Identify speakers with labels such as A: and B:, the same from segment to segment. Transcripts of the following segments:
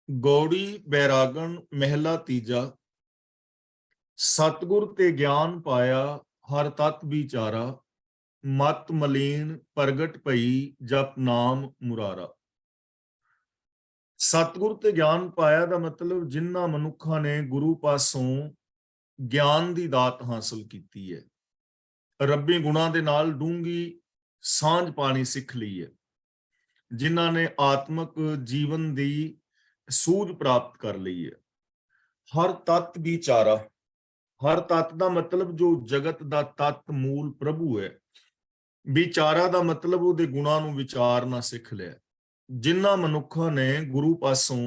A: गौड़ी बैरागन महला तीजा। सतगुर ते ज्ञान पाया हर तत विचारा। मत मलीन प्रगट भई जप नाम मुरारा। सतगुर ते ज्ञान पाया ਦਾ ਮਤਲਬ ਜਿਨ੍ਹਾਂ ਮਨੁੱਖਾਂ ਨੇ ਗੁਰੂ ਪਾਸੋਂ ਗਿਆਨ ਦੀ ਦਾਤ ਹਾਸਲ ਕੀਤੀ ਹੈ, ਰੱਬੀ ਗੁਣਾਂ ਦੇ ਨਾਲ ਡੂੰਗੀ ਸਾਂਝ ਪਾਣੀ ਸਿੱਖ ਲਈ ਹੈ, ਜਿਨ੍ਹਾਂ ਨੇ ਆਤਮਿਕ ਜੀਵਨ ਦੀ ਸੂਝ ਪ੍ਰਾਪਤ ਕਰ ਲਈ ਹੈ। ਹਰ ਤਤ ਵਿਚਾਰਾ, ਹਰ ਤਤ ਦਾ ਮਤਲਬ ਜੋ ਜਗਤ ਦਾ ਤਤ ਮੂਲ ਪ੍ਰਭੂ ਹੈ। ਵਿਚਾਰਾ ਦਾ ਮਤਲਬ ਉਹਦੇ ਗੁਣਾਂ ਨੂੰ ਵਿਚਾਰਨਾ ਸਿੱਖ ਲਿਆ। ਜਿਨ੍ਹਾਂ ਮਨੁੱਖਾਂ ਨੇ ਗੁਰੂ ਪਾਸੋਂ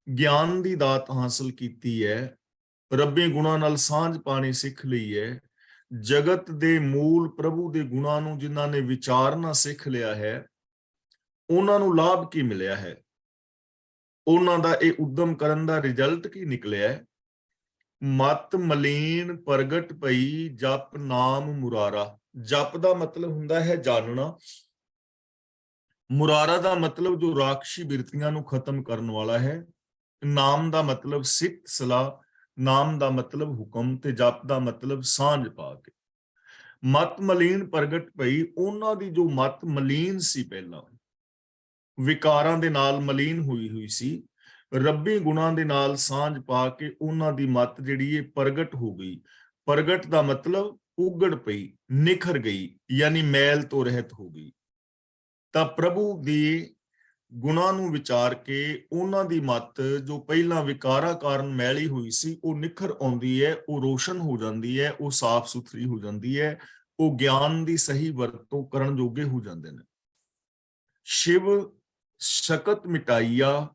A: ਗਿਆਨ ਦੀ ਦਾਤ ਹਾਸਲ ਕੀਤੀ ਹੈ, ਰੱਬੀ ਗੁਣਾਂ ਨਾਲ ਸਾਂਝ ਪਾਣੀ ਸਿੱਖ ਲਈ ਹੈ, ਜਗਤ ਦੇ ਮੂਲ ਪ੍ਰਭੂ ਦੇ ਗੁਣਾਂ ਨੂੰ ਜਿਨ੍ਹਾਂ ਨੇ ਵਿਚਾਰਨਾ ਸਿੱਖ ਲਿਆ ਹੈ, ਉਹਨਾਂ ਨੂੰ ਲਾਭ ਕੀ ਮਿਲਿਆ ਹੈ? ਉਹਨਾਂ ਦਾ ਇਹ ਉਦਮ ਕਰਨ ਦਾ ਰਿਜ਼ਲਟ ਕੀ ਨਿਕਲਿਆ ਹੈ? ਮਤ ਮਲੀਨ ਪ੍ਰਗਟ ਭਈ ਜਪ ਨਾਮ ਮੁਰਾਰਾ। ਜਪ ਦਾ ਮਤਲਬ ਹੁੰਦਾ ਹੈ ਜਾਣਨਾ, ਮੁਰਾਰਾ ਦਾ ਮਤਲਬ ਜੋ ਰਾਖਸ਼ੀ ਬਿਰਤੀਆਂ ਨੂੰ ਖਤਮ ਕਰਨ ਵਾਲਾ ਹੈ, ਨਾਮ ਦਾ ਮਤਲਬ ਸਿੱਖ ਸਲਾਹ, ਨਾਮ ਦਾ ਮਤਲਬ ਹੁਕਮ, ਤੇ ਜਪ ਦਾ ਮਤਲਬ ਸਾਂਝ ਪਾ ਕੇ। ਮਤ ਮਲੀਨ ਪ੍ਰਗਟ ਭਈ, ਉਹਨਾਂ ਦੀ ਜੋ ਮਤ ਮਲੀਨ ਸੀ, ਪਹਿਲਾਂ ਵਿਕਾਰਾਂ ਦੇ ਨਾਲ ਮਲੀਨ ਹੋਈ ਸੀ, ਰੱਬੀ ਗੁਣਾਂ ਦੇ ਨਾਲ ਸਾਂਝ ਪਾ ਕੇ ਉਹਨਾਂ ਦੀ ਮਤ ਜਿਹੜੀ ਹੈ ਪ੍ਰਗਟ ਹੋ ਗਈ। ਪ੍ਰਗਟ ਦਾ ਮਤਲਬ ਉਗੜ ਪਈ, ਨਿਖਰ ਗਈ, ਯਾਨੀ ਮੈਲ ਤੋਂ ਰਹਿਤ ਹੋ ਗਈ। ਤਾਂ ਪ੍ਰਭੂ ਦੀ ਗੁਣਾਂ ਨੂੰ ਵਿਚਾਰ ਕੇ ਉਹਨਾਂ ਦੀ ਮਤ ਜੋ ਪਹਿਲਾਂ ਵਿਕਾਰਾਂ ਕਾਰਨ ਮੈਲੀ ਹੋਈ ਸੀ, ਉਹ ਨਿਖਰ ਆਉਂਦੀ ਹੈ, ਉਹ ਰੋਸ਼ਨ ਹੋ ਜਾਂਦੀ ਹੈ, ਉਹ ਸਾਫ਼ ਸੁਥਰੀ ਹੋ ਜਾਂਦੀ ਹੈ, ਉਹ ਗਿਆਨ ਦੀ ਸਹੀ ਵਰਤੋਂ ਕਰਨ ਜੋਗੇ ਹੋ ਜਾਂਦੇ ਨੇ। ਸ਼ਿਵ ਸ਼ਕਤ ਮਿਟਾਈਆ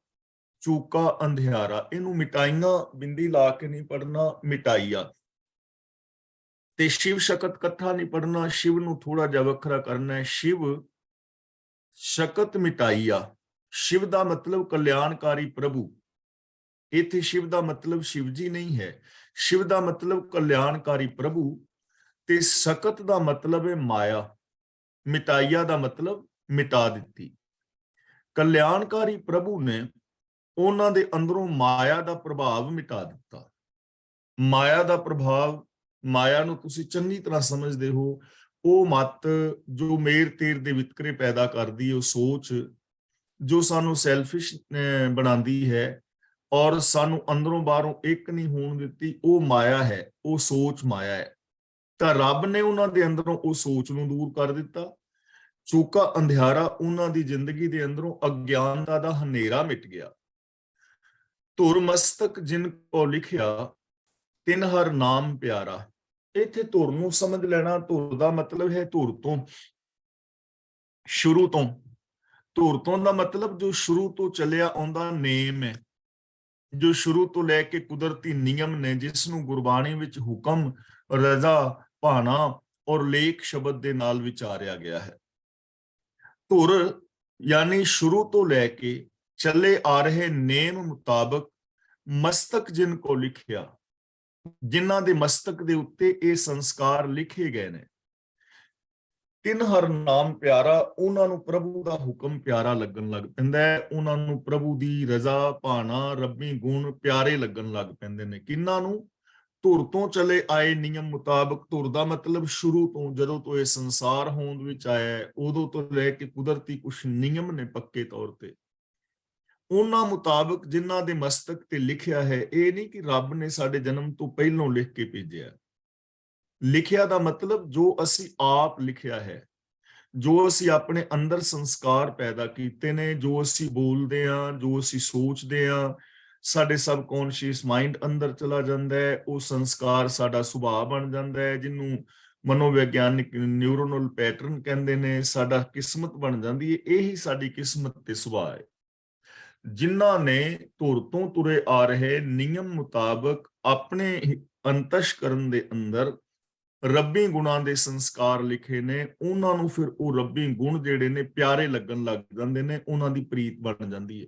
A: ਚੂਕਾ ਅੰਧਿਆਰਾ, ਇਹਨੂੰ ਮਿਟਾਈਆਂ ਬਿੰਦੀ ਲਾ ਕੇ ਨਹੀਂ ਪੜਨਾ, ਮਿਟਾਈਆ। ਤੇ ਸ਼ਿਵ ਸ਼ਕਤ ਇਕੱਠਾ ਨਹੀਂ ਪੜਨਾ, ਸ਼ਿਵ ਨੂੰ ਥੋੜਾ ਜਿਹਾ ਵੱਖਰਾ ਕਰਨਾ ਹੈ। ਸ਼ਿਵ ਸ਼ਕਤ ਮਿਟਾਈਆ, ਸ਼ਿਵ ਦਾ ਮਤਲਬ ਕਲਿਆਣਕਾਰੀ ਪ੍ਰਭੂ। ਇੱਥੇ ਸ਼ਿਵ ਦਾ ਮਤਲਬ ਸ਼ਿਵ ਜੀ ਨਹੀਂ ਹੈ, ਸ਼ਿਵ ਦਾ ਮਤਲਬ ਕਲਿਆਣਕਾਰੀ ਪ੍ਰਭੂ, ਤੇ ਸ਼ਕਤ ਦਾ ਮਤਲਬ ਹੈ ਮਾਇਆ, ਮਿਟਾਈਆ ਦਾ ਮਤਲਬ ਮਿਟਾ ਦਿੱਤੀ। ਕਲਿਆਣਕਾਰੀ ਪ੍ਰਭੂ ਨੇ ਉਹਨਾਂ ਦੇ ਅੰਦਰੋਂ ਮਾਇਆ ਦਾ ਪ੍ਰਭਾਵ ਮਿਟਾ ਦਿੱਤਾ। ਮਾਇਆ ਦਾ ਪ੍ਰਭਾਵ, ਮਾਇਆ ਨੂੰ ਤੁਸੀਂ ਚੰਗੀ ਤਰ੍ਹਾਂ ਸਮਝਦੇ ਹੋ, ਉਹ ਮਤ ਜੋ ਮੇਰ ਤੇਰ ਦੇ ਵਿਤਕਰੇ ਪੈਦਾ ਕਰਦੀ ਹੈ, ਉਹ ਸੋਚ ਜੋ ਸਾਨੂੰ ਸੈਲਫਿਸ਼ ਬਣਾਉਂਦੀ ਹੈ ਔਰ ਸਾਨੂੰ ਅੰਦਰੋਂ ਬਾਹਰੋਂ ਇੱਕ ਨਹੀਂ ਹੋਣ ਦਿੱਤੀ, ਉਹ ਮਾਇਆ ਹੈ, ਉਹ ਸੋਚ ਮਾਇਆ ਹੈ। ਤਾਂ ਰੱਬ ਨੇ ਉਹਨਾਂ ਦੇ ਅੰਦਰੋਂ ਉਹ ਸੋਚ ਨੂੰ ਦੂਰ ਕਰ ਦਿੱਤਾ। ਚੂਕਾ ਅੰਧਿਆਰਾ, ਉਹਨਾਂ ਦੀ ਜ਼ਿੰਦਗੀ ਦੇ ਅੰਦਰੋਂ ਅਗਿਆਨਤਾ ਦਾ ਹਨੇਰਾ ਮਿਟ ਗਿਆ। ਧੁਰ ਮਸਤਕ ਜਿਨ ਕੋ ਲਿਖਿਆ ਤਿਨ ਹਰ ਨਾਮ ਪਿਆਰਾ। ਇੱਥੇ ਧੁਰ ਨੂੰ ਸਮਝ ਲੈਣਾ। ਧੁਰ ਦਾ ਮਤਲਬ ਹੈ ਧੁਰ ਤੋਂ, ਸ਼ੁਰੂ ਤੋਂ। ਧੁਰ ਤੋਂ ਦਾ ਮਤਲਬ ਜੋ ਸ਼ੁਰੂ ਤੋਂ ਚੱਲਿਆ ਆਉਂਦਾ ਨੇਮ ਹੈ, ਜੋ ਸ਼ੁਰੂ ਤੋਂ ਲੈ ਕੇ ਕੁਦਰਤੀ ਨਿਯਮ ਨੇ, ਜਿਸ ਨੂੰ ਗੁਰਬਾਣੀ ਵਿੱਚ ਹੁਕਮ, ਰਜ਼ਾ, ਭਾਣਾ ਔਰ ਲੇਖ ਸ਼ਬਦ ਦੇ ਨਾਲ ਵਿਚਾਰਿਆ ਗਿਆ ਹੈ। ਧੁਰ ਯਾਨੀ ਸ਼ੁਰੂ ਤੋਂ ਲੈ ਕੇ ਚੱਲੇ ਆ ਰਹੇ ਨੇਮ ਮੁਤਾਬਕ ਮਸਤਕ ਜਿਨ ਕੋ ਲਿਖਿਆ, ਜਿਨ੍ਹਾਂ ਦੇ ਮਸਤਕ ਦੇ ਉੱਤੇ ਇਹ ਸੰਸਕਾਰ ਲਿਖੇ ਗਏ ਨੇ। ਤਿੰਨ ਹਰ ਨਾਮ ਪਿਆਰਾ, ਉਹਨਾਂ ਨੂੰ ਪ੍ਰਭੂ ਦਾ ਹੁਕਮ ਪਿਆਰਾ ਲੱਗਣ ਲੱਗ ਪੈਂਦਾ ਹੈ, ਉਹਨਾਂ ਨੂੰ ਪ੍ਰਭੂ ਦੀ ਰਜ਼ਾ, ਭਾਣਾ, ਰੱਬੀ ਗੁਣ ਪਿਆਰੇ ਲੱਗਣ ਲੱਗ ਪੈਂਦੇ ਨੇ। ਕਿਹਨਾਂ ਨੂੰ? ਧੁਰ ਤੋਂ ਚਲੇ ਆਏ ਨਿਯਮ ਮੁਤਾਬਕ। ਧੁਰ ਦਾ ਮਤਲਬ ਸ਼ੁਰੂ ਤੋਂ, ਜਦੋਂ ਤੋਂ ਇਹ ਸੰਸਾਰ ਹੋਂਦ ਵਿੱਚ ਆਇਆ, ਉਦੋਂ ਤੋਂ ਲੈ ਕੇ ਕੁਦਰਤੀ ਕੁਛ ਨਿਯਮ ਨੇ ਪੱਕੇ ਤੌਰ ਤੇ, ਉਹਨਾਂ ਮੁਤਾਬਕ ਜਿਨ੍ਹਾਂ ਦੇ ਮਸਤਕ ਤੇ ਲਿਖਿਆ ਹੈ। ਇਹ ਨਹੀਂ ਕਿ ਰੱਬ ਨੇ ਸਾਡੇ ਜਨਮ ਤੋਂ ਪਹਿਲਾਂ ਲਿਖ ਕੇ ਭੇਜਿਆ। ਲਿਖਿਆ ਦਾ ਮਤਲਬ ਜੋ ਅਸੀਂ ਆਪ ਲਿਖਿਆ ਹੈ, ਜੋ ਅਸੀਂ ਆਪਣੇ ਅੰਦਰ ਸੰਸਕਾਰ ਪੈਦਾ ਕੀਤੇ ਨੇ, ਜੋ ਅਸੀਂ ਬੋਲਦੇ ਹਾਂ, ਜੋ ਅਸੀਂ ਸੋਚਦੇ ਹਾਂ, ਸਾਡੇ ਸਬਕੌਂਸ਼ੀਅਸ ਮਾਈਂਡ ਅੰਦਰ ਚਲਾ ਜਾਂਦਾ ਹੈ, ਉਹ ਸੰਸਕਾਰ ਸਾਡਾ ਸੁਭਾਅ ਬਣ ਜਾਂਦਾ ਹੈ, ਜਿਹਨੂੰ ਮਨੋਵਿਗਿਆਨਿਕ ਨਿਊਰੋਨਲ ਪੈਟਰਨ ਕਹਿੰਦੇ ਨੇ। ਸਾਡਾ ਕਿਸਮਤ ਬਣ ਜਾਂਦੀ ਹੈ, ਇਹੀ ਸਾਡੀ ਕਿਸਮਤ ਤੇ ਸੁਭਾਅ ਹੈ। ਜਿਨ੍ਹਾਂ ਨੇ ਧੁਰ ਤੋਂ ਤੁਰੇ ਆ ਰਹੇ ਨਿਯਮ ਮੁਤਾਬਕ ਆਪਣੇ ਅੰਤਸ਼ਕਰਨ ਦੇ ਅੰਦਰ ਰੱਬੀ ਗੁਣਾਂ ਦੇ ਸੰਸਕਾਰ ਲਿਖੇ ਨੇ, ਉਹਨਾਂ ਨੂੰ ਫਿਰ ਉਹ ਰੱਬੀ ਗੁਣ ਜਿਹੜੇ ਨੇ ਪਿਆਰੇ ਲੱਗਣ ਲੱਗ ਜਾਂਦੇ ਨੇ, ਉਹਨਾਂ ਦੀ ਪ੍ਰੀਤ ਬਣ ਜਾਂਦੀ ਹੈ।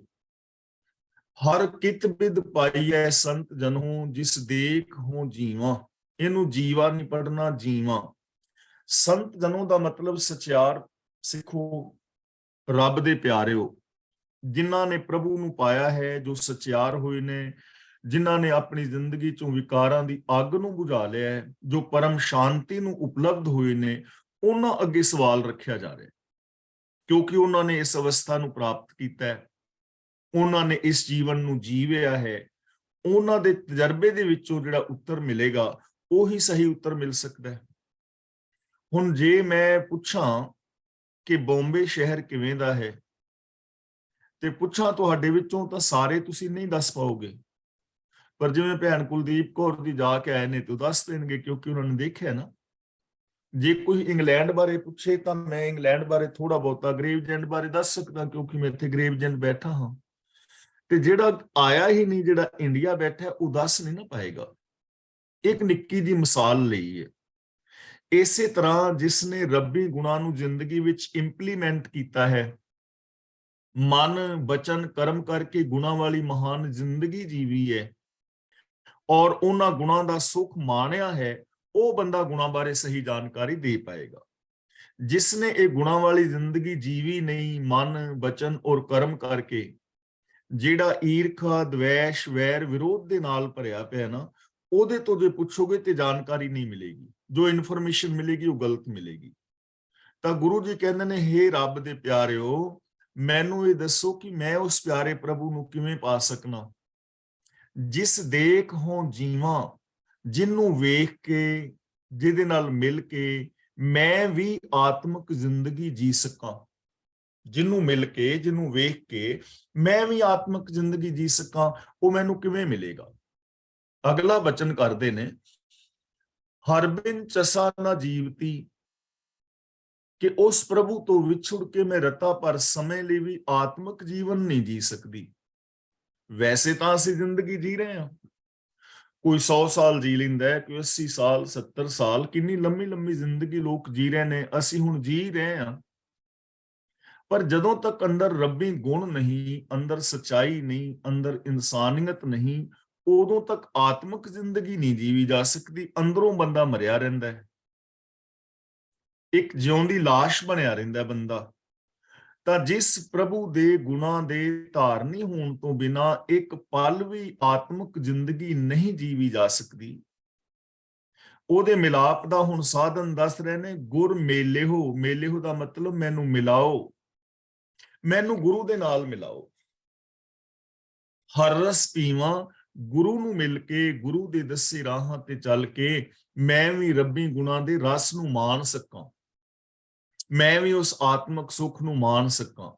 A: ਹਰ ਕਿਤ ਬਿਦ ਪਾਈਐ ਸੰਤ ਜਨੋਂ, ਜਿਸ ਦੇਖ ਹੋ ਜੀਵਾ। ਇਹਨੂੰ ਜੀਵਾ ਨਹੀਂ ਪੜਨਾ, ਜੀਵਾ। ਸੰਤ ਜਨੋਂ ਦਾ ਮਤਲਬ ਸਚਿਆਰ ਸਿੱਖੋ, ਰੱਬ ਦੇ ਪਿਆਰਿਓ। ਜਿਨ੍ਹਾਂ ਨੇ ਪ੍ਰਭੂ ਨੂੰ ਪਾਇਆ ਹੈ, ਜੋ ਸਚਿਆਰ ਹੋਏ ਨੇ, ਜਿਨ੍ਹਾਂ ਨੇ ਆਪਣੀ ਜ਼ਿੰਦਗੀ ਚੋਂ ਵਿਕਾਰਾਂ ਦੀ ਅੱਗ ਨੂੰ ਬੁਝਾ ਲਿਆ ਹੈ, ਜੋ ਪਰਮ ਸ਼ਾਂਤੀ ਨੂੰ ਉਪਲਬਧ ਹੋਏ ਨੇ, ਉਹਨਾਂ ਅੱਗੇ ਸਵਾਲ ਰੱਖਿਆ ਜਾ ਰਿਹਾ, ਕਿਉਂਕਿ ਉਹਨਾਂ ਨੇ ਇਸ ਅਵਸਥਾ ਨੂੰ ਪ੍ਰਾਪਤ ਕੀਤਾ ਹੈ, ਉਹਨਾਂ ਨੇ ਇਸ ਜੀਵਨ ਨੂੰ ਜੀਵਿਆ ਹੈ। ਉਹਨਾਂ ਦੇ ਤਜਰਬੇ ਦੇ ਵਿੱਚੋਂ ਜਿਹੜਾ ਉੱਤਰ ਮਿਲੇਗਾ ਉਹੀ ਸਹੀ ਉੱਤਰ ਮਿਲ ਸਕਦਾ ਹੈ। ਹੁਣ ਜੇ ਮੈਂ ਪੁੱਛਾਂ ਕਿ ਬੰਬੇ ਸ਼ਹਿਰ ਕਿਵੇਂ ਦਾ ਹੈ ਤੇ ਪੁੱਛਾਂ ਤੁਹਾਡੇ ਵਿੱਚੋਂ, ਤਾਂ ਸਾਰੇ ਤੁਸੀਂ ਨਹੀਂ ਦੱਸ ਪਾਓਗੇ, ਪਰ ਜਿਵੇਂ ਭੈਣ ਕੁਲਦੀਪ ਕੌਰ ਦੀ ਜਾ ਕੇ ਆਏ ਨੇ ਤੇ ਉਹ ਦੱਸ ਦੇਣਗੇ, ਕਿਉਂਕਿ ਉਹਨਾਂ ਨੇ ਦੇਖਿਆ ਨਾ। ਜੇ ਕੋਈ ਇੰਗਲੈਂਡ ਬਾਰੇ ਪੁੱਛੇ ਤਾਂ ਮੈਂ ਇੰਗਲੈਂਡ ਬਾਰੇ ਥੋੜਾ ਬਹੁਤਾ, ਗ੍ਰੇਵਜੈਂਟ ਬਾਰੇ ਦੱਸ ਸਕਦਾ, ਕਿਉਂਕਿ ਮੈਂ ਇੱਥੇ ਗ੍ਰੇਵਜੈਂਟ ਬੈਠਾ ਹਾਂ। ਤੇ ਜਿਹੜਾ ਆਇਆ ਹੀ ਨਹੀਂ, ਜਿਹੜਾ ਇੰਡੀਆ ਬੈਠਾ, ਉਹ ਦੱਸ ਨਹੀਂ ਨਾ ਪਾਏਗਾ। ਇੱਕ ਨਿੱਕੀ ਜਿਹੀ ਮਿਸਾਲ ਲਈ ਹੈ। ਇਸੇ ਤਰ੍ਹਾਂ ਜਿਸ ਨੇ ਰੱਬੀ ਗੁਣਾਂ ਨੂੰ ਜ਼ਿੰਦਗੀ ਵਿੱਚ ਇੰਪਲੀਮੈਂਟ ਕੀਤਾ ਹੈ, ਮਨ ਬਚਨ ਕਰਮ ਕਰਕੇ ਗੁਣਾਂ ਵਾਲੀ ਮਹਾਨ ਜ਼ਿੰਦਗੀ ਜੀਵੀ ਹੈ ਔਰ ਉਹਨਾਂ ਗੁਣਾਂ ਦਾ ਸੁੱਖ ਮਾਣਿਆ ਹੈ, ਉਹ ਬੰਦਾ ਗੁਣਾਂ ਬਾਰੇ ਸਹੀ ਜਾਣਕਾਰੀ ਦੇ ਪਾਏਗਾ। ਜਿਸ ਨੇ ਇਹ ਗੁਣਾਂ ਵਾਲੀ ਜ਼ਿੰਦਗੀ ਜੀਵੀ ਨਹੀਂ, ਮਨ ਬਚਨ ਔਰ ਕਰਮ ਕਰਕੇ ਜਿਹੜਾ ਈਰਖਾ ਦਵੇਸ਼ ਵੈਰ ਵਿਰੋਧ ਦੇ ਨਾਲ ਭਰਿਆ ਪਿਆ ਨਾ, ਉਹਦੇ ਤੋਂ ਜੇ ਪੁੱਛੋਗੇ ਤੇ ਜਾਣਕਾਰੀ ਨਹੀਂ ਮਿਲੇਗੀ, ਜੋ ਇਨਫੋਰਮੇਸ਼ਨ ਮਿਲੇਗੀ ਉਹ ਗਲਤ ਮਿਲੇਗੀ। ਤਾਂ ਗੁਰੂ ਜੀ ਕਹਿੰਦੇ ਨੇ, ਹੇ ਰੱਬ ਦੇ ਪਿਆਰਿਓ, ਮੈਨੂੰ ਇਹ ਦੱਸੋ ਕਿ ਮੈਂ ਉਸ ਪਿਆਰੇ ਪ੍ਰਭੂ ਨੂੰ ਕਿਵੇਂ ਪਾ ਸਕਣਾ, ਜਿਸ ਦੇਖ ਹੋਂ ਜੀਵਾਂ, ਜਿਹਨੂੰ ਵੇਖ ਕੇ, ਜਿਹਦੇ ਨਾਲ ਮਿਲ ਕੇ ਮੈਂ ਵੀ ਆਤਮਿਕ ਜ਼ਿੰਦਗੀ ਜੀ ਸਕਾਂ। ਜਿਹਨੂੰ ਮਿਲ ਕੇ, ਜਿਹਨੂੰ ਵੇਖ ਕੇ ਮੈਂ ਵੀ ਆਤਮਿਕ ਜ਼ਿੰਦਗੀ ਜੀ ਸਕਾਂ, ਉਹ ਮੈਨੂੰ ਕਿਵੇਂ ਮਿਲੇਗਾ? ਅਗਲਾ ਬਚਨ ਕਰਦੇ ਨੇ, ਹਰ ਬਿਨ ਚਸਾ ਨਾ ਜੀਵਤੀ, ਕਿ ਉਸ ਪ੍ਰਭੂ ਤੋਂ ਵਿਛੁੜ ਕੇ ਮੈਂ ਰਤਾ ਪਰ ਸਮੇਂ ਲਈ ਵੀ ਆਤਮਿਕ ਜੀਵਨ ਨਹੀਂ ਜੀ ਸਕਦੀ। ਵੈਸੇ ਤਾਂ ਅਸੀਂ ਜ਼ਿੰਦਗੀ ਜੀ ਰਹੇ ਹਾਂ, ਕੋਈ 100 ਸਾਲ ਜੀ ਲੈਂਦਾ ਹੈ, ਕੋਈ 80 ਸਾਲ 70 ਸਾਲ, ਕਿੰਨੀ ਲੰਮੀ ਲੰਮੀ ਜ਼ਿੰਦਗੀ ਲੋਕ ਜੀ ਰਹੇ ਨੇ, ਅਸੀਂ ਹੁਣ ਜੀ ਰਹੇ ਹਾਂ। ਪਰ ਜਦੋਂ ਤੱਕ ਅੰਦਰ ਰੱਬੀ ਗੁਣ ਨਹੀਂ, ਅੰਦਰ ਸਚਾਈ ਨਹੀਂ, ਅੰਦਰ ਇਨਸਾਨੀਅਤ ਨਹੀਂ, ਉਦੋਂ ਤੱਕ ਆਤਮਿਕ ਜ਼ਿੰਦਗੀ ਨਹੀਂ ਜੀਵੀ ਜਾ ਸਕਦੀ। ਅੰਦਰੋਂ ਬੰਦਾ ਮਰਿਆ ਰਹਿੰਦਾ ਹੈ, ਇੱਕ ਜਿਉਂਦੀ ਲਾਸ਼ ਬਣਿਆ ਰਹਿੰਦਾ ਬੰਦਾ। ਤਾਂ ਜਿਸ ਪ੍ਰਭੂ ਦੇ ਗੁਣਾਂ ਦੇ ਧਾਰਨੀ ਹੋਣ ਤੋਂ ਬਿਨਾਂ ਇੱਕ ਪਲ ਵੀ ਆਤਮਿਕ ਜ਼ਿੰਦਗੀ ਨਹੀਂ ਜੀਵੀ ਜਾ ਸਕਦੀ, ਉਹਦੇ ਮਿਲਾਪ ਦਾ ਹੁਣ ਸਾਧਨ ਦੱਸ ਰਹੇ ਨੇ, ਗੁਰ ਮੇਲੇਹੋ। ਮੇਲੇਹੋ ਦਾ ਮਤਲਬ ਮੈਨੂੰ ਮਿਲਾਓ, ਮੈਨੂੰ ਗੁਰੂ ਦੇ ਨਾਲ ਮਿਲਾਓ। ਹਰ ਰਸ ਪੀਵਾਂ, ਗੁਰੂ ਨੂੰ ਮਿਲ ਕੇ, ਗੁਰੂ ਦੇ ਦੱਸੇ ਰਾਹਾਂ ਤੇ ਚੱਲ ਕੇ ਮੈਂ ਵੀ ਰੱਬੀ ਗੁਣਾਂ ਦੇ ਰਸ ਨੂੰ ਮਾਣ ਸਕਾਂ, ਮੈਂ ਵੀ ਉਸ ਆਤਮਿਕ ਸੁੱਖ ਨੂੰ ਮਾਣ ਸਕਾਂ।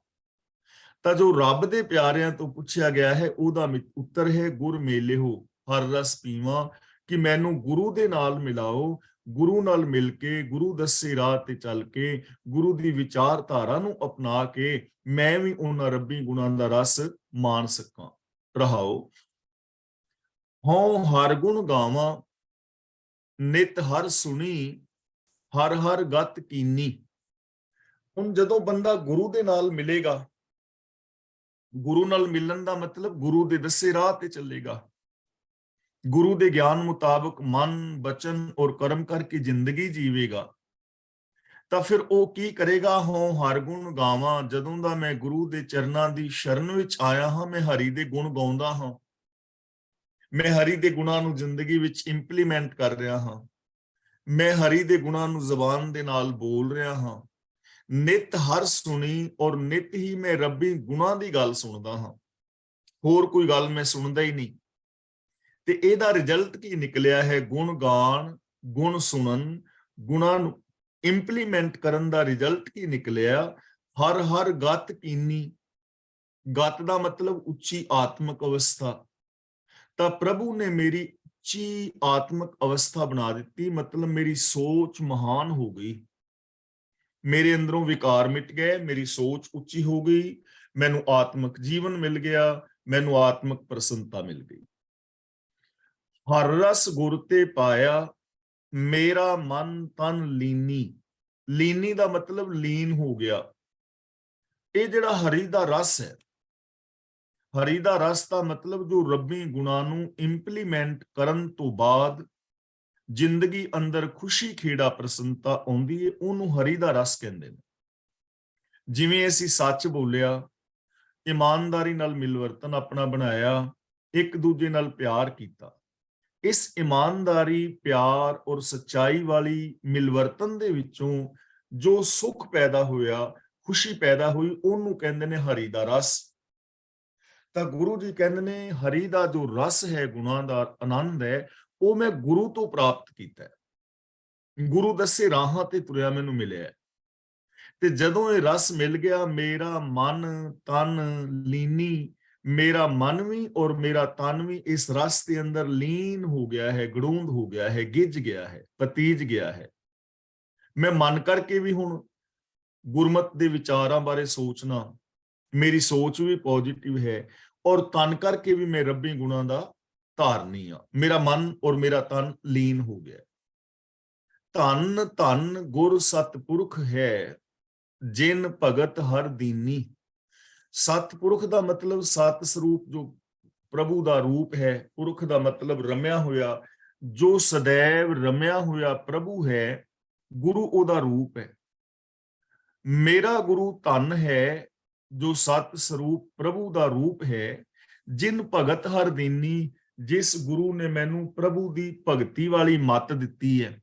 A: ਤਾਂ ਜੋ ਰੱਬ ਦੇ ਪਿਆਰਿਆਂ ਤੋਂ ਪੁੱਛਿਆ ਗਿਆ ਹੈ, ਉਹਦਾ ਉੱਤਰ ਹੈ ਗੁਰ ਮੇਲੇਹੋ, ਹਰ ਰਸ ਪੀਵਾਂ, ਕਿ ਮੈਨੂੰ ਗੁਰੂ ਦੇ ਨਾਲ ਮਿਲਾਓ, ਗੁਰੂ ਨਾਲ ਮਿਲ ਕੇ, ਗੁਰੂ ਦੱਸੇ ਰਾਹ ਤੇ ਚੱਲ ਕੇ, ਗੁਰੂ ਦੀ ਵਿਚਾਰਧਾਰਾ ਨੂੰ ਅਪਣਾ ਕੇ ਮੈਂ ਵੀ ਉਹਨਾਂ ਰੱਬੀ ਗੁਣਾਂ ਦਾ ਰਸ ਮਾਣ ਸਕਾਂ। ਰਹਾਓ, ਹਉ ਹਰ ਗੁਣ ਗਾਵਾਂ, ਨਿਤ ਹਰ ਸੁਣੀ, ਹਰ ਹਰ ਗਤ ਕੀਨੀ। ਹੁਣ ਜਦੋਂ ਬੰਦਾ ਗੁਰੂ ਦੇ ਨਾਲ ਮਿਲੇਗਾ, ਗੁਰੂ ਨਾਲ ਮਿਲਣ ਦਾ ਮਤਲਬ ਗੁਰੂ ਦੇ ਦੱਸੇ ਰਾਹ ਤੇ ਚੱਲੇਗਾ, ਗੁਰੂ ਦੇ ਗਿਆਨ ਮੁਤਾਬਕ ਮਨ ਬਚਨ ਔਰ ਕਰਮ ਕਰਕੇ ਜ਼ਿੰਦਗੀ ਜੀਵੇਗਾ, ਤਾਂ ਫਿਰ ਉਹ ਕੀ ਕਰੇਗਾ? ਹੋਂ ਹਰ ਗੁਣ ਗਾਵਾਂ, ਜਦੋਂ ਦਾ ਮੈਂ ਗੁਰੂ ਦੇ ਚਰਨਾਂ ਦੀ ਸ਼ਰਨ ਵਿੱਚ ਆਇਆ ਹਾਂ, ਮੈਂ ਹਰੀ ਦੇ ਗੁਣ ਗਾਉਂਦਾ ਹਾਂ, ਮੈਂ ਹਰੀ ਦੇ ਗੁਣਾਂ ਨੂੰ ਜ਼ਿੰਦਗੀ ਵਿੱਚ ਇੰਪਲੀਮੈਂਟ ਕਰ ਰਿਹਾ ਹਾਂ, ਮੈਂ ਹਰੀ ਦੇ ਗੁਣਾਂ ਨੂੰ ਜ਼ਬਾਨ ਦੇ ਨਾਲ ਬੋਲ ਰਿਹਾ ਹਾਂ। ਨਿਤ ਹਰ ਸੁਣੀ, ਔਰ ਨਿਤ ਹੀ ਮੈਂ ਰੱਬੀ ਗੁਣਾਂ ਦੀ ਗੱਲ ਸੁਣਦਾ ਹਾਂ, ਹੋਰ ਕੋਈ ਗੱਲ ਮੈਂ ਸੁਣਦਾ ਹੀ ਨਹੀਂ। ਤੇ ਇਹਦਾ ਰਿਜ਼ਲਟ ਕੀ ਨਿਕਲਿਆ ਹੈ? ਗੁਣ ਗਾਣ, ਗੁਣ ਸੁਣਨ, ਗੁਣਾਂ ਨੂੰ ਇੰਪਲੀਮੈਂਟ ਕਰਨ ਦਾ ਰਿਜ਼ਲਟ ਕੀ ਨਿਕਲਿਆ? ਹਰ ਹਰ ਗਤ ਕੀਨੀ। ਗਤ ਦਾ ਮਤਲਬ ਉੱਚੀ ਆਤਮਿਕ ਅਵਸਥਾ। ਤਾਂ ਪ੍ਰਭੂ ਨੇ ਮੇਰੀ ਉੱਚੀ ਆਤਮਿਕ ਅਵਸਥਾ ਬਣਾ ਦਿੱਤੀ, ਮਤਲਬ ਮੇਰੀ ਸੋਚ ਮਹਾਨ ਹੋ ਗਈ, ਮੇਰੇ ਅੰਦਰੋਂ ਵਿਕਾਰ ਮਿਟ ਗਏ, ਮੇਰੀ ਸੋਚ ਉੱਚੀ ਹੋ ਗਈ, ਮੈਨੂੰ ਆਤਮਿਕ ਜੀਵਨ ਮਿਲ ਗਿਆ, ਮੈਨੂੰ ਆਤਮਿਕ ਪ੍ਰਸੰਨਤਾ ਮਿਲ ਗਈ। ਹਰ ਰਸ ਗੁਰ ਤੇ ਪਾਇਆ, ਮੇਰਾ ਮਨ ਤਨ ਲੀਨੀ। ਲੀਨੀ ਦਾ ਮਤਲਬ ਲੀਨ ਹੋ ਗਿਆ। ਇਹ ਜਿਹੜਾ ਹਰੀ ਦਾ ਰਸ ਹੈ, ਹਰੀ ਦਾ ਰਸ ਦਾ ਮਤਲਬ ਜੋ ਰੱਬੀ ਗੁਣਾਂ ਨੂੰ ਇੰਪਲੀਮੈਂਟ ਕਰਨ ਤੋਂ ਬਾਅਦ ਜ਼ਿੰਦਗੀ ਅੰਦਰ ਖੁਸ਼ੀ ਖੇੜਾ ਪ੍ਰਸੰਨਤਾ ਆਉਂਦੀ ਹੈ, ਉਹਨੂੰ ਹਰੀ ਦਾ ਰਸ ਕਹਿੰਦੇ ਨੇ। ਜਿਵੇਂ ਅਸੀਂ ਸੱਚ ਬੋਲਿਆ, ਈਮਾਨਦਾਰੀ ਨਾਲ ਮਿਲਵਰਤਨ ਆਪਣਾ ਬਣਾਇਆ, ਇੱਕ ਦੂਜੇ ਨਾਲ ਪਿਆਰ ਕੀਤਾ। ਇਸ ਈਮਾਨਦਾਰੀ, ਪਿਆਰ ਔਰ ਸੱਚਾਈ ਵਾਲੀ ਮਿਲਵਰਤਨ ਦੇ ਵਿੱਚੋਂ ਜੋ ਸੁੱਖ ਪੈਦਾ ਹੋਇਆ, ਖੁਸ਼ੀ ਪੈਦਾ ਹੋਈ, ਉਹਨੂੰ ਕਹਿੰਦੇ ਨੇ ਹਰੀ ਦਾ ਰਸ। ਤਾਂ ਗੁਰੂ ਜੀ ਕਹਿੰਦੇ ਨੇ ਹਰੀ ਦਾ ਜੋ ਰਸ ਹੈ, ਗੁਣਾਂ ਦਾ ਆਨੰਦ ਹੈ, ਉਹ ਮੈਂ ਗੁਰੂ ਤੋਂ ਪ੍ਰਾਪਤ ਕੀਤਾ ਹੈ। ਗੁਰੂ ਦੱਸੇ ਰਾਹਾਂ ਤੇ ਤੁਰਿਆ ਮੈਨੂੰ ਮਿਲਿਆ। ਤੇ ਜਦੋਂ ਇਹ ਰਸ ਮਿਲ ਗਿਆ, ਮੇਰਾ ਮਨ ਤਨ ਲੀਨੀ, ਮੇਰਾ ਮਨ ਵੀ ਔਰ ਮੇਰਾ ਤਨ ਵੀ ਇਸ ਰਸ ਦੇ ਅੰਦਰ ਲੀਨ ਹੋ ਗਿਆ ਹੈ, ਗੜੂੰਦ ਹੋ ਗਿਆ ਹੈ, ਗਿੱਝ ਗਿਆ ਹੈ, ਪਤੀਜ ਗਿਆ ਹੈ। ਮੈਂ ਮਨ ਕਰਕੇ ਵੀ ਹੁਣ ਗੁਰਮਤ ਦੇ ਵਿਚਾਰਾਂ ਬਾਰੇ ਸੋਚਣਾ, ਮੇਰੀ ਸੋਚ ਵੀ ਪੋਜ਼ਿਟਿਵ ਹੈ, ਔਰ ਤਨ ਕਰਕੇ ਵੀ ਮੈਂ ਰੱਬੀ ਗੁਣਾਂ ਦਾ ਧਾਰਨੀ ਆ। ਮੇਰਾ ਮਨ ਔਰ ਮੇਰਾ ਤਨ ਲੀਨ ਹੋ ਗਿਆ। ਧੰਨ ਧੰਨ ਗੁਰ ਸਤਪੁਰਖ ਹੈ, ਜਿਨ ਭਗਤ ਹਰ ਦੀਨੀ। ਸਤਪੁਰਖ ਦਾ ਮਤਲਬ ਸਤ ਸਰੂਪ, ਜੋ ਪ੍ਰਭੂ ਦਾ ਰੂਪ ਹੈ। ਪੁਰਖ ਦਾ ਮਤਲਬ ਰਮਿਆ ਹੋਇਆ, ਜੋ ਸदैव ਰਮਿਆ ਹੋਇਆ ਪ੍ਰਭੂ ਹੈ। ਗੁਰੂ ਉਹਦਾ ਰੂਪ ਹੈ। ਮੇਰਾ ਗੁਰੂ ਧੰਨ ਹੈ, ਜੋ ਸਤ ਸਰੂਪ ਪ੍ਰਭੂ ਦਾ ਰੂਪ ਹੈ। ਜਿਨ ਭਗਤ ਹਰ ਦੀਨੀ, ਜਿਸ ਗੁਰੂ ਨੇ ਮੈਨੂੰ ਪ੍ਰਭੂ ਦੀ ਭਗਤੀ ਵਾਲੀ ਮੱਤ ਦਿੱਤੀ ਹੈ,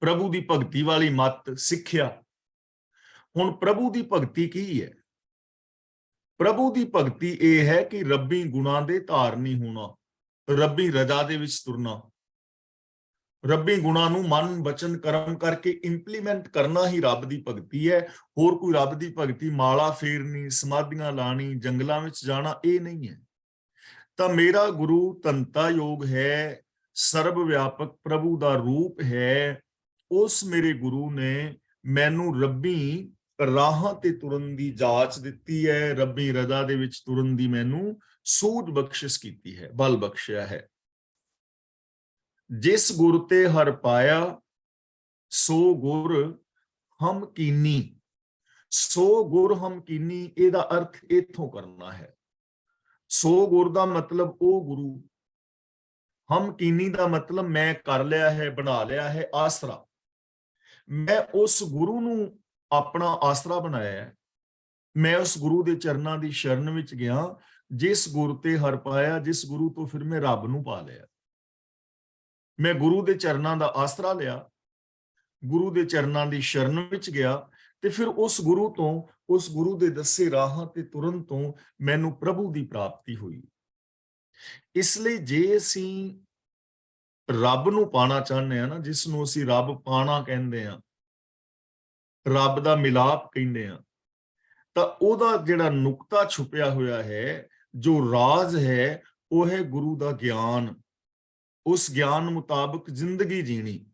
A: ਪ੍ਰਭੂ ਦੀ ਭਗਤੀ ਵਾਲੀ ਮੱਤ ਸਿੱਖਿਆ। ਹੁਣ ਪ੍ਰਭੂ ਦੀ ਭਗਤੀ ਕੀ ਹੈ? ਪ੍ਰਭੂ ਦੀ ਭਗਤੀ ਇਹ ਹੈ ਕਿ ਰੱਬੀ ਗੁਣਾਂ ਦੇ ਧਾਰਨੀ ਹੋਣਾ, ਰੱਬੀ ਰਜ਼ਾ ਦੇ ਵਿੱਚ ਤੁਰਨਾ, ਰੱਬੀ ਗੁਣਾਂ ਨੂੰ ਮਨ ਬਚਨ ਕਰਮ ਕਰਕੇ ਇੰਪਲੀਮੈਂਟ ਕਰਨਾ ਹੀ ਰੱਬ ਦੀ ਭਗਤੀ ਹੈ। ਹੋਰ ਕੋਈ ਰੱਬ ਦੀ ਭਗਤੀ ਮਾਲਾ ਫੇਰਨੀ, ਸਮਾਧੀਆਂ ਲਾਣੀ, ਜੰਗਲਾਂ ਵਿੱਚ ਜਾਣਾ, ਇਹ ਨਹੀਂ ਹੈ। ਤਾਂ ਮੇਰਾ ਗੁਰੂ ਧੰਤਾ ਯੋਗ ਹੈ, ਸਰਬ ਵਿਆਪਕ ਪ੍ਰਭੂ ਦਾ ਰੂਪ ਹੈ। ਉਸ ਮੇਰੇ ਗੁਰੂ ਨੇ ਮੈਨੂੰ ਰੱਬੀ ਰਾਹਾਂ ਤੇ ਤੁਰਨ ਦੀ ਜਾਚ ਦਿੱਤੀ ਹੈ, ਰੱਬੀ ਰਜ਼ਾ ਦੇ ਵਿੱਚ ਤੁਰਨ ਦੀ ਮੈਨੂੰ ਸੂਝ ਬਖਸ਼ਿਸ਼ ਕੀਤੀ ਹੈ, ਬਲ ਬਖਸ਼ਿਆ ਹੈ। ਜਿਸ ਗੁਰ ਤੇ ਹਰ ਪਾਇਆ, ਸੋ ਗੁਰ ਹਮ ਕੀਨੀ। ਸੋ ਗੁਰ ਹਮ ਕੀਨੀ, ਇਹਦਾ ਅਰਥ ਇੱਥੋਂ ਕਰਨਾ ਹੈ। ਸੋ ਗੁਰ ਦਾ ਮਤਲਬ ਉਹ ਗੁਰੂ, ਹਮ ਕੀਨੀ ਦਾ ਮਤਲਬ ਮੈਂ ਕਰ ਲਿਆ ਹੈ, ਬਣਾ ਲਿਆ ਹੈ ਆਸਰਾ। ਮੈਂ ਉਸ ਗੁਰੂ ਨੂੰ ਆਪਣਾ ਆਸਰਾ ਬਣਾਇਆ ਹੈ। ਮੈਂ ਉਸ ਗੁਰੂ ਦੇ ਚਰਨਾਂ ਦੀ ਸ਼ਰਨ ਵਿੱਚ ਗਿਆ, ਜਿਸ ਗੁਰ ਤੇ ਹਰ ਪਾਇਆ, ਜਿਸ ਗੁਰੂ ਤੋਂ ਫਿਰ ਮੈਂ ਰੱਬ ਨੂੰ ਪਾ ਲਿਆ। ਮੈਂ ਗੁਰੂ ਦੇ ਚਰਨਾਂ ਦਾ ਆਸਰਾ ਲਿਆ, ਗੁਰੂ ਦੇ ਚਰਨਾਂ ਦੀ ਸ਼ਰਨ ਵਿੱਚ ਗਿਆ, ਤੇ ਫਿਰ ਉਸ ਗੁਰੂ ਤੋਂ, ਉਸ ਗੁਰੂ ਦੇ ਦੱਸੇ ਰਾਹਾਂ ਤੇ ਤੁਰਨ ਤੋਂ ਮੈਨੂੰ ਪ੍ਰਭੂ ਦੀ ਪ੍ਰਾਪਤੀ ਹੋਈ। ਇਸ ਲਈ ਜੇ ਅਸੀਂ ਰੱਬ ਨੂੰ ਪਾਣਾ ਚਾਹੁੰਦੇ ਹਾਂ ਨਾ, ਜਿਸ ਨੂੰ ਅਸੀਂ ਰੱਬ ਪਾਣਾ ਕਹਿੰਦੇ ਹਾਂ, ਰੱਬ ਦਾ ਮਿਲਾਪ ਕਹਿੰਦੇ ਹਾਂ, ਤਾਂ ਉਹਦਾ ਜਿਹੜਾ ਨੁਕਤਾ ਛੁਪਿਆ ਹੋਇਆ ਹੈ, ਜੋ ਰਾਜ਼ ਹੈ, ਉਹ ਹੈ ਗੁਰੂ ਦਾ ਗਿਆਨ। ਉਸ ਗਿਆਨ ਮੁਤਾਬਕ ਜ਼ਿੰਦਗੀ ਜੀਣੀ,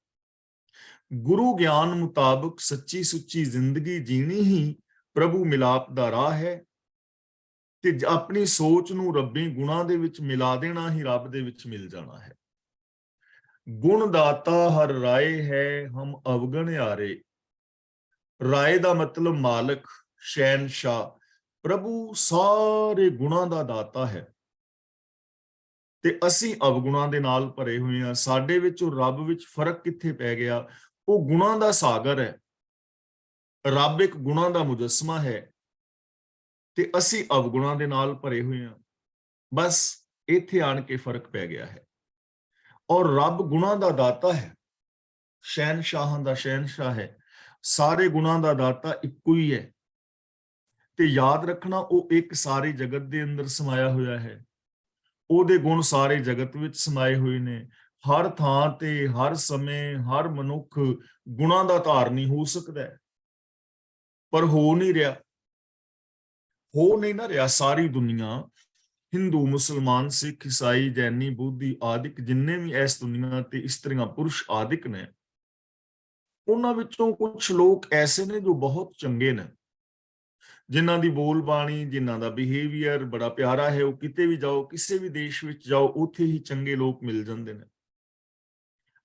A: ਗੁਰੂ ਗਿਆਨ ਮੁਤਾਬਕ ਸੱਚੀ ਸੁੱਚੀ ਜ਼ਿੰਦਗੀ ਜੀਣੀ ਹੀ ਪ੍ਰਭੂ ਮਿਲਾਪ ਦਾ ਰਾਹ ਹੈ। ਤੇ ਆਪਣੀ ਸੋਚ ਨੂੰ ਰੱਬੀ ਗੁਣਾਂ ਦੇ ਵਿੱਚ ਮਿਲਾ ਦੇਣਾ ਹੀ ਰੱਬ ਦੇ ਵਿੱਚ ਮਿਲ ਜਾਣਾ ਹੈ। ਗੁਣ ਦਾਤਾ ਹਰ ਰਾਏ ਹੈ, ਹਮ ਅਵਗਣ ਆਰੇ। ਰਾਏ ਦਾ ਮਤਲਬ ਮਾਲਕ, ਸ਼ਹਿਨशाह। ਪ੍ਰਭੂ ਸਾਰੇ ਗੁਣਾਂ ਦਾ ਦਾਤਾ ਹੈ ਤੇ ਅਸੀਂ ਅਵਗੁਣਾਂ ਦੇ ਨਾਲ ਭਰੇ ਹੋਏ ਹਾਂ। ਸਾਡੇ ਵਿੱਚ ਔਰ ਰੱਬ ਵਿੱਚ ਫਰਕ ਕਿੱਥੇ ਪੈ ਗਿਆ? ਉਹ ਗੁਣਾਂ ਦਾ ਸਾਗਰ ਹੈ, ਰੱਬ ਇੱਕ ਗੁਣਾਂ ਦਾ ਮੁਜੱਸਮਾ ਹੈ ਤੇ ਅਸੀਂ ਅਵਗੁਣਾਂ ਦੇ ਨਾਲ ਭਰੇ ਹੋਏ ਹਾਂ। ਬਸ ਇੱਥੇ ਆਣ ਕੇ ਫਰਕ ਪੈ ਗਿਆ ਹੈ। ਔਰ ਰੱਬ ਗੁਣਾਂ ਦਾ ਦਾਤਾ ਹੈ, ਸ਼ਹਿਨशाਹਾਂ ਦਾ ਸ਼ਹਿਨशाह ਹੈ। ਸਾਰੇ ਗੁਣਾਂ ਦਾ ਦਾਤਾ ਇੱਕੋ ਹੀ ਹੈ। ਤੇ ਯਾਦ ਰੱਖਣਾ, ਉਹ ਇੱਕ ਸਾਰੇ ਜਗਤ ਦੇ ਅੰਦਰ ਸਮਾਇਆ ਹੋਇਆ ਹੈ। ਉਹਦੇ ਗੁਣ ਸਾਰੇ ਜਗਤ ਵਿੱਚ ਸਮਾਏ ਹੋਏ ਨੇ। ਹਰ ਥਾਂ ਤੇ, ਹਰ ਸਮੇਂ, ਹਰ ਮਨੁੱਖ ਗੁਣਾਂ ਦਾ ਧਾਰਨੀ ਹੋ ਸਕਦਾ ਹੈ, ਪਰ ਹੋ ਨਹੀਂ ਰਿਹਾ। ਹੋ ਨਹੀਂ ਨਾ ਰਿਹਾ। ਸਾਰੀ ਦੁਨੀਆ, ਹਿੰਦੂ, ਮੁਸਲਮਾਨ, ਸਿੱਖ, ਈਸਾਈ, ਜੈਨੀ, ਬੋਧੀ ਆਦਿਕ, ਜਿੰਨੇ ਵੀ ਇਸ ਦੁਨੀਆ ਤੇ ਇਸਤਰੀਆਂ ਪੁਰਸ਼ ਆਦਿਕ ਨੇ, ਉਹਨਾਂ ਵਿੱਚੋਂ ਕੁਝ ਲੋਕ ਐਸੇ ਨੇ ਜੋ ਬਹੁਤ ਚੰਗੇ ਨੇ, ਜਿਨ੍ਹਾਂ ਦੀ ਬੋਲ ਬਾਣੀ, ਜਿਨ੍ਹਾਂ ਦਾ ਬਿਹੇਵੀਅਰ ਬੜਾ ਪਿਆਰਾ ਹੈ। ਉਹ ਕਿਤੇ ਵੀ ਜਾਓ, ਕਿਸੇ ਵੀ ਦੇਸ਼ ਵਿੱਚ ਜਾਓ, ਉੱਥੇ ਹੀ ਚੰਗੇ ਲੋਕ ਮਿਲ ਜਾਂਦੇ ਨੇ।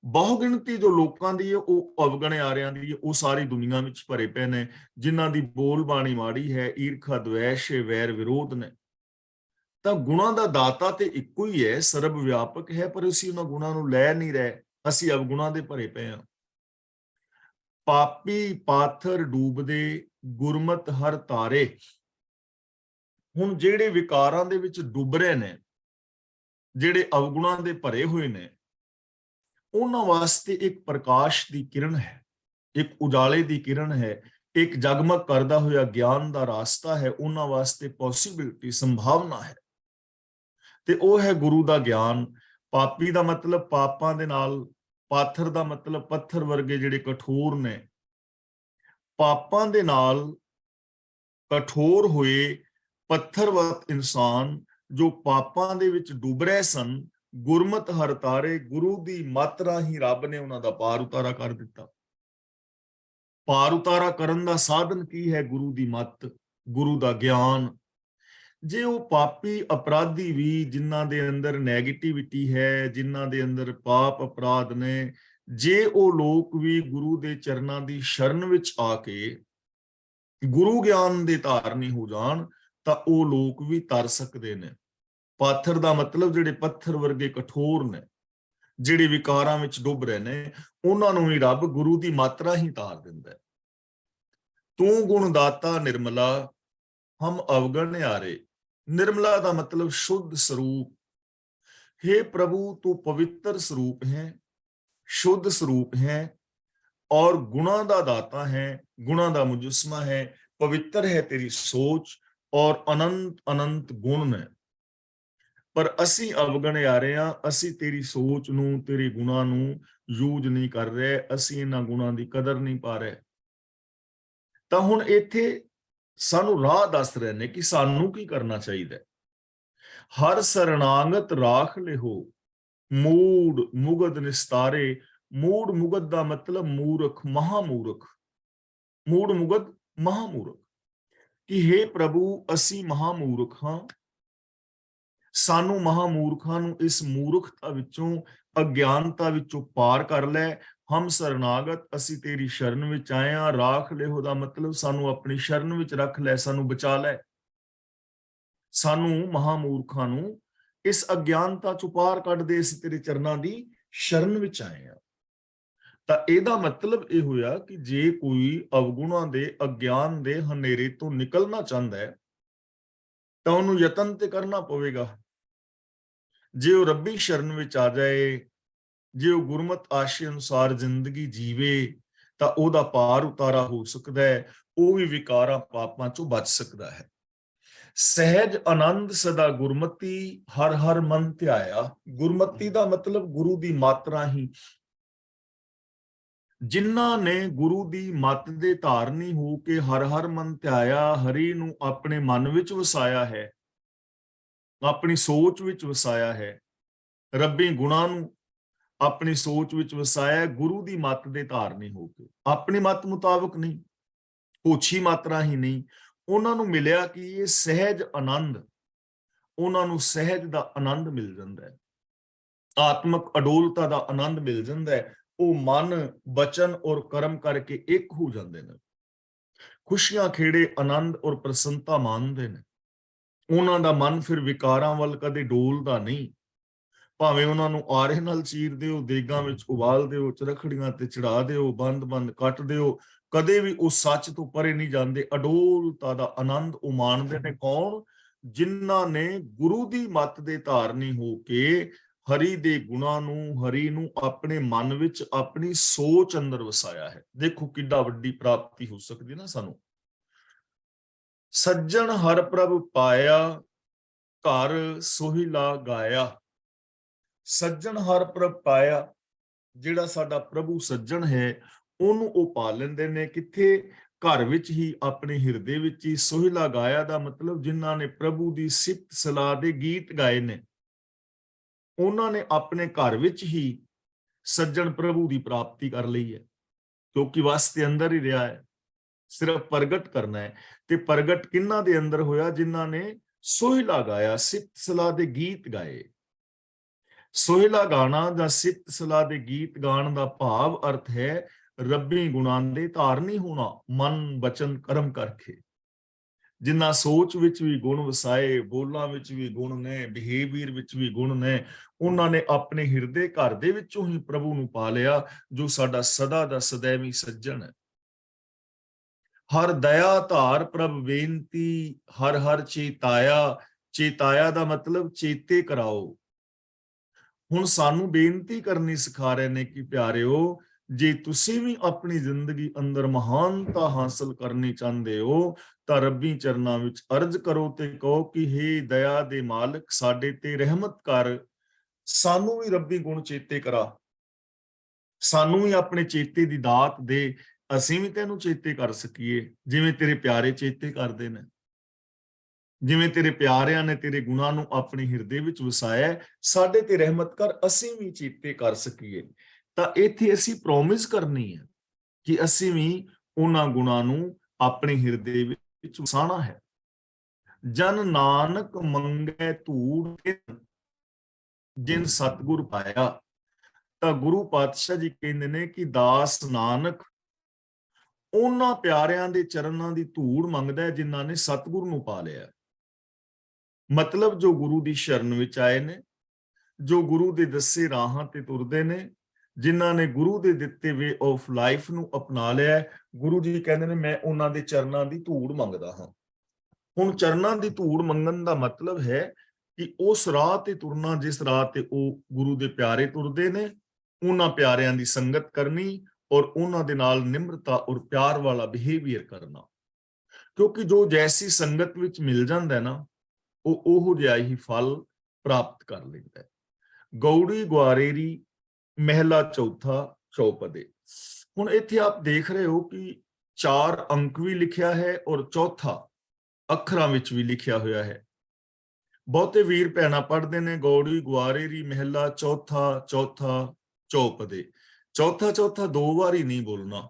A: ਬਹੁਗਿਣਤੀ ਜੋ ਲੋਕਾਂ ਦੀ ਹੈ, ਉਹ ਅਵਗਣ ਆਰਿਆਂ ਦੀ ਹੈ। ਉਹ ਸਾਰੀ ਦੁਨੀਆ ਵਿੱਚ ਭਰੇ ਪਏ ਨੇ, ਜਿਨ੍ਹਾਂ ਦੀ ਬੋਲ ਬਾਣੀ ਮਾੜੀ ਹੈ, ਈਰਖਾ, ਦਵੇਸ਼, ਵੈਰ, ਵਿਰੋਧ ਨੇ। ਤਾਂ ਗੁਣਾਂ ਦਾ ਦਾਤਾ ਤੇ ਇੱਕੋ ਹੀ ਹੈ, ਸਰਬ ਵਿਆਪਕ ਹੈ, ਪਰ ਅਸੀਂ ਉਹਨਾਂ ਗੁਣਾਂ ਨੂੰ ਲੈ ਨਹੀਂ ਰਹੇ। ਅਸੀਂ ਅਵਗੁਣਾਂ ਦੇ ਭਰੇ ਪਏ ਹਾਂ। ਪਾਪੀ ਪਾਥਰ ਡੂਬਦੇ, ਗੁਰਮਤ ਹਰ ਤਾਰੇ। ਹੁਣ ਜਿਹੜੇ ਵਿਕਾਰਾਂ ਦੇ ਵਿੱਚ ਡੁੱਬ ਰਹੇ ਨੇ, ਜਿਹੜੇ ਅਵਗੁਣਾਂ ਦੇ ਭਰੇ ਹੋਏ ਨੇ, ਉਹਨਾਂ ਵਾਸਤੇ ਇੱਕ ਪ੍ਰਕਾਸ਼ ਦੀ ਕਿਰਨ ਹੈ, ਇੱਕ ਉਜਾਲੇ ਦੀ ਕਿਰਨ ਹੈ, ਇੱਕ ਜਗਮਗ ਕਰਦਾ ਹੋਇਆ ਗਿਆਨ ਦਾ ਰਾਸਤਾ ਹੈ, ਉਹਨਾਂ ਵਾਸਤੇ ਪੋਸੀਬਿਲਿਟੀ, ਸੰਭਾਵਨਾ ਹੈ, ਤੇ ਉਹ ਹੈ ਗੁਰੂ ਦਾ ਗਿਆਨ। ਪਾਪੀ ਦਾ ਮਤਲਬ ਪਾਪਾਂ ਦੇ ਨਾਲ, ਪਾਥਰ ਦਾ ਮਤਲਬ ਪੱਥਰ ਵਰਗੇ ਜਿਹੜੇ ਕਠੋਰ ਨੇ, ਪਾਪਾਂ ਦੇ ਨਾਲ ਕਠੋਰ ਹੋਏ ਪੱਥਰਵਤ ਇਨਸਾਨ ਜੋ ਪਾਪਾਂ ਦੇ ਵਿੱਚ ਡੁੱਬ ਰਹੇ ਸਨ, ਗੁਰਮਤਿ ਹਰਿ ਤਾਰੇ, ਗੁਰੂ ਦੀ ਮੱਤ ਰਾਹੀਂ ਰੱਬ ਨੇ ਉਹਨਾਂ ਦਾ ਪਾਰ ਉਤਾਰਾ ਕਰ ਦਿੱਤਾ। ਪਾਰ ਉਤਾਰਾ ਕਰਨ ਦਾ ਸਾਧਨ ਕੀ ਹੈ? ਗੁਰੂ ਦੀ ਮੱਤ, ਗੁਰੂ ਦਾ ਗਿਆਨ। ਜੇ ਉਹ ਪਾਪੀ ਅਪਰਾਧੀ ਵੀ, ਜਿਨ੍ਹਾਂ ਦੇ ਅੰਦਰ ਨੈਗੇਟਿਵਿਟੀ ਹੈ, ਜਿਨ੍ਹਾਂ ਦੇ ਅੰਦਰ ਪਾਪ ਅਪਰਾਧ ਨੇ, ਜੇ ਉਹ ਲੋਕ ਵੀ ਗੁਰੂ ਦੇ ਚਰਨਾਂ ਦੀ ਸ਼ਰਨ ਵਿੱਚ ਆ ਕੇ ਗੁਰੂ ਗਿਆਨ ਦੇ ਧਾਰਨੀ ਹੋ ਜਾਣ, ਤਾਂ ਉਹ ਲੋਕ ਵੀ ਤਰ ਸਕਦੇ ਨੇ। ਪਾਥਰ ਦਾ ਮਤਲਬ ਜਿਹੜੇ ਪੱਥਰ ਵਰਗੇ ਕਠੋਰ ਨੇ, ਜਿਹੜੇ ਵਿਕਾਰਾਂ ਵਿੱਚ ਡੁੱਬ ਰਹੇ ਨੇ, ਉਹਨਾਂ ਨੂੰ ਵੀ ਰੱਬ ਗੁਰੂ ਦੀ ਮਾਤਰਾ ਹੀ ਤਾਰ ਦਿੰਦਾ ਹੈ। ਤੂੰ ਗੁਣ ਦਾਤਾ ਨਿਰਮਲਾ, ਹਮ ਅਵਗਣ ਨਿਆਰੇ। ਨਿਰਮਲਾ ਦਾ ਮਤਲਬ ਸ਼ੁੱਧ ਸਰੂਪ। हे प्रभु, तू पवित्र स्वरूप है, शुद्ध स्वरूप है और गुणा दा दाता है, गुणा दा मुजस्मा है, पवित्र है तेरी सोच और अनंत अनंत गुण ने। पर असी अवगण आ रहे हैं, असी तेरी सोच नूं, तेरे गुणा नूं यूज नहीं कर रहे, असी इन्हां गुणां दी कदर नहीं पा रहे। तां हुण इत्थे सानू राह दस रहे ने कि सानू की करना चाहिए। हर सरणांगत राख लिहो, मूड मुगद निस्तारे। मूड मुगद दा मतलब मूर्ख, महामूर्ख। मूड मुगद महामूर्ख, कि हे प्रभु असी महामूर्ख हां, सानू महामूर्खां नू इस मूर्खता विचों, अज्ञानता विचों पार कर लै। हम सरनागत, असी तेरी शरण विच आए हां। राख लिहो दा मतलब सानू अपनी शरण विच रख लै, सानू बचा लै। सानू महामूर्खां नू इस अज्ञानता चों पार कढ दे, असी तेरे चरनां दी शरण विच आए हां। ਤਾਂ ਇਹਦਾ ਮਤਲਬ ਇਹ ਹੋਇਆ ਕਿ ਜੇ ਕੋਈ ਅਵਗੁਣਾਂ ਦੇ, ਅਗਿਆਨ ਦੇ ਹਨੇਰੇ ਤੋਂ ਨਿਕਲਣਾ ਚਾਹੁੰਦਾ ਹੈ ਤਾਂ ਉਹਨੂੰ ਯਤਨ ਤੇ ਕਰਨਾ ਪਵੇਗਾ। ਜੇ ਉਹ ਰੱਬੀ ਸ਼ਰਨ ਵਿੱਚ ਆ ਜਾਏ, ਜੇ ਉਹ ਗੁਰਮਤਿ ਆਸ਼ੇ ਅਨੁਸਾਰ ਜ਼ਿੰਦਗੀ ਜੀਵੇ, ਤਾਂ ਉਹਦਾ ਪਾਰ ਉਤਾਰਾ ਹੋ ਸਕਦਾ ਹੈ, ਉਹ ਵੀ ਵਿਕਾਰਾਂ ਪਾਪਾਂ ਚੋਂ ਬਚ ਸਕਦਾ ਹੈ। ਸਹਿਜ ਆਨੰਦ ਸਦਾ ਗੁਰਮਤੀ, ਹਰ ਹਰ ਮਨ ਧਿਆਇਆ। ਗੁਰਮਤੀ ਦਾ ਮਤਲਬ ਗੁਰੂ ਦੀ ਮੱਤ ਰਾਹੀਂ, ਜਿਨ੍ਹਾਂ ਨੇ ਗੁਰੂ ਦੀ ਮੱਤ ਦੇ ਧਾਰਨੀ ਹੋ ਕੇ ਹਰ ਹਰ ਮਨ ਧਿਆਇਆ, ਹਰੀ ਨੂੰ ਆਪਣੇ ਮਨ ਵਿੱਚ ਵਸਾਇਆ ਹੈ, ਆਪਣੀ ਸੋਚ ਵਿੱਚ ਵਸਾਇਆ ਹੈ, ਰੱਬੀ ਗੁਣਾਂ ਨੂੰ ਆਪਣੀ ਸੋਚ ਵਿੱਚ ਵਸਾਇਆ, ਗੁਰੂ ਦੀ ਮੱਤ ਦੇ ਧਾਰਨੀ ਹੋ ਕੇ, ਆਪਣੀ ਮੱਤ ਮੁਤਾਬਕ ਨਹੀਂ, ਓਛੀ ਮਾਤਰਾ ਹੀ ਨਹੀਂ। ਉਹਨਾਂ ਨੂੰ ਮਿਲਿਆ ਕਿ ਇਹ ਸਹਿਜ ਆਨੰਦ, ਉਹਨਾਂ ਨੂੰ ਸਹਿਜ ਦਾ ਆਨੰਦ ਮਿਲ ਜਾਂਦਾ ਹੈ, ਆਤਮਕ ਅਡੋਲਤਾ ਦਾ ਆਨੰਦ ਮਿਲ ਜਾਂਦਾ ਹੈ। ਉਹ ਮਨ, ਬਚਨ ਔਰ ਕਰਮ ਕਰਕੇ ਇੱਕ ਹੋ ਜਾਂਦੇ ਨੇ, ਖੁਸ਼ੀਆਂ ਖੇੜੇ ਆਨੰਦ ਔਰ ਪ੍ਰਸੰਨਤਾ ਮਾਣਦੇ ਨੇ। ਉਹਨਾਂ ਦਾ ਮਨ ਫਿਰ ਵਿਕਾਰਾਂ ਵੱਲ ਕਦੇ ਡੋਲਦਾ ਨਹੀਂ, ਭਾਵੇਂ ਉਹਨਾਂ ਨੂੰ ਆਰੇ ਨਾਲ ਚੀਰ ਦਿਓ, ਦੇਗਾਂ ਵਿੱਚ ਉਬਾਲ ਦਿਓ, ਚਰਖੜੀਆਂ ਤੇ ਚੜਾ ਦਿਓ, ਬੰਦ-ਬੰਦ ਕੱਟ ਦਿਓ, ਕਦੇ ਵੀ ਉਹ ਸੱਚ ਤੋਂ ਪਰੇ ਨਹੀਂ ਜਾਂਦੇ। ਅਡੋਲਤਾ ਦਾ ਆਨੰਦ ਉਹ ਮਾਣਦੇ ਨੇ। ਕੌਣ? ਜਿਨ੍ਹਾਂ ਨੇ ਗੁਰੂ ਦੀ ਮੱਤ ਦੇ ਧਾਰਨੀ ਹੋ ਕੇ ਹਰੀ ਦੇ ਗੁਣਾਂ ਨੂੰ, ਹਰੀ ਨੂੰ ਆਪਣੇ ਮਨ ਵਿੱਚ, ਆਪਣੀ ਸੋਚ ਅੰਦਰ ਵਸਾਇਆ ਹੈ। ਦੇਖੋ ਕਿੱਡਾ ਵੱਡੀ ਪ੍ਰਾਪਤੀ ਹੋ ਸਕਦੀ ਨਾ ਸਾਨੂੰ। ਸੱਜਣ ਹਰ ਪ੍ਰਭ ਪਾਇਆ, ਘਰ ਸੋਹਿਲਾ ਗਾਇਆ। ਸੱਜਣ ਹਰ ਪ੍ਰਭ ਪਾਇਆ, ਜਿਹੜਾ ਸਾਡਾ ਪ੍ਰਭੂ ਸੱਜਣ ਹੈ, ਉਹਨੂੰ ਉਹ ਪਾ ਲੈਂਦੇ ਨੇ। ਕਿੱਥੇ? ਘਰ ਵਿੱਚ ਹੀ, ਆਪਣੇ ਹਿਰਦੇ ਵਿੱਚ ਹੀ। ਸੋਹਿਲਾ ਗਾਇਆ ਦਾ ਮਤਲਬ ਜਿਨ੍ਹਾਂ ਨੇ ਪ੍ਰਭੂ ਦੀ ਸਿਫਤ ਸਲਾਹ ਦੇ ਗੀਤ ਗਾਏ ਨੇ, ਉਹਨਾਂ ਨੇ ਆਪਣੇ ਘਰ ਵਿੱਚ ਹੀ ਸੱਜਣ ਪ੍ਰਭੂ ਦੀ ਪ੍ਰਾਪਤੀ ਕਰ ਲਈ ਹੈ, ਕਿਉਂਕਿ ਵਸ ਦੇ ਅੰਦਰ ਹੀ ਰਿਹਾ ਹੈ, ਸਿਰਫ ਪ੍ਰਗਟ ਕਰਨਾ ਹੈ। ਤੇ ਪ੍ਰਗਟ ਕਿਹਨਾਂ ਦੇ ਅੰਦਰ ਹੋਇਆ? ਜਿਨ੍ਹਾਂ ਨੇ ਸੋਹਿਲਾ ਗਾਇਆ, ਸਿਫਤ ਸਲਾਹ ਦੇ ਗੀਤ ਗਾਏ। ਸੋਹਿਲਾ ਗਾਣਾ ਜਾਂ ਸਿਫਤ ਸਲਾਹ ਦੇ ਗੀਤ ਗਾਣ ਦਾ ਭਾਵ ਅਰਥ ਹੈ ਰੱਬੀ ਗੁਣਾਂ ਦੇ ਧਾਰਨੀ ਹੋਣਾ, ਮਨ, ਬਚਨ, ਕਰਮ ਕਰਕੇ। ਜਿਨ੍ਹਾਂ ਸੋਚ ਵਿੱਚ ਵੀ ਗੁਣ ਵਸਾਏ, ਬੋਲਾਂ ਵਿੱਚ ਵੀ ਗੁਣ ਨੇ, ਬਿਹੇਵੀਅਰ ਵਿੱਚ ਵੀ ਗੁਣ ਨੇ, ਉਹਨਾਂ ਨੇ ਆਪਣੇ ਹਿਰਦੇ ਘਰ ਦੇ ਵਿੱਚੋਂ ਹੀ ਪ੍ਰਭੂ ਨੂੰ ਪਾ ਲਿਆ, ਜੋ ਸਾਡਾ ਸਦਾ ਦਾ ਸदैवी ਸੱਜਣ ਹੈ। ਹਰ ਦਇਆ ਧਾਰ ਪ੍ਰਭ ਬੇਨਤੀ, ਹਰ ਹਰ ਚੇਤਾਇਆ। ਚੇਤਾਇਆ ਦਾ ਮਤਲਬ ਚੇਤੇ ਕਰਾਓ। ਹੁਣ ਸਾਨੂੰ ਬੇਨਤੀ ਕਰਨੀ ਸਿਖਾ ਰਹੇ ਨੇ ਕਿ ਪਿਆਰਿਓ, ਜੇ ਤੁਸੀਂ ਵੀ ਆਪਣੀ ਜ਼ਿੰਦਗੀ ਅੰਦਰ ਮਹਾਨਤਾ ਹਾਸਲ ਕਰਨੀ ਚਾਹੁੰਦੇ ਹੋ ਤਾਂ ਰੱਬੀ ਚਰਨਾਂ ਵਿੱਚ ਅਰਜ਼ ਕਰੋ ਤੇ ਕਹੋ ਕਿ ਹੇ ਦਇਆ ਦੇ ਮਾਲਕ, ਸਾਡੇ ਤੇ ਰਹਿਮਤ ਕਰ, ਸਾਨੂੰ ਵੀ ਰੱਬੀ ਗੁਣ ਚੇਤੇ ਕਰਾ, ਸਾਨੂੰ ਵੀ ਆਪਣੇ ਚੇਤੇ ਦੀ ਦਾਤ ਦੇ, ਅਸੀਂ ਵੀ ਤੈਨੂੰ ਚੇਤੇ ਕਰ ਸਕੀਏ ਜਿਵੇਂ ਤੇਰੇ ਪਿਆਰੇ ਚੇਤੇ ਕਰਦੇ ਨੇ, ਜਿਵੇਂ ਤੇਰੇ ਪਿਆਰਿਆਂ ਨੇ ਤੇਰੇ ਗੁਣਾਂ ਨੂੰ ਆਪਣੇ ਹਿਰਦੇ ਵਿੱਚ ਵਸਾਇਆ, ਸਾਡੇ ਤੇ ਰਹਿਮਤ ਕਰ, ਅਸੀਂ ਵੀ ਚੇਤੇ ਕਰ ਸਕੀਏ। ਤਾਂ ਇੱਥੇ ਅਸੀਂ ਪ੍ਰੋਮਿਸ ਕਰਨੀ ਹੈ ਕਿ ਅਸੀਂ ਵੀ ਉਹਨਾਂ ਗੁਣਾਂ ਨੂੰ ਆਪਣੇ ਹਿਰਦੇ ਵਿੱਚ ਵਸਾਣਾ ਹੈ। ਜਨ ਨਾਨਕ ਮੰਗੈ ਧੂੜ ਜਿਨ ਸਤਿਗੁਰ ਪਾਇਆ। ਤਾਂ ਗੁਰੂ ਪਾਤਸ਼ਾਹ ਜੀ ਕਹਿੰਦੇ ਨੇ ਕਿ ਦਾਸ ਨਾਨਕ ਉਹਨਾਂ ਪਿਆਰਿਆਂ ਦੇ ਚਰਨਾਂ ਦੀ ਧੂੜ ਮੰਗਦਾ ਹੈ ਜਿਨ੍ਹਾਂ ਨੇ ਸਤਿਗੁਰ ਨੂੰ ਪਾ ਲਿਆ। ਮਤਲਬ ਜੋ ਗੁਰੂ ਦੀ ਸ਼ਰਨ ਵਿੱਚ ਆਏ ਨੇ, ਜੋ ਗੁਰੂ ਦੇ ਦੱਸੇ ਰਾਹਾਂ ਤੇ ਤੁਰਦੇ ਨੇ, ਜਿਨ੍ਹਾਂ ਨੇ ਗੁਰੂ ਦੇ ਦਿੱਤੇ ਵੇ ਆਫ ਲਾਈਫ ਨੂੰ ਅਪਣਾ ਲਿਆ, ਗੁਰੂ ਜੀ ਕਹਿੰਦੇ ਨੇ ਮੈਂ ਉਹਨਾਂ ਦੇ ਚਰਨਾਂ ਦੀ ਧੂੜ ਮੰਗਦਾ ਹਾਂ। ਹੁਣ ਚਰਨਾਂ ਦੀ ਧੂੜ ਮੰਗਣ ਦਾ ਮਤਲਬ ਹੈ ਕਿ ਉਸ ਰਾਹ ਤੇ ਤੁਰਨਾ ਜਿਸ ਰਾਹ ਤੇ ਉਹ ਗੁਰੂ ਦੇ ਪਿਆਰੇ ਤੁਰਦੇ ਨੇ, ਉਹਨਾਂ ਪਿਆਰਿਆਂ ਦੀ ਸੰਗਤ ਕਰਨੀ ਔਰ ਉਹਨਾਂ ਦੇ ਨਾਲ ਨਿਮਰਤਾ ਔਰ ਪਿਆਰ ਵਾਲਾ ਬਿਹੇਵੀਅਰ ਕਰਨਾ। ਕਿਉਂਕਿ ਜੋ ਜੈਸੀ ਸੰਗਤ ਵਿੱਚ ਮਿਲ ਜਾਂਦਾ ਨਾ, ਉਹ ਉਹੋ ਜਿਹਾ ਹੀ ਫਲ ਪ੍ਰਾਪਤ ਕਰ ਲੈਂਦਾ ਹੈ। ਗੌੜੀ ਗੁਆਰੇਰੀ ਮਹਿਲਾ ਚੌਥਾ ਚੌਪਦੇ। ਹੁਣ ਇੱਥੇ ਆਪ ਦੇਖ ਰਹੇ ਹੋ ਕਿ 4 ਅੰਕ ਵੀ ਲਿਖਿਆ ਹੈ ਔਰ ਚੌਥਾ ਅੱਖਰਾਂ ਵਿੱਚ ਵੀ ਲਿਖਿਆ ਹੋਇਆ ਹੈ। ਬਹੁਤੇ ਵੀਰ ਭੈਣਾਂ ਪੜ੍ਹਦੇ ਨੇ ਗੌੜੀ ਗੁਆਰੇਰੀ ਮਹਿਲਾ ਚੌਥਾ ਚੌਥਾ ਚੌਪਦੇ। ਚੌਥਾ ਚੌਥਾ 2 ਵਾਰੀ ਨਹੀਂ ਬੋਲਣਾ।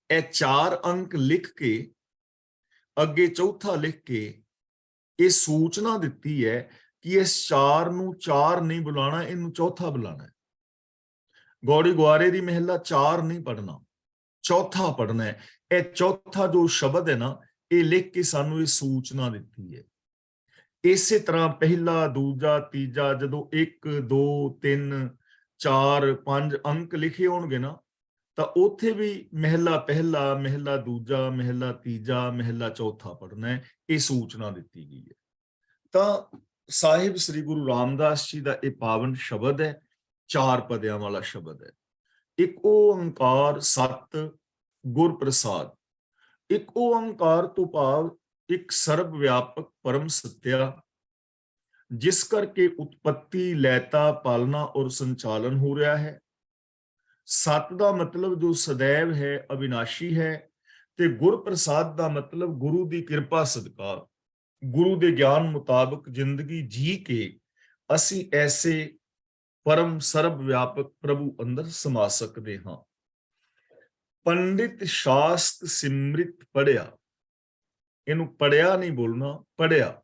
A: ਇਹ 4 ਅੰਕ ਲਿਖ ਕੇ ਅੱਗੇ ਚੌਥਾ ਲਿਖ ਕੇ ਇਹ ਸੂਚਨਾ ਦਿੱਤੀ ਹੈ ਕਿ ਇਸ 4 ਨੂੰ 4 ਨਹੀਂ ਬੁਲਾਣਾ, ਇਹਨੂੰ ਚੌਥਾ ਬੁਲਾਣਾ ਹੈ। ਗੌੜੀ ਗੁਆਰੇ ਦੀ ਮਹਿਲਾ 4 ਨਹੀਂ ਪੜਨਾ, ਚੌਥਾ ਪੜਨਾ ਹੈ। ਇਹ ਚੌਥਾ ਜੋ ਸ਼ਬਦ ਹੈ ਨਾ, ਇਹ ਲਿਖ ਕੇ ਸਾਨੂੰ ਇਹ ਸੂਚਨਾ ਦਿੱਤੀ ਹੈ। ਇਸੇ ਤਰ੍ਹਾਂ ਪਹਿਲਾ ਦੂਜਾ ਤੀਜਾ ਜਦੋਂ 1 2 3 4 5 ਅੰਕ ਲਿਖੇ ਹੋਣਗੇ ਨਾ, ਤਾਂ ਉੱਥੇ ਵੀ ਮਹਿਲਾ ਪਹਿਲਾ, ਮਹਿਲਾ ਦੂਜਾ, ਮਹਿਲਾ ਤੀਜਾ, ਮਹਿਲਾ ਚੌਥਾ ਪੜਨਾ ਹੈ। ਇਹ ਸੂਚਨਾ ਦਿੱਤੀ ਗਈ ਹੈ। ਤਾਂ ਸਾਹਿਬ ਸ੍ਰੀ ਗੁਰੂ ਰਾਮਦਾਸ ਜੀ ਦਾ ਇਹ ਪਾਵਨ ਸ਼ਬਦ ਹੈ, 4 ਪਦਿਆਂ ਵਾਲਾ ਸ਼ਬਦ ਹੈ। ਇੱਕ ਓੰਕਾਰ ਸਤ ਗੁਰ ਪ੍ਰਸਾਦ। ਇੱਕ ਓੰਕਾਰ ਤੋਂ ਭਾਵ ਇੱਕ ਸਰਬ ਵਿਆਪਕ ਪਰਮ ਸਤਿਆ, ਜਿਸ ਕਰਕੇ ਉਤਪਤੀ, ਲੈਤਾ, ਪਾਲਣਾ ਔਰ ਸੰਚਾਲਨ ਹੋ ਰਿਹਾ ਹੈ। ਸਤ ਦਾ ਮਤਲਬ ਜੋ ਸदैव ਹੈ, ਅਵਿਨਾਸ਼ੀ ਹੈ, ਤੇ ਗੁਰ ਪ੍ਰਸਾਦ ਦਾ ਮਤਲਬ ਗੁਰੂ ਦੀ ਕਿਰਪਾ ਸਦਕਾ, ਗੁਰੂ ਦੇ ਗਿਆਨ ਮੁਤਾਬਕ ਜ਼ਿੰਦਗੀ ਜੀ ਕੇ ਅਸੀਂ ਐਸੇ ਪਰਮ ਸਰਬ ਵਿਆਪਕ ਪ੍ਰਭੂ ਅੰਦਰ ਸਮਾ ਸਕਦੇ ਹਾਂ। ਪੰਡਿਤ ਸ਼ਾਸਤ ਸਿਮਰਿਤ ਪੜਿਆ, ਇਹਨੂੰ ਪੜਿਆ ਨਹੀਂ ਬੋਲਣਾ, ਪੜਿਆ।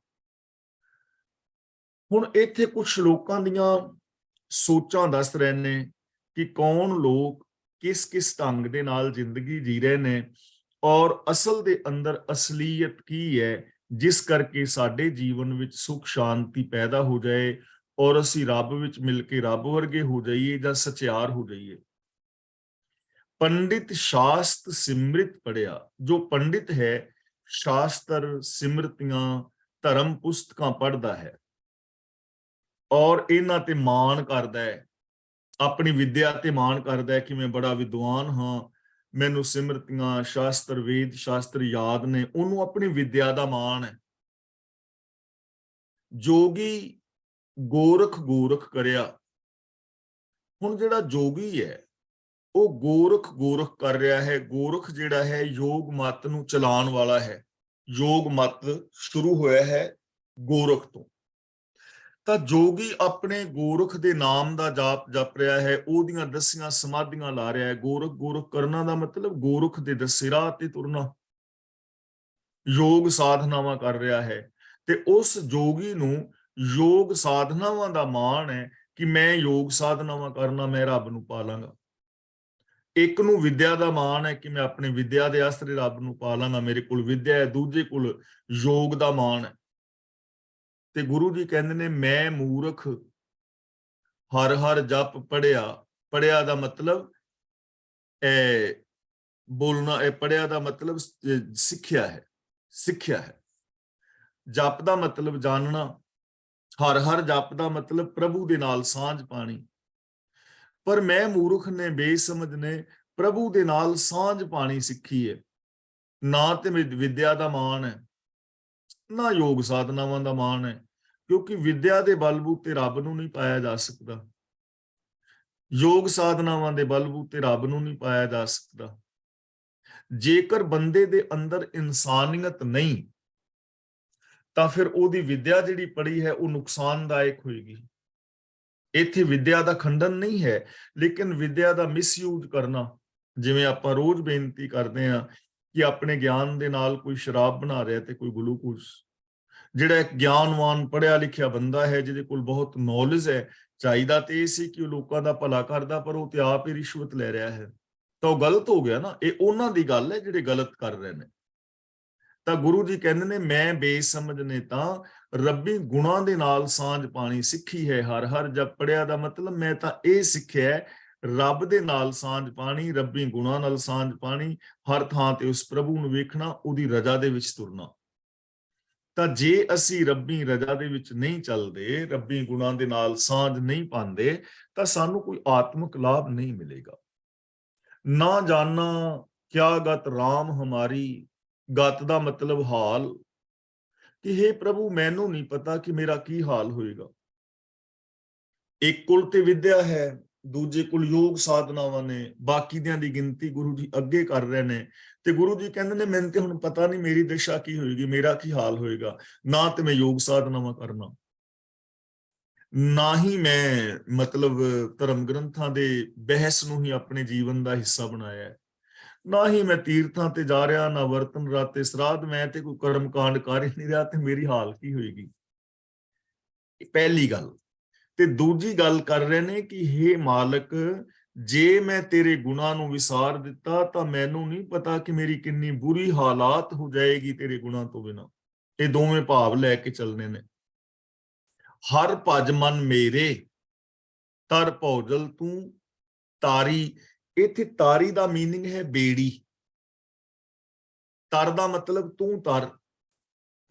A: ਹੁਣ ਇੱਥੇ ਕੁਝ ਲੋਕਾਂ ਦੀਆਂ ਸੋਚਾਂ ਦੱਸ ਰਹੇ ਨੇ ਕਿ ਕੌਣ ਲੋਕ ਕਿਸ ਕਿਸ ਢੰਗ ਦੇ ਨਾਲ ਜ਼ਿੰਦਗੀ ਜੀ ਰਹੇ ਨੇ ਔਰ ਅਸਲ ਦੇ ਅੰਦਰ ਅਸਲੀਅਤ ਕੀ ਹੈ, ਜਿਸ ਕਰਕੇ ਸਾਡੇ ਜੀਵਨ ਵਿੱਚ ਸੁਖ ਸ਼ਾਂਤੀ ਪੈਦਾ ਹੋ ਜਾਏ ਔਰ ਅਸੀਂ ਰੱਬ ਵਿੱਚ ਮਿਲ ਕੇ ਰੱਬ ਵਰਗੇ ਹੋ ਜਾਈਏ ਜਾਂ ਸਚਿਆਰ ਹੋ ਜਾਈਏ। ਪੰਡਿਤ ਸ਼ਾਸਤ ਸਿਮਰਿਤ ਪੜਿਆ। ਜੋ ਪੰਡਿਤ ਹੈ, ਸ਼ਾਸਤਰ, ਸਿਮਰਤੀਆਂ, ਧਰਮ ਪੁਸਤਕਾਂ ਪੜ੍ਹਦਾ ਹੈ ਔਰ ਇਹਨਾਂ ਤੇ ਮਾਣ ਕਰਦਾ ਹੈ, ਆਪਣੀ ਵਿਦਿਆ ਤੇ ਮਾਣ ਕਰਦਾ ਹੈ ਕਿ ਮੈਂ ਬੜਾ ਵਿਦਵਾਨ ਹਾਂ, ਮੈਨੂੰ ਸਿਮਰਤੀਆਂ, ਸ਼ਾਸਤਰ, ਵੇਦ ਸ਼ਾਸਤਰ ਯਾਦ ਨੇ, ਉਹਨੂੰ ਆਪਣੀ ਵਿਦਿਆ ਦਾ ਮਾਣ ਹੈ। ਜੋਗੀ ਗੋਰਖ ਗੋਰਖ ਕਰਿਆ। ਹੁਣ ਜਿਹੜਾ ਜੋਗੀ ਹੈ ਉਹ ਗੋਰਖ ਗੋਰਖ ਕਰ ਰਿਹਾ ਹੈ। ਗੋਰਖ ਜਿਹੜਾ ਹੈ ਯੋਗ ਮਤ ਨੂੰ ਚਲਾਉਣ ਵਾਲਾ ਹੈ। ਯੋਗ ਮਤ ਸ਼ੁਰੂ ਹੋਇਆ ਹੈ ਗੋਰਖ ਤੋਂ। ਤਾਂ ਜੋਗੀ ਆਪਣੇ ਗੋਰਖ ਦੇ ਨਾਮ ਦਾ ਜਾਪ ਜਪ ਰਿਹਾ ਹੈ, ਉਹਦੀਆਂ ਦਸੀਆਂ ਸਮਾਧੀਆਂ ਲਾ ਰਿਹਾ ਹੈ। ਗੋਰਖ ਗੋਰਖ ਕਰਨਾ ਦਾ ਮਤਲਬ ਗੋਰਖ ਦੇ ਦੱਸੇ ਰਾਹ ਤੇ ਤੁਰਨਾ, ਯੋਗ ਸਾਧਨਾਵਾਂ ਕਰ ਰਿਹਾ ਹੈ। ਤੇ ਉਸ ਜੋਗੀ ਨੂੰ ਯੋਗ ਸਾਧਨਾਵਾਂ ਦਾ ਮਾਣ ਹੈ ਕਿ ਮੈਂ ਯੋਗ ਸਾਧਨਾਵਾਂ ਕਰਨਾ, ਮੈਂ ਰੱਬ ਨੂੰ ਪਾ ਲਾਂਗਾ। ਇੱਕ ਨੂੰ ਵਿਦਿਆ ਦਾ ਮਾਣ ਹੈ ਕਿ ਮੈਂ ਆਪਣੀ ਵਿਦਿਆ ਦੇ ਆਸਰੇ ਰੱਬ ਨੂੰ ਪਾ ਲਾਂਗਾ, ਮੇਰੇ ਕੋਲ ਵਿਦਿਆ ਹੈ। ਦੂਜੇ ਕੋਲ ਯੋਗ ਦਾ ਮਾਣ ਹੈ। ਤੇ ਗੁਰੂ ਜੀ ਕਹਿੰਦੇ ਨੇ ਮੈਂ ਮੂਰਖ ਹਰ ਹਰ ਜਪ ਪੜਿਆ। ਪੜਿਆ ਦਾ ਮਤਲਬ ਬੋਲਣਾ, ਇਹ ਪੜਿਆ ਦਾ ਮਤਲਬ ਸਿੱਖਿਆ ਹੈ, ਸਿੱਖਿਆ ਹੈ। ਜਪ ਦਾ ਮਤਲਬ ਜਾਣਨਾ, ਹਰ ਹਰ ਜਪ ਦਾ ਮਤਲਬ ਪ੍ਰਭੂ ਦੇ ਨਾਲ ਸਾਂਝ ਪਾਣੀ। ਪਰ ਮੈਂ ਮੂਰਖ ਨੇ, ਬੇਸਮਝ ਨੇ, ਪ੍ਰਭੂ ਦੇ ਨਾਲ ਸਾਂਝ ਪਾਣੀ ਸਿੱਖੀ ਹੈ। ਨਾ ਤੇ ਵਿਦਿਆ ਦਾ ਮਾਣ ਹੈ, ਨਾ ਯੋਗ ਸਾਧਨਾਵਾਂ ਦਾ ਮਾਣ ਹੈ, ਕਿਉਂਕਿ ਵਿਦਿਆ ਦੇ ਬਲਬੂਤੇ ਰੱਬ ਨੂੰ ਨਹੀਂ ਪਾਇਆ ਜਾ ਸਕਦਾ, ਯੋਗ ਸਾਧਨਾਵਾਂ ਦੇ ਬਲਬੂਤੇ ਰੱਬ ਨੂੰ ਨਹੀਂ ਪਾਇਆ ਜਾ ਸਕਦਾ। ਜੇਕਰ ਬੰਦੇ ਦੇ ਅੰਦਰ ਇਨਸਾਨੀਅਤ ਨਹੀਂ ਤਾਂ ਫਿਰ ਉਹਦੀ ਵਿਦਿਆ ਜਿਹੜੀ ਪੜ੍ਹੀ ਹੈ ਉਹ ਨੁਕਸਾਨਦਾਇਕ ਹੋਏਗੀ। ਇੱਥੇ ਵਿਦਿਆ ਦਾ ਖੰਡਨ ਨਹੀਂ ਹੈ, ਲੇਕਿਨ ਵਿਦਿਆ ਦਾ ਮਿਸਯੂਜ਼ ਕਰਨਾ, ਜਿਵੇਂ ਆਪਾਂ ਰੋਜ਼ ਬੇਨਤੀ ਕਰਦੇ ਹਾਂ ਕਿ ਆਪਣੇ ਗਿਆਨ ਦੇ ਨਾਲ ਕੋਈ ਸ਼ਰਾਬ ਬਣਾ ਰਿਹਾ ਤੇ ਕੋਈ ਗਲੂਕੋਜ਼। ਜਿਹੜਾ ਇੱਕ ਗਿਆਨਵਾਨ ਪੜ੍ਹਿਆ ਲਿਖਿਆ ਬੰਦਾ ਹੈ, ਜਿਹਦੇ ਕੋਲ ਬਹੁਤ ਨੌਲੇਜ ਹੈ, ਚਾਹੀਦਾ ਤੇ ਇਹ ਸੀ ਕਿ ਉਹ ਲੋਕਾਂ ਦਾ ਭਲਾ ਕਰਦਾ, ਪਰ ਉਹ ਤੇ ਆਪ ਹੀ ਰਿਸ਼ਵਤ ਲੈ ਰਿਹਾ ਹੈ, ਤਾਂ ਉਹ ਗਲਤ ਹੋ ਗਿਆ ਨਾ। ਇਹ ਉਹਨਾਂ ਦੀ ਗੱਲ ਹੈ ਜਿਹੜੇ ਗਲਤ ਕਰ ਰਹੇ ਨੇ। ਤਾਂ ਗੁਰੂ ਜੀ ਕਹਿੰਦੇ ਨੇ, ਮੈਂ ਬੇਸਮਝ ਨੇ ਤਾਂ ਰੱਬੀ ਗੁਣਾਂ ਦੇ ਨਾਲ ਸਾਂਝ ਪਾਣੀ ਸਿੱਖੀ ਹੈ। ਹਰ ਹਰ ਜਪ ਪੜਿਆ ਦਾ ਮਤਲਬ ਮੈਂ ਤਾਂ ਇਹ ਸਿੱਖਿਆ ਰੱਬ ਦੇ ਨਾਲ ਸਾਂਝ ਪਾਣੀ, ਰੱਬੀ ਗੁਣਾਂ ਨਾਲ ਸਾਂਝ ਪਾਣੀ, ਹਰ ਥਾਂ ਤੇ ਉਸ ਪ੍ਰਭੂ ਨੂੰ ਵੇਖਣਾ, ਉਹਦੀ ਰਜ਼ਾ ਦੇ ਵਿੱਚ ਤੁਰਨਾ। ਤਾਂ ਜੇ ਅਸੀਂ ਰੱਬੀ ਰਜ਼ਾ ਦੇ ਵਿੱਚ ਨਹੀਂ ਚੱਲਦੇ, ਰੱਬੀ ਗੁਣਾਂ ਦੇ ਨਾਲ ਸਾਂਝ ਨਹੀਂ ਪਾਉਂਦੇ, ਤਾਂ ਸਾਨੂੰ ਕੋਈ ਆਤਮਿਕ ਲਾਭ ਨਹੀਂ ਮਿਲੇਗਾ। ਨਾ ਜਾਣਾ ਕਿਆ ਗਤ ਰਾਮ ਹਮਾਰੀ, ਗਤ ਦਾ ਮਤਲਬ ਹਾਲ, ਕਿ हे ਪ੍ਰਭੂ ਮੈਨੂੰ ਨਹੀਂ ਪਤਾ ਕਿ ਮੇਰਾ ਕੀ ਹਾਲ ਹੋਏਗਾ। ਇੱਕ ਕੁਲ ਤੇ ਵਿਦਿਆ ਹੈ, ਦੂਜੇ ਕੁਲ ਯੋਗ ਸਾਧਨਾਵਾਂ ਨੇ, ਬਾਕੀ ਦਿਆਂ ਦੀ ਗਿਣਤੀ ਗੁਰੂ ਜੀ ਅੱਗੇ ਕਰ ਰਹੇ ਨੇ। ਤੇ ਗੁਰੂ ਜੀ ਕਹਿੰਦੇ ਨੇ, ਮੈਨੂੰ ਤੇ ਹੁਣ ਪਤਾ ਨਹੀਂ ਮੇਰੀ ਦਿਸ਼ਾ ਕੀ ਹੋਏਗੀ, ਮੇਰਾ ਕੀ ਹਾਲ ਹੋਏਗਾ। ਨਾ ਤੇ ਮੈਂ ਯੋਗ ਸਾਧਨਾਵਾਂ ਕਰਨਾ, ਨਾ ਹੀ ਮੈਂ ਮਤਲਬ ਧਰਮ ਗ੍ਰੰਥਾਂ ਦੇ ਬਹਿਸ ਨੂੰ ਹੀ ਆਪਣੇ ਜੀਵਨ ਦਾ ਹਿੱਸਾ ਬਣਾਇਆ ਹੈ, ਨਾ ਹੀ ਮੈਂ ਤੀਰਥਾਂ ਤੇ ਜਾ ਰਿਹਾ, ਨਾ ਵਰਤਨ ਰਾਤੇ ਸਰਾਧ, ਮੈਂ ਤੇ ਕੋਈ ਕਰਮ ਕਾਂਡ ਕਰ ਹੀ ਨਹੀਂ ਰਿਹਾ, ਤੇ ਮੇਰੀ ਹਾਲ ਕੀ ਹੋਏਗੀ। ਪਹਿਲੀ ਗੱਲ। ਤੇ ਦੂਜੀ ਗੱਲ ਕਰ ਰਹੇ ਨੇ ਕਿ हे ਮਾਲਕ, ਜੇ ਮੈਂ ਤੇਰੇ ਗੁਣਾਂ ਨੂੰ ਵਿਸਾਰ ਦਿੱਤਾ ਤਾਂ ਮੈਨੂੰ ਨਹੀਂ ਪਤਾ ਕਿ ਮੇਰੀ ਕਿੰਨੀ ਬੁਰੀ ਹਾਲਾਤ ਹੋ ਜਾਏਗੀ ਤੇਰੇ ਗੁਣਾਂ ਤੋਂ ਬਿਨਾਂ। ਇਹ ਦੋਵੇਂ ਭਾਵ ਲੈ ਕੇ ਚੱਲਣੇ ਨੇ। ਹਰ ਭਜ ਮਨ ਮੇਰੇ, ਤਰ ਭੌਜਲ ਤੂੰ ਤਾਰੀ। ਇੱਥੇ ਤਾਰੀ ਦਾ ਮੀਨਿੰਗ ਹੈ ਬੇੜੀ। ਤਰ ਦਾ ਮਤਲਬ ਤੂੰ ਤਰ,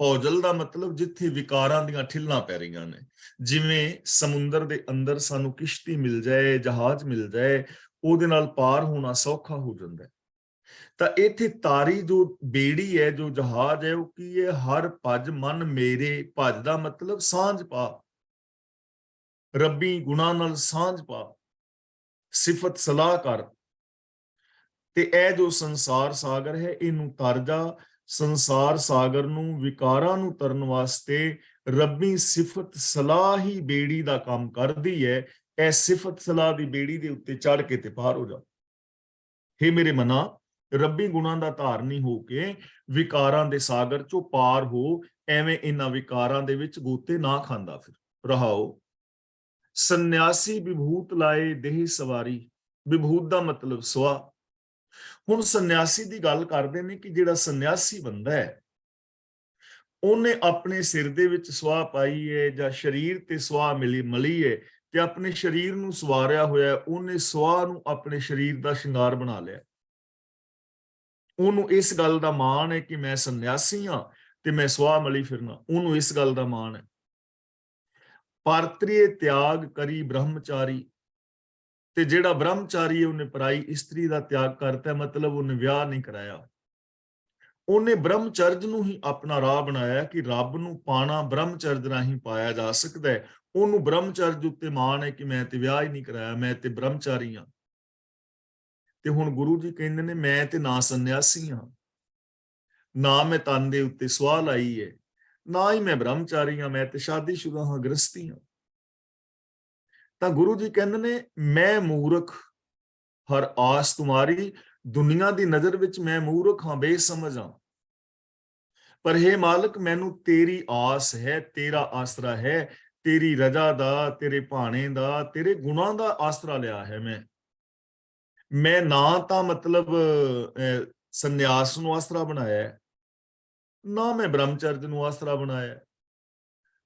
A: ਭੌਜਲ ਦਾ ਮਤਲਬ ਜਿੱਥੇ ਵਿਕਾਰਾਂ ਦੀਆਂ ਠਿੱਲਾਂ ਪੈ ਰਹੀਆਂ ਨੇ। ਜਿਵੇਂ ਸਮੁੰਦਰ ਦੇ ਅੰਦਰ ਸਾਨੂੰ ਕਿਸ਼ਤੀ ਮਿਲ ਜਾਏ, ਜਹਾਜ਼ ਮਿਲ ਜਾਏ, ਉਹਦੇ ਨਾਲ ਪਾਰ ਹੋਣਾ ਸੌਖਾ ਹੋ ਜਾਂਦਾ ਹੈ। ਤਾਂ ਇੱਥੇ ਤਾਰੀ ਜੋ ਬੇੜੀ ਹੈ, ਜੋ ਜਹਾਜ਼ ਹੈ, ਉਹ ਕੀ ਹੈ? ਹਰ ਭਜ ਮਨ ਮੇਰੇ। ਭਜ ਦਾ ਮਤਲਬ ਸਾਂਝ ਪਾ, ਰੱਬੀ ਗੁਣਾਂ ਨਾਲ ਸਾਂਝ ਪਾ, ਸਿਫਤ ਸਲਾਹ ਕਰ। ਤੇ ਇਹ ਜੋ ਸੰਸਾਰ ਸਾਗਰ ਹੈ, ਇਹਨੂੰ ਤਰ ਜਾ। ਸੰਸਾਰ ਸਾਗਰ ਨੂੰ, ਵਿਕਾਰਾਂ ਨੂੰ ਤਰਨ ਵਾਸਤੇ ਰੱਬੀ ਸਿਫਤ ਸਲਾਹ ਹੀ ਬੇੜੀ ਦਾ ਕੰਮ ਕਰਦੀ ਹੈ। ਇਹ ਸਿਫਤ ਸਲਾਹ ਦੀ ਬੇੜੀ ਦੇ ਉੱਤੇ ਚੜ ਕੇ ਤੇ ਪਾਰ ਹੋ ਜਾ। हे ਮੇਰੇ ਮਨਾ, ਰੱਬੀ ਗੁਣਾਂ ਦਾ ਧਾਰਨੀ ਹੋ ਕੇ ਵਿਕਾਰਾਂ ਦੇ ਸਾਗਰ ਚੋਂ ਪਾਰ ਹੋ। ਐਵੇਂ ਇਹਨਾਂ ਵਿਕਾਰਾਂ ਦੇ ਵਿੱਚ ਗੋਤੇ ਨਾ ਖਾਂਦਾ ਫਿਰ। ਰਹਾਓ। ਸੰਨਿਆਸੀ ਵਿਭੂਤ ਲਾਏ ਦੇਹ ਸਵਾਰੀ। ਵਿਭੂਤ ਦਾ ਮਤਲਬ ਸਵਾ। ਹੁਣ ਸੰਨਿਆਸੀ ਦੀ ਗੱਲ ਕਰਦੇ ਨੇ ਕਿ ਜਿਹੜਾ ਸੰਨਿਆਸੀ ਬੰਦਾ ਹੈ, ਉਹਨੇ ਆਪਣੇ ਸਿਰ ਦੇ ਵਿੱਚ ਸਵਾਹ ਪਾਈ ਹੈ ਜਾਂ ਸਰੀਰ ਤੇ ਸਵਾਹ ਮਲੀ ਹੈ, ਤੇ ਆਪਣੇ ਸਰੀਰ ਨੂੰ ਸਵਾਰਿਆ ਹੋਇਆ, ਉਹਨੇ ਸਵਾਹ ਨੂੰ ਆਪਣੇ ਸਰੀਰ ਦਾ ਸ਼ਿੰਗਾਰ ਬਣਾ ਲਿਆ। ਉਹਨੂੰ ਇਸ ਗੱਲ ਦਾ ਮਾਣ ਹੈ ਕਿ ਮੈਂ ਸੰਨਿਆਸੀ ਹਾਂ ਤੇ ਮੈਂ ਸਵਾਹ ਮਲੀ ਫਿਰਨਾ, ਉਹਨੂੰ ਇਸ ਗੱਲ ਦਾ ਮਾਣ ਹੈ। ਪਰਤ੍ਰਿਏ ਤਿਆਗ ਕਰੀ ਬ੍ਰਹਮਚਾਰੀ। ਤੇ ਜਿਹੜਾ ਬ੍ਰਹਮਚਾਰੀ ਹੈ, ਉਹਨੇ ਪਰਾਈ ਇਸਤਰੀ ਦਾ ਤਿਆਗ ਕਰਤਾ, ਮਤਲਬ ਉਹਨੇ ਵਿਆਹ ਨਹੀਂ ਕਰਾਇਆ। ਉਹਨੇ ਬ੍ਰਹਮਚਰਜ ਨੂੰ ਹੀ ਆਪਣਾ ਰਾਹ ਬਣਾਇਆ ਕਿ ਰੱਬ ਨੂੰ ਪਾਣਾ ਬ੍ਰਹਮਚਰਜ ਰਾਹੀਂ ਪਾਇਆ ਜਾ ਸਕਦਾ ਹੈ। ਉਹਨੂੰ ਬ੍ਰਹਮਚਰਜ ਉੱਤੇ ਮਾਣ ਹੈ ਕਿ ਮੈਂ ਤੇ ਵਿਆਹ ਹੀ ਨਹੀਂ ਕਰਾਇਆ, ਮੈਂ ਤੇ ਬ੍ਰਹਮਚਾਰੀ ਹਾਂ। ਤੇ ਹੁਣ ਗੁਰੂ ਜੀ ਕਹਿੰਦੇ ਨੇ, ਮੈਂ ਤੇ ਨਾ ਸੰਨਿਆਸੀ ਹਾਂ, ਨਾ ਮੈਂ ਤਨ ਦੇ ਉੱਤੇ ਸਵਾਹ ਲਾਈ ਹੈ, ਨਾ ਹੀ ਮੈਂ ਬ੍ਰਹਮਚਾਰੀ ਹਾਂ, ਮੈਂ ਤੇ ਸ਼ਾਦੀशुदा ਹਾਂ, ਗ੍ਰਸਤੀ ਹਾਂ। ਤਾਂ ਗੁਰੂ ਜੀ ਕਹਿੰਦੇ ਨੇ, ਮੈਂ ਮੂਰਖ ਹਰ ਆਸ ਤੁਮਾਰੀ। ਦੁਨੀਆ ਦੀ ਨਜ਼ਰ ਵਿੱਚ ਮੈਂ ਮੂਰਖ ਹਾਂ, ਬੇਸਮਝ ਹਾਂ। ਪਰ हे ਮਾਲਕ, ਮੈਨੂੰ ਤੇਰੀ ਆਸ ਹੈ, ਤੇਰਾ ਆਸਰਾ ਹੈ, ਤੇਰੀ ਰਜ਼ਾ ਦਾ, ਤੇਰੇ ਭਾਣੇ ਦਾ, ਤੇਰੇ ਗੁਣਾਂ ਦਾ ਆਸਰਾ ਲਿਆ ਹੈ। ਮੈਂ ਨਾ ਤਾਂ ਮਤਲਬ ਸੰਨਿਆਸ ਨੂੰ ਆਸਰਾ ਬਣਾਇਆ, ਨਾ ਮੈਂ ਬ੍ਰਹਮਚਰਜ ਨੂੰ ਆਸਰਾ ਬਣਾਇਆ।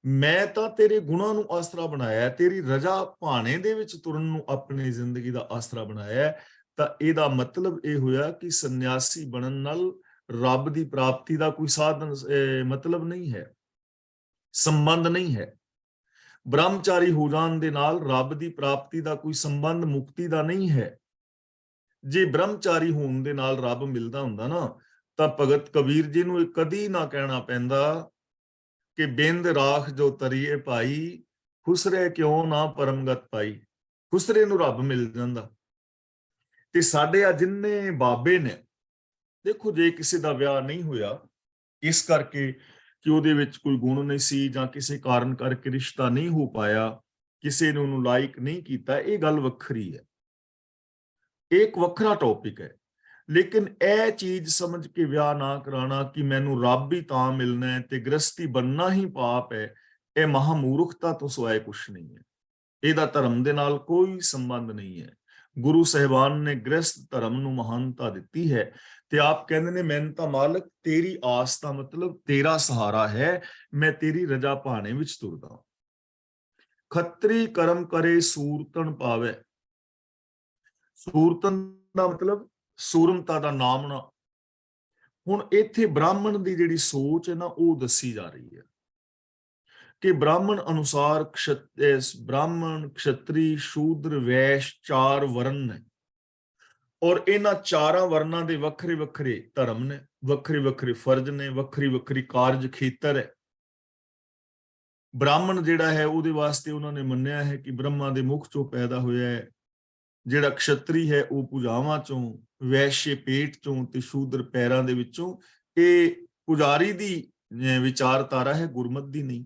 A: ਮੈਂ ਤਾਂ ਤੇਰੇ ਗੁਣਾਂ ਨੂੰ ਆਸਰਾ ਬਣਾਇਆ, ਤੇਰੀ ਰਜ਼ਾ ਭਾਣੇ ਦੇ ਵਿੱਚ ਤੁਰਨ ਨੂੰ ਆਪਣੀ ਜ਼ਿੰਦਗੀ ਦਾ ਆਸਰਾ ਬਣਾਇਆ। ਤਾਂ ਇਹਦਾ ਮਤਲਬ ਇਹ ਹੋਇਆ ਕਿ ਸੰਨਿਆਸੀ ਬਣਨ ਨਾਲ ਰੱਬ ਦੀ ਪ੍ਰਾਪਤੀ ਦਾ ਕੋਈ ਸਾਧਨ ਮਤਲਬ ਨਹੀਂ ਹੈ, ਸੰਬੰਧ ਨਹੀਂ ਹੈ। ਬ੍ਰਹਮਚਾਰੀ ਹੋ ਜਾਣ ਦੇ ਨਾਲ ਰੱਬ ਦੀ ਪ੍ਰਾਪਤੀ ਦਾ ਕੋਈ ਸੰਬੰਧ ਮੁਕਤੀ ਦਾ ਨਹੀਂ ਹੈ। ਜੇ ਬ੍ਰਹਮਚਾਰੀ ਹੋਣ ਦੇ ਨਾਲ ਰੱਬ ਮਿਲਦਾ ਹੁੰਦਾ ਨਾ, ਤਾਂ ਭਗਤ ਕਬੀਰ ਜੀ ਨੂੰ ਇਹ ਕਦੀ ਨਾ ਕਹਿਣਾ ਪੈਂਦਾ ਕਿ ਬਿੰਦ ਰਾਖ ਜੋ ਤਰੀਏ ਭਾਈ, ਖੁਸਰੇ ਕਿਉਂ ਨਾ ਪਰਮਗਤ ਪਾਈ। ਖੁਸਰੇ ਨੂੰ ਰੱਬ ਮਿਲ ਜਾਂਦਾ। ਤੇ ਸਾਡੇ ਆ ਜਿੰਨੇ ਬਾਬੇ ਨੇ, ਦੇਖੋ ਜੇ ਕਿਸੇ ਦਾ ਵਿਆਹ ਨਹੀਂ ਹੋਇਆ ਇਸ ਕਰਕੇ ਕਿ ਉਹਦੇ ਵਿੱਚ ਕੋਈ ਗੁਣ ਨਹੀਂ ਸੀ ਜਾਂ ਕਿਸੇ ਕਾਰਨ ਕਰਕੇ ਰਿਸ਼ਤਾ ਨਹੀਂ ਹੋ ਪਾਇਆ, ਕਿਸੇ ਨੇ ਉਹਨੂੰ ਲਾਇਕ ਨਹੀਂ ਕੀਤਾ, ਇਹ ਗੱਲ ਵੱਖਰੀ ਹੈ, ਇੱਕ ਵੱਖਰਾ ਟੌਪਿਕ ਹੈ। ਲੇਕਿਨ ਇਹ ਚੀਜ਼ ਸਮਝ ਕੇ ਵਿਆਹ ਨਾ ਕਰਾਣਾ ਕਿ ਮੈਨੂੰ ਰੱਬ ਹੀ ਤਾਂ ਮਿਲਣਾ ਹੈ ਤੇ ਗ੍ਰਸਤੀ ਬਣਨਾ ਹੀ ਪਾਪ ਹੈ, ਇਹ ਮਹਾਮੂਰਖਤਾ ਤੋਂ ਸਿਵਾਏ ਕੁਛ ਨਹੀਂ ਹੈ। ਇਹਦਾ ਧਰਮ ਦੇ ਨਾਲ ਕੋਈ ਸੰਬੰਧ ਨਹੀਂ ਹੈ। ਗੁਰੂ ਸਾਹਿਬਾਨ ਨੇ ਗ੍ਰਸਤ ਧਰਮ ਨੂੰ ਮਹਾਨਤਾ ਦਿੱਤੀ ਹੈ ਤੇ ਆਪ ਕਹਿੰਦੇ ਨੇ, ਮੈਨੂੰ ਤਾਂ ਮਾਲਕ ਤੇਰੀ ਆਸ ਦਾ ਮਤਲਬ ਤੇਰਾ ਸਹਾਰਾ ਹੈ, ਮੈਂ ਤੇਰੀ ਰਜਾ ਭਾਣੇ ਵਿੱਚ ਤੁਰਦਾ। ਖੱਤਰੀ ਕਰਮ ਕਰੇ ਸੂਰਤਨ ਪਾਵੇ। ਸੂਰਤਨ ਦਾ ਮਤਲਬ ਸੂਰਮਤਾ ਦਾ ਨਾਮ ਨਾ। ਹੁਣ ਇੱਥੇ ਬ੍ਰਾਹਮਣ ਦੀ ਜਿਹੜੀ ਸੋਚ ਹੈ ਨਾ, ਉਹ ਦੱਸੀ ਜਾ ਰਹੀ ਹੈ ਕਿ ਬ੍ਰਾਹਮਣ ਅਨੁਸਾਰ ਬ੍ਰਾਹਮਣ, ਕਸ਼ਤਰੀ, ਸ਼ੂਦਰ, ਵੈਸ਼ 4 ਵਰਨ ਨੇ ਔਰ ਇਹਨਾਂ 4 ਵਰਨਾਂ ਦੇ ਵੱਖਰੇ ਵੱਖਰੇ ਧਰਮ ਨੇ, ਵੱਖਰੇ ਵੱਖਰੇ ਫਰਜ਼ ਨੇ, ਵੱਖਰੀ ਵੱਖਰੀ ਕਾਰਜ ਖੇਤਰ ਹੈ। ਬ੍ਰਾਹਮਣ ਜਿਹੜਾ ਹੈ ਉਹਦੇ ਵਾਸਤੇ ਉਹਨਾਂ ਨੇ ਮੰਨਿਆ ਹੈ ਕਿ ਬ੍ਰਹਮਾ ਦੇ ਮੁਖ ਚੋਂ ਪੈਦਾ ਹੋਇਆ ਹੈ। ਜਿਹੜਾ ਕਸ਼ਤਰੀ ਹੈ ਉਹ ਭੁਜਾਵਾਂ ਚੋਂ, ਵੈਸ਼ਯ ਪੇਟ ਚੋਂ ਤੇ ਸ਼ੂਦਰ ਪੈਰਾਂ ਦੇ ਵਿੱਚੋਂ। ਇਹ ਪੁਜਾਰੀ ਦੀ ਵਿਚਾਰਧਾਰਾ ਹੈ, ਗੁਰਮਤ ਦੀ ਨਹੀਂ।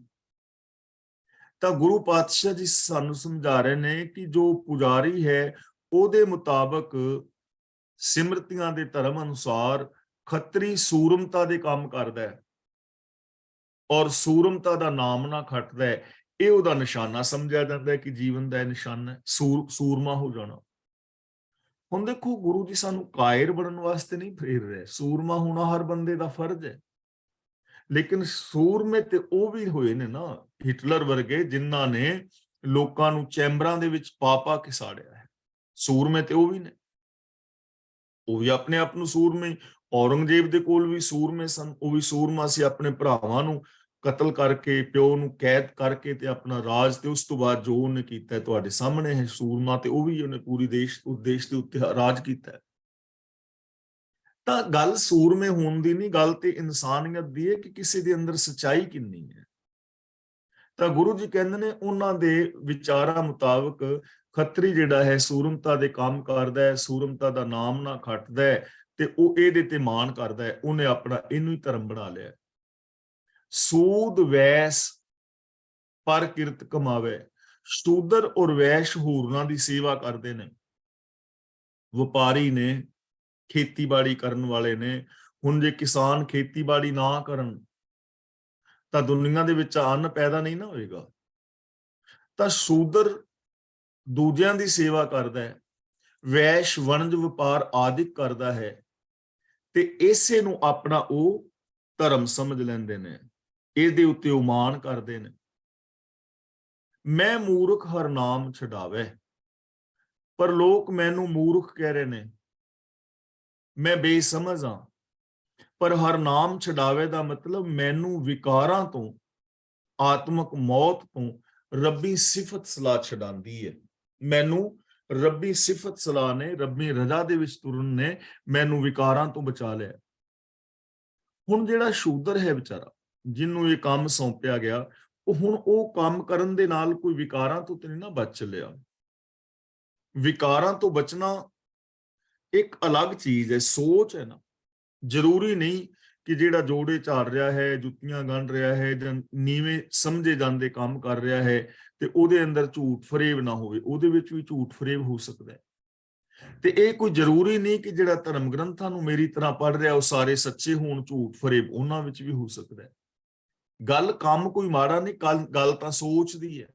A: ਤਾਂ ਗੁਰੂ ਪਾਤਸ਼ਾਹ ਜੀ ਸਾਨੂੰ ਸਮਝਾ ਰਹੇ ਨੇ ਕਿ ਜੋ ਪੁਜਾਰੀ ਹੈ ਉਹਦੇ ਮੁਤਾਬਕ ਸਿਮਰਤੀਆਂ ਦੇ ਧਰਮ ਅਨੁਸਾਰ ਖੱਤਰੀ ਸੂਰਮਤਾ ਦੇ ਕੰਮ ਕਰਦਾ ਹੈ ਔਰ ਸੂਰਮਤਾ ਦਾ ਨਾਮ ਨਾ ਖੱਟਦਾ ਹੈ। ਇਹ ਉਹਦਾ ਨਿਸ਼ਾਨਾ ਸਮਝਿਆ ਜਾਂਦਾ ਹੈ ਕਿ ਜੀਵਨ ਦਾ ਇਹ ਨਿਸ਼ਾਨਾ ਹੈ, ਸੂਰਮਾ ਹੋ ਜਾਣਾ। ਹੁਣ ਦੇਖੋ, ਗੁਰੂ ਜੀ ਸਾਨੂੰ ਕਾਇਰ ਬਣਨ ਵਾਸਤੇ ਨਹੀਂ ਪ੍ਰੇਰ ਰਹੇ। ਸੂਰਮਾ ਹੋਣਾ ਹਰ ਬੰਦੇ ਦਾ ਫਰਜ਼ ਹੈ, ਲੇਕਿਨ ਸੂਰਮੇ ਤੇ ਉਹ ਵੀ ਹੋਏ ਨੇ ਨਾ, ਹਿਟਲਰ ਵਰਗੇ, ਜਿਨ੍ਹਾਂ ਨੇ ਲੋਕਾਂ ਨੂੰ ਚੈਂਬਰਾਂ ਦੇ ਵਿੱਚ ਪਾ ਕੇ ਸਾੜਿਆ ਹੈ। ਸੂਰਮੇ ਤੇ ਉਹ ਵੀ ਨੇ, ਉਹ ਵੀ ਆਪਣੇ ਆਪ ਨੂੰ ਸੂਰਮੇ। ਔਰੰਗਜ਼ੇਬ ਦੇ ਕੋਲ ਵੀ ਸੂਰਮੇ ਸਨ, ਉਹ ਵੀ ਸੂਰਮਾ ਸੀ। ਆਪਣੇ ਭਰਾਵਾਂ ਨੂੰ ਕਤਲ ਕਰਕੇ, ਪਿਓ ਨੂੰ ਕੈਦ ਕਰਕੇ ਤੇ ਆਪਣਾ ਰਾਜ, ਤੇ ਉਸ ਤੋਂ ਬਾਅਦ ਜੋ ਉਹਨੇ ਕੀਤਾ ਤੁਹਾਡੇ ਸਾਹਮਣੇ ਹੈ। ਸੂਰਮਾ ਤੇ ਉਹ ਵੀ ਉਹਨੇ ਪੂਰੀ ਦੇਸ਼ ਦੇ ਉੱਤੇ ਰਾਜ ਕੀਤਾ। ਤਾਂ ਗੱਲ ਸੂਰਮੇ ਹੋਣ ਦੀ ਨਹੀਂ, ਗੱਲ ਤੇ ਇਨਸਾਨੀਅਤ ਦੀ ਹੈ ਕਿ ਕਿਸੇ ਦੇ ਅੰਦਰ ਸੱਚਾਈ ਕਿੰਨੀ ਹੈ। ਤਾਂ ਗੁਰੂ ਜੀ ਕਹਿੰਦੇ ਨੇ ਉਹਨਾਂ ਦੇ ਵਿਚਾਰਾਂ ਮੁਤਾਬਕ ਖੱਤਰੀ ਜਿਹੜਾ ਹੈ ਸੂਰਮਤਾ ਦੇ ਕੰਮ ਕਰਦਾ ਹੈ, ਸੂਰਮਤਾ ਦਾ ਨਾਮ ਨਾ ਖੱਟਦਾ ਹੈ ਤੇ ਉਹ ਇਹਦੇ ਤੇ ਮਾਣ ਕਰਦਾ ਹੈ। ਉਹਨੇ ਆਪਣਾ ਇਹਨੂੰ ਹੀ ਧਰਮ ਬਣਾ ਲਿਆ। ਸੂਦ ਵੈਸ ਪਰ ਕਿਰਤ ਕਮਾਵੇ। ਸ਼ੂਦਰ ਔਰ ਵੈਸ਼ ਹੋਰਨਾਂ ਦੀ ਸੇਵਾ ਕਰਦੇ ਨੇ, ਵਪਾਰੀ ਨੇ, ਖੇਤੀਬਾੜੀ ਕਰਨ ਵਾਲੇ ਨੇ। ਹੁਣ ਜੇ ਕਿਸਾਨ ਖੇਤੀਬਾੜੀ ਨਾ ਕਰਨ ਤਾਂ ਦੁਨੀਆ ਦੇ ਵਿੱਚ ਅੰਨ ਪੈਦਾ ਨਹੀਂ ਨਾ ਹੋਏਗਾ। ਤਾਂ ਸ਼ੂਦਰ ਦੂਜਿਆਂ ਦੀ ਸੇਵਾ ਕਰਦਾ ਹੈ, ਵੈਸ਼ ਵਣਜ ਵਪਾਰ ਆਦਿਕ ਕਰਦਾ ਹੈ ਤੇ ਇਸੇ ਨੂੰ ਆਪਣਾ ਉਹ ਧਰਮ ਸਮਝ ਲੈਂਦੇ ਨੇ, ਇਹਦੇ ਉੱਤੇ ਉਹ ਮਾਣ ਕਰਦੇ ਨੇ। ਮੈਂ ਮੂਰਖ ਹਰ ਨਾਮ ਛਡਾਵੇ, ਪਰ ਲੋਕ ਮੈਨੂੰ ਮੂਰਖ ਕਹਿ ਰਹੇ ਨੇ। ਮੈਂ ਬੇਸਮਝ ਹਾਂ, ਪਰ ਹਰ ਨਾਮ ਛਡਾਵੇ ਦਾ ਮਤਲਬ ਮੈਨੂੰ ਵਿਕਾਰਾਂ ਤੋਂ, ਆਤਮਕ ਮੌਤ ਤੋਂ ਰੱਬੀ ਸਿਫਤ ਸਲਾਹ ਛਡਾਉਂਦੀ ਹੈ। ਮੈਨੂੰ ਰੱਬੀ ਸਿਫਤ ਸਲਾਹ ਨੇ, ਰੱਬੀ ਰਜ਼ਾ ਦੇ ਵਿੱਚ ਤੁਰਨ ਨੇ ਮੈਨੂੰ ਵਿਕਾਰਾਂ ਤੋਂ ਬਚਾ ਲਿਆ। ਹੁਣ ਜਿਹੜਾ ਸ਼ੂਦਰ ਹੈ ਵਿਚਾਰਾ, ਜਿਹਨੂੰ ਇਹ ਕੰਮ ਸੌਂਪਿਆ ਗਿਆ, ਉਹ ਹੁਣ ਉਹ ਕੰਮ ਕਰਨ ਦੇ ਨਾਲ ਕੋਈ ਵਿਕਾਰਾਂ ਤੋਂ ਤੇ ਨਹੀਂ ਨਾ ਬਚ ਚੱਲਿਆ। ਵਿਕਾਰਾਂ ਤੋਂ ਬਚਣਾ ਇੱਕ ਅਲੱਗ ਚੀਜ਼ ਹੈ, ਸੋਚ ਹੈ ਨਾ। ਜ਼ਰੂਰੀ ਨਹੀਂ ਕਿ ਜਿਹੜਾ ਜੋੜੇ ਝਾੜ ਰਿਹਾ ਹੈ, ਜੁੱਤੀਆਂ ਗੰਢ ਰਿਹਾ ਹੈ ਜਾਂ ਨੀਵੇਂ ਸਮਝੇ ਜਾਂਦੇ ਕੰਮ ਕਰ ਰਿਹਾ ਹੈ ਤੇ ਉਹਦੇ ਅੰਦਰ ਝੂਠ ਫਰੇਬ ਨਾ ਹੋਵੇ। ਉਹਦੇ ਵਿੱਚ ਵੀ ਝੂਠ ਫਰੇਬ ਹੋ ਸਕਦਾ ਹੈ। ਤੇ ਇਹ ਕੋਈ ਜ਼ਰੂਰੀ ਨਹੀਂ ਕਿ ਜਿਹੜਾ ਧਰਮ ਗ੍ਰੰਥਾਂ ਨੂੰ ਮੇਰੀ ਤਰ੍ਹਾਂ ਪੜ੍ਹ ਰਿਹਾ ਉਹ ਸਾਰੇ ਸੱਚੇ ਹੋਣ। ਝੂਠ ਫਰੇਬ ਉਹਨਾਂ ਵਿੱਚ ਵੀ ਹੋ ਸਕਦਾ ਹੈ। ਗੱਲ ਕੰਮ ਕੋਈ ਮਾੜਾ ਨਹੀਂ, ਗੱਲ ਤਾਂ ਸੋਚ ਦੀ ਹੈ।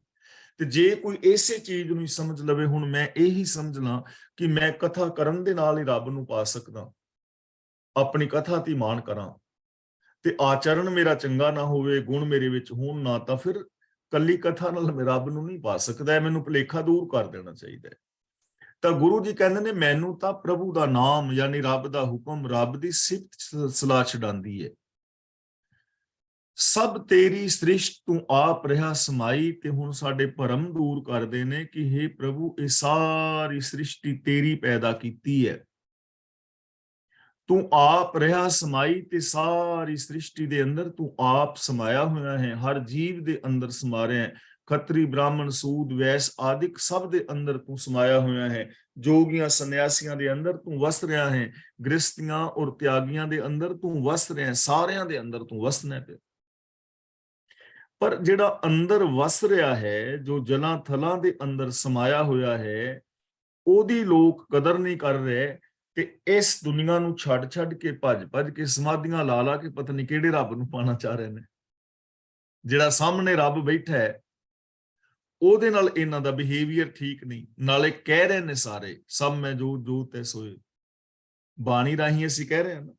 A: ਤੇ ਜੇ ਕੋਈ ਇਸੇ ਚੀਜ਼ ਨੂੰ ਹੀ ਸਮਝ ਲਵੇ, ਹੁਣ ਮੈਂ ਇਹੀ ਸਮਝ ਲਾਂ ਕਿ ਮੈਂ ਕਥਾ ਕਰਨ ਦੇ ਨਾਲ ਹੀ ਰੱਬ ਨੂੰ ਪਾ ਸਕਦਾ, ਆਪਣੀ ਕਥਾ ਤੇ ਮਾਣ ਕਰਾਂ ਤੇ ਆਚਰਣ ਮੇਰਾ ਚੰਗਾ ਨਾ ਹੋਵੇ, ਗੁਣ ਮੇਰੇ ਵਿੱਚ ਹੋਣ ਨਾ, ਤਾਂ ਫਿਰ ਕੱਲੀ ਕਥਾ ਨਾਲ ਮੈਂ ਰੱਬ ਨੂੰ ਨਹੀਂ ਪਾ ਸਕਦਾ। ਮੈਨੂੰ ਭੁਲੇਖਾ ਦੂਰ ਕਰ ਦੇਣਾ ਚਾਹੀਦਾ ਹੈ। ਤਾਂ ਗੁਰੂ ਜੀ ਕਹਿੰਦੇ ਨੇ ਮੈਨੂੰ ਤਾਂ ਪ੍ਰਭੂ ਦਾ ਨਾਮ ਯਾਨੀ ਰੱਬ ਦਾ ਹੁਕਮ, ਰੱਬ ਦੀ ਸਿਫਤ ਸਲਾਹ ਛਡਾਉਂਦੀ ਹੈ। ਸਭ ਤੇਰੀ ਸ੍ਰਿਸ਼ਟ ਤੂੰ ਆਪ ਰਿਹਾ ਸਮਾਈ, ਤੇ ਹੁਣ ਸਾਡੇ ਭਰਮ ਦੂਰ ਕਰਦੇ ਨੇ ਕਿ हे ਪ੍ਰਭੂ ਇਹ ਸਾਰੀ ਸ੍ਰਿਸ਼ਟੀ ਤੇਰੀ ਪੈਦਾ ਕੀਤੀ ਹੈ। ਤੂੰ ਆਪ ਰਿਹਾ ਸਮਾਈ ਤੇ ਸਾਰੀ ਸ੍ਰਿਸ਼ਟੀ ਦੇ ਅੰਦਰ ਤੂੰ ਆਪ ਸਮਾਇਆ ਹੋਇਆ ਹੈ, ਹਰ ਜੀਵ ਦੇ ਅੰਦਰ ਸਮਾ ਰਿਹਾ ਹੈ। ਖੱਤਰੀ, ਬ੍ਰਾਹਮਣ, ਸੂਦ, ਵੈਸ ਆਦਿਕ ਸਭ ਦੇ ਅੰਦਰ ਤੂੰ ਸਮਾਇਆ ਹੋਇਆ ਹੈ। ਜੋਗੀਆਂ, ਸੰਨਿਆਸੀਆਂ ਦੇ ਅੰਦਰ ਤੂੰ ਵਸ ਰਿਹਾ ਹੈ। ਗ੍ਰਸਤੀਆਂ ਔਰ ਤਿਆਗੀਆਂ ਦੇ ਅੰਦਰ ਤੂੰ ਵਸ ਰਿਹਾ ਹੈ। ਸਾਰਿਆਂ ਦੇ ਅੰਦਰ ਤੂੰ ਵਸਣਾ ਹੈ। ਪਰ ਜਿਹੜਾ ਅੰਦਰ ਵਸ ਰਿਹਾ ਹੈ, ਜੋ ਜਲਾਂ ਥਲਾਂ ਦੇ ਅੰਦਰ ਸਮਾਇਆ ਹੋਇਆ ਹੈ, ਉਹਦੀ ਲੋਕ ਕਦਰ ਨਹੀਂ ਕਰ ਰਹੇ ਤੇ ਇਸ ਦੁਨੀਆ ਨੂੰ ਛੱਡ ਕੇ ਭੱਜ ਕੇ ਸਮਾਧੀਆਂ ਲਾ ਕੇ ਪਤਾ ਨਹੀਂ ਕਿਹੜੇ ਰੱਬ ਨੂੰ ਪਾਣਾ ਚਾਹ ਰਹੇ ਨੇ। ਜਿਹੜਾ ਸਾਹਮਣੇ ਰੱਬ ਬੈਠਾ ਹੈ ਉਹਦੇ ਨਾਲ ਇਹਨਾਂ ਦਾ ਬਿਹੇਵੀਅਰ ਠੀਕ ਨਹੀਂ, ਨਾਲੇ ਕਹਿ ਰਹੇ ਨੇ ਸਾਰੇ ਸਭ ਮੈਂ ਜੋ ਤੈ ਸੋਏ। ਬਾਣੀ ਰਾਹੀਂ ਅਸੀਂ ਕਹਿ ਰਹੇ ਹਾਂ ਨਾ।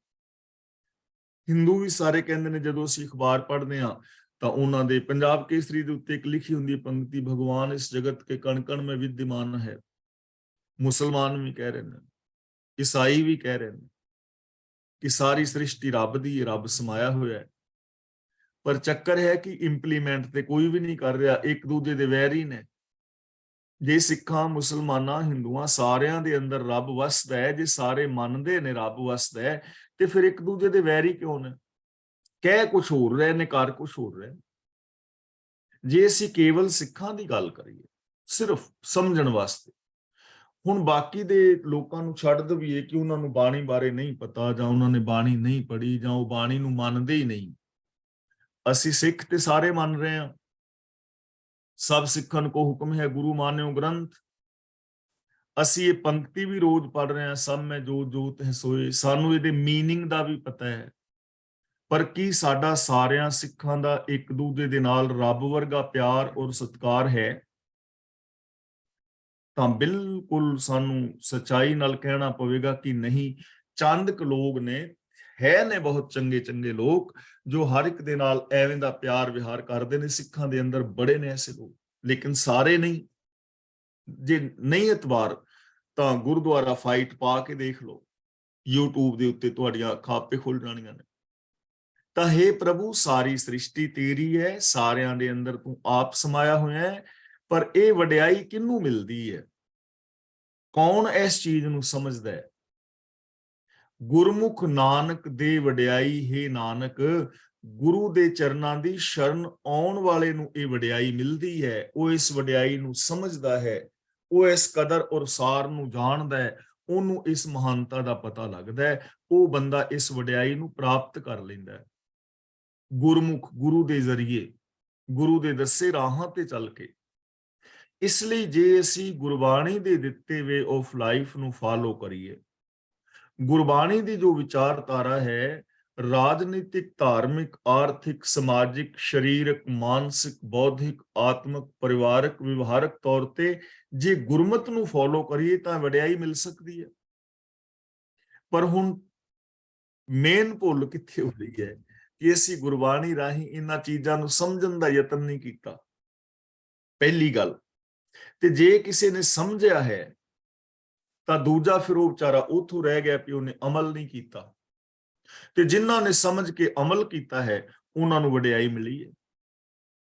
A: ਹਿੰਦੂ ਵੀ ਸਾਰੇ ਕਹਿੰਦੇ ਨੇ, ਜਦੋਂ ਅਸੀਂ ਅਖਬਾਰ ਪੜ੍ਹਦੇ ਹਾਂ ਤਾਂ ਉਹਨਾਂ ਦੇ ਪੰਜਾਬ ਕੇਸਰੀ ਦੇ ਉੱਤੇ ਇੱਕ ਲਿਖੀ ਹੁੰਦੀ ਹੈ ਪੰਕਤੀ, ਭਗਵਾਨ ਇਸ ਜਗਤ ਕੇ ਕਣ ਕਣ में विद्यमान है। ਮੁਸਲਮਾਨ ਵੀ ਕਹਿ ਰਹੇ ਨੇ, ਈਸਾਈ ਵੀ ਕਹਿ ਰਹੇ ਨੇ ਕਿ ਸਾਰੀ ਸ੍ਰਿਸ਼ਟੀ ਰੱਬ ਦੀ ਹੈ, ਰੱਬ ਸਮਾਇਆ ਹੋਇਆ ਹੈ। ਪਰ ਚੱਕਰ ਹੈ ਕਿ ਇੰਪਲੀਮੈਂਟ ਤੇ ਕੋਈ ਵੀ ਨਹੀਂ ਕਰ ਰਿਹਾ, ਇੱਕ ਦੂਜੇ ਦੇ ਵੈਰੀ ਨੇ। ਜੇ ਸਿੱਖਾਂ, ਮੁਸਲਮਾਨਾਂ, ਹਿੰਦੂਆਂ ਸਾਰਿਆਂ ਦੇ ਅੰਦਰ ਰੱਬ ਵਸਦਾ ਹੈ, ਜੇ ਸਾਰੇ ਮੰਨਦੇ ਨੇ ਰੱਬ ਵਸਦਾ ਹੈ, ਤੇ ਫਿਰ ਇੱਕ ਦੂਜੇ ਦੇ ਵੈਰੀ ਕਿਉਂ ਨੇ? ਕਹਿ ਕੁਛ ਹੋਰ ਰਹੇ ਨੇ, ਕਰ ਕੁਛ ਹੋਰ ਰਹੇ। ਜੇ ਅਸੀਂ ਕੇਵਲ ਸਿੱਖਾਂ ਦੀ ਗੱਲ ਕਰੀਏ ਸਿਰਫ ਸਮਝਣ ਵਾਸਤੇ, ਹੁਣ ਬਾਕੀ ਦੇ ਲੋਕਾਂ ਨੂੰ ਛੱਡ ਦਈਏ ਕਿ ਉਹਨਾਂ ਨੂੰ ਬਾਣੀ ਬਾਰੇ ਨਹੀਂ ਪਤਾ, ਜਾਂ ਉਹਨਾਂ ਨੇ ਬਾਣੀ ਨਹੀਂ ਪੜ੍ਹੀ, ਜਾਂ ਉਹ ਬਾਣੀ ਨੂੰ ਮੰਨਦੇ ਹੀ ਨਹੀਂ। ਅਸੀਂ ਸਿੱਖ ਤੇ ਸਾਰੇ ਮੰਨ ਰਹੇ ਹਾਂ। ਸਭ ਸਿੱਖਨ ਕੋ ਹੁਕਮ ਹੈ ਗੁਰੂ ਮਾਨਿਓ ਗ੍ਰੰਥ। ਅਸੀਂ ਇਹ ਪੰਕਤੀ ਵੀ ਰੋਜ਼ ਪੜ੍ਹ ਰਹੇ ਹਾਂ, ਸਭ ਮੈਂ ਜੋਤ ਹੈ ਸੋਏ। ਸਾਨੂੰ ਇਹਦੇ ਮੀਨਿੰਗ ਦਾ ਵੀ ਪਤਾ ਹੈ। ਪਰ ਕੀ ਸਾਡਾ ਸਾਰਿਆਂ ਸਿੱਖਾਂ ਦਾ ਇੱਕ ਦੂਜੇ ਦੇ ਨਾਲ ਰੱਬ ਵਰਗਾ ਪਿਆਰ ਔਰ ਸਤਿਕਾਰ ਹੈ? ਤਾਂ ਬਿਲਕੁਲ ਸਾਨੂੰ ਸੱਚਾਈ ਨਾਲ ਕਹਿਣਾ ਪਵੇਗਾ ਕਿ ਨਹੀਂ। ਚੰਦ ਕੁ ਲੋਕ ਨੇ ਬਹੁਤ ਚੰਗੇ ਲੋਕ ਜੋ ਹਰ ਇੱਕ ਦੇ ਨਾਲ ਐਵੇਂ ਦਾ ਪਿਆਰ ਵਿਹਾਰ ਕਰਦੇ ਨੇ। ਸਿੱਖਾਂ ਦੇ ਅੰਦਰ ਬੜੇ ਨੇ ਐਸੇ ਲੋਕ, ਲੇਕਿਨ ਸਾਰੇ ਨਹੀਂ। ਜੇ ਨਹੀਂ ਇਤਬਾਰ ਤਾਂ ਗੁਰਦੁਆਰਾ ਫਾਈਟ ਪਾ ਕੇ ਦੇਖ ਲਓ, YouTube ਦੇ ਉੱਤੇ ਤੁਹਾਡੀਆਂ ਅੱਖਾਂ ਆਪੇ ਖੁੱਲ ਜਾਣੀਆਂ ਨੇ। ਤਾਂ हे ਪ੍ਰਭੂ ਸਾਰੀ ਸ੍ਰਿਸ਼ਟੀ ਤੇਰੀ ਹੈ, ਸਾਰਿਆਂ ਦੇ ਅੰਦਰ ਤੂੰ ਆਪ ਸਮਾਇਆ ਹੋਇਆ ਹੈ। ਪਰ ਇਹ ਵਡਿਆਈ ਕਿਹਨੂੰ ਮਿਲਦੀ ਹੈ? ਕੌਣ ਇਸ ਚੀਜ਼ ਨੂੰ ਸਮਝਦਾ ਹੈ? ਗੁਰਮੁਖ ਨਾਨਕ ਦੇ ਵਡਿਆਈ ਹੈ। ਨਾਨਕ ਗੁਰੂ ਦੇ ਚਰਨਾਂ ਦੀ ਸ਼ਰਨ ਆਉਣ ਵਾਲੇ ਨੂੰ ਇਹ ਵਡਿਆਈ ਮਿਲਦੀ ਹੈ। ਉਹ ਇਸ ਵਡਿਆਈ ਨੂੰ ਸਮਝਦਾ ਹੈ, ਉਹ ਇਸ ਕਦਰ ਔਰ ਸਾਰ ਨੂੰ ਜਾਣਦਾ ਹੈ, ਉਹਨੂੰ ਇਸ ਮਹਾਨਤਾ ਦਾ ਪਤਾ ਲੱਗਦਾ ਹੈ। ਉਹ ਬੰਦਾ ਇਸ ਵਡਿਆਈ ਨੂੰ ਪ੍ਰਾਪਤ ਕਰ ਲੈਂਦਾ ਹੈ ਗੁਰਮੁਖ, ਗੁਰੂ ਦੇ ਜ਼ਰੀਏ, ਗੁਰੂ ਦੇ ਦੱਸੇ ਰਾਹਾਂ ਤੇ ਚੱਲ ਕੇ। ਇਸ ਲਈ ਜੇ ਅਸੀਂ ਗੁਰਬਾਣੀ ਦੇ ਦਿੱਤੇ ਵੇ ਆਫ ਲਾਈਫ ਨੂੰ ਫਾਲੋ ਕਰੀਏ, ਗੁਰਬਾਣੀ ਦੀ ਜੋ ਵਿਚਾਰਧਾਰਾ ਹੈ, ਰਾਜਨੀਤਿਕ, ਧਾਰਮਿਕ, ਆਰਥਿਕ, ਸਮਾਜਿਕ, ਸਰੀਰਕ, ਮਾਨਸਿਕ, ਬੌਧਿਕ, ਆਤਮਿਕ, ਪਰਿਵਾਰਕ, ਵਿਵਹਾਰਕ ਤੌਰ ਤੇ ਜੇ ਗੁਰਮਤ ਨੂੰ ਫਾਲੋ ਕਰੀਏ ਤਾਂ ਵਡਿਆਈ ਮਿਲ ਸਕਦੀ ਹੈ। ਪਰ ਹੁਣ ਮੇਨ ਭੁੱਲ ਕਿੱਥੇ ਹੋ ਰਹੀ ਹੈ ਕਿ ਅਸੀਂ ਗੁਰਬਾਣੀ ਰਾਹੀਂ ਇਹਨਾਂ ਚੀਜ਼ਾਂ ਨੂੰ ਸਮਝਣ ਦਾ ਯਤਨ ਨਹੀਂ ਕੀਤਾ, ਪਹਿਲੀ ਗੱਲ। ਤੇ ਜੇ ਕਿਸੇ ਨੇ ਸਮਝਿਆ ਹੈ ਤਾਂ ਦੂਜਾ ਫਿਰ ਉਹ ਵਿਚਾਰਾ ਉੱਥੋਂ ਰਹਿ ਗਿਆ ਕਿ ਉਹਨੇ ਅਮਲ ਨਹੀਂ ਕੀਤਾ। ਤੇ ਜਿਨ੍ਹਾਂ ਨੇ ਸਮਝ ਕੇ ਅਮਲ ਕੀਤਾ ਹੈ ਉਹਨਾਂ ਨੂੰ ਵਡਿਆਈ ਮਿਲੀ ਹੈ,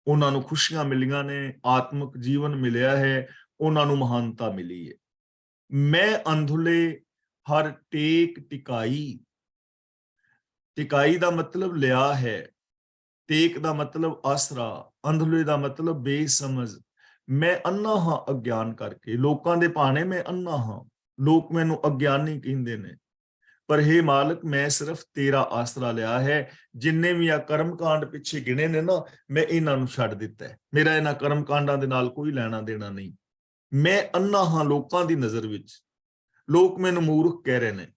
A: ਉਹਨਾਂ ਨੂੰ ਖੁਸ਼ੀਆਂ ਮਿਲੀਆਂ ਨੇ, ਆਤਮਿਕ ਜੀਵਨ ਮਿਲਿਆ ਹੈ, ਉਹਨਾਂ ਨੂੰ ਮਹਾਨਤਾ ਮਿਲੀ ਹੈ। ਮੈਂ ਅੰਧੁਲੇ ਹਰ ਟੇਕ ਟਿਕਾਈ। ਟਿਕਾਈ ਦਾ ਮਤਲਬ ਲਿਆ ਹੈ, ਟੇਕ ਦਾ ਮਤਲਬ ਆਸਰਾ, ਅੰਧਲੇ ਦਾ ਮਤਲਬ ਬੇਸਮਝ। ਮੈਂ ਅੰਨਾ ਹਾਂ ਅਗਿਆਨ ਕਰਕੇ, ਲੋਕਾਂ ਦੇ ਭਾਣੇ ਮੈਂ ਅੰਨਾ ਹਾਂ, ਲੋਕ ਮੈਨੂੰ ਅਗਿਆਨੀ ਕਹਿੰਦੇ ਨੇ। ਪਰ हे ਮਾਲਕ ਮੈਂ ਸਿਰਫ ਤੇਰਾ ਆਸਰਾ ਲਿਆ ਹੈ। ਜਿੰਨੇ ਵੀ ਆ ਕਰਮ ਕਾਂਡ ਪਿੱਛੇ ਗਿਣੇ ਨੇ ਨਾ, ਮੈਂ ਇਹਨਾਂ ਨੂੰ ਛੱਡ ਦਿੱਤਾ ਹੈ। ਮੇਰਾ ਇਹਨਾਂ ਕਰਮ ਕਾਂਡਾਂ ਦੇ ਨਾਲ ਕੋਈ ਲੈਣਾ ਦੇਣਾ ਨਹੀਂ। ਮੈਂ ਅੰਨਾ ਹਾਂ ਲੋਕਾਂ ਦੀ ਨਜ਼ਰ ਵਿੱਚ, ਲੋਕ ਮੈਨੂੰ ਮੂਰਖ ਕਹਿ ਰਹੇ ਨੇ।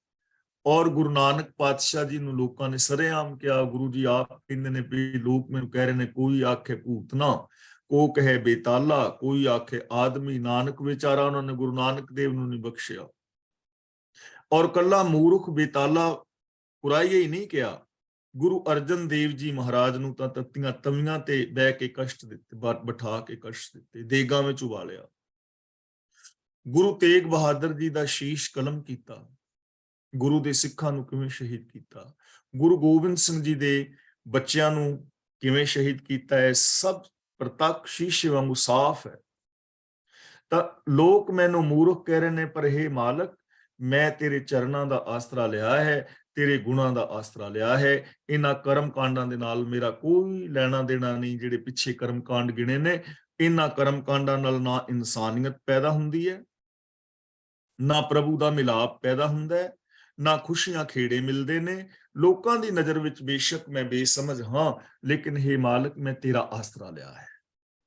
A: ਔਰ ਗੁਰੂ ਨਾਨਕ ਪਾਤਸ਼ਾਹ ਜੀ ਨੂੰ ਲੋਕਾਂ ਨੇ ਸਰੇਆਮ ਕਿਹਾ, ਗੁਰੂ ਜੀ ਆਪ ਕਹਿੰਦੇ ਨੇ ਵੀ ਲੋਕ ਮੈਨੂੰ ਕਹਿ ਰਹੇ ਨੇ, ਕੋਈ ਆਖੇ ਭੂਤਨਾ, ਕੋ ਕਹੇ ਬੇਤਾਲਾ, ਕੋਈ ਆਖੇ ਆਦਮੀ। ਨਾਨਕ ਵਿਚਾਰਾ ਉਹਨਾਂ ਨੇ ਗੁਰੂ ਨਾਨਕ ਦੇਵ ਨੂੰ ਨਹੀਂ ਬਖਸ਼ਿਆ। ਔਰ ਕੱਲਾ ਮੂਰਖ ਬੇਤਾਲਾ ਪੁਰਾਈਏ ਹੀ ਨਹੀਂ ਕਿਹਾ, ਗੁਰੂ ਅਰਜਨ ਦੇਵ ਜੀ ਮਹਾਰਾਜ ਨੂੰ ਤਾਂ ਤੱਤੀਆਂ ਤਵੀਆਂ ਤੇ ਬਹਿ ਕੇ ਕਸ਼ਟ ਦਿੱਤੇ, ਬਿਠਾ ਕੇ ਕਸ਼ਟ ਦਿੱਤੇ, ਦੇਗਾਂ ਵਿੱਚ ਉਬਾਲਿਆ। ਗੁਰੂ ਤੇਗ ਬਹਾਦਰ ਜੀ ਦਾ ਸ਼ੀਸ਼ ਕਲਮ ਕੀਤਾ, ਗੁਰੂ ਦੇ ਸਿੱਖਾਂ ਨੂੰ ਕਿਵੇਂ ਸ਼ਹੀਦ ਕੀਤਾ, ਗੁਰੂ ਗੋਬਿੰਦ ਸਿੰਘ ਜੀ ਦੇ ਬੱਚਿਆਂ ਨੂੰ ਕਿਵੇਂ ਸ਼ਹੀਦ ਕੀਤਾ ਹੈ, ਸਭ ਪ੍ਰਤੱਖ ਸ਼ੀਸ਼ੇ ਵਾਂਗੂ ਸਾਫ਼ ਹੈ। ਤਾਂ ਲੋਕ ਮੈਨੂੰ ਮੂਰਖ ਕਹਿ ਰਹੇ ਨੇ, ਪਰ ਹੇ ਮਾਲਕ, ਮੈਂ ਤੇਰੇ ਚਰਨਾਂ ਦਾ ਆਸਰਾ ਲਿਆ ਹੈ, ਤੇਰੇ ਗੁਣਾਂ ਦਾ ਆਸਰਾ ਲਿਆ ਹੈ। ਇਹਨਾਂ ਕਰਮ ਕਾਂਡਾਂ ਦੇ ਨਾਲ ਮੇਰਾ ਕੋਈ ਲੈਣਾ ਦੇਣਾ ਨਹੀਂ। ਜਿਹੜੇ ਪਿੱਛੇ ਕਰਮ ਕਾਂਡ ਗਿਣੇ ਨੇ, ਇਹਨਾਂ ਕਰਮ ਕਾਂਡਾਂ ਨਾਲ ਨਾ ਇਨਸਾਨੀਅਤ ਪੈਦਾ ਹੁੰਦੀ ਹੈ, ਨਾ ਪ੍ਰਭੂ ਦਾ ਮਿਲਾਪ ਪੈਦਾ ਹੁੰਦਾ ਹੈ, ਨਾ ਖੁਸ਼ੀਆਂ ਖੇੜੇ ਮਿਲਦੇ ਨੇ। ਲੋਕਾਂ ਦੀ ਨਜ਼ਰ ਵਿੱਚ ਬੇਸ਼ੱਕ ਮੈਂ ਬੇਸਮਝ ਹਾਂ, ਲੇਕਿਨ ਹੇ ਮਾਲਕ, ਮੈਂ ਤੇਰਾ ਆਸਰਾ ਲਿਆ ਹੈ।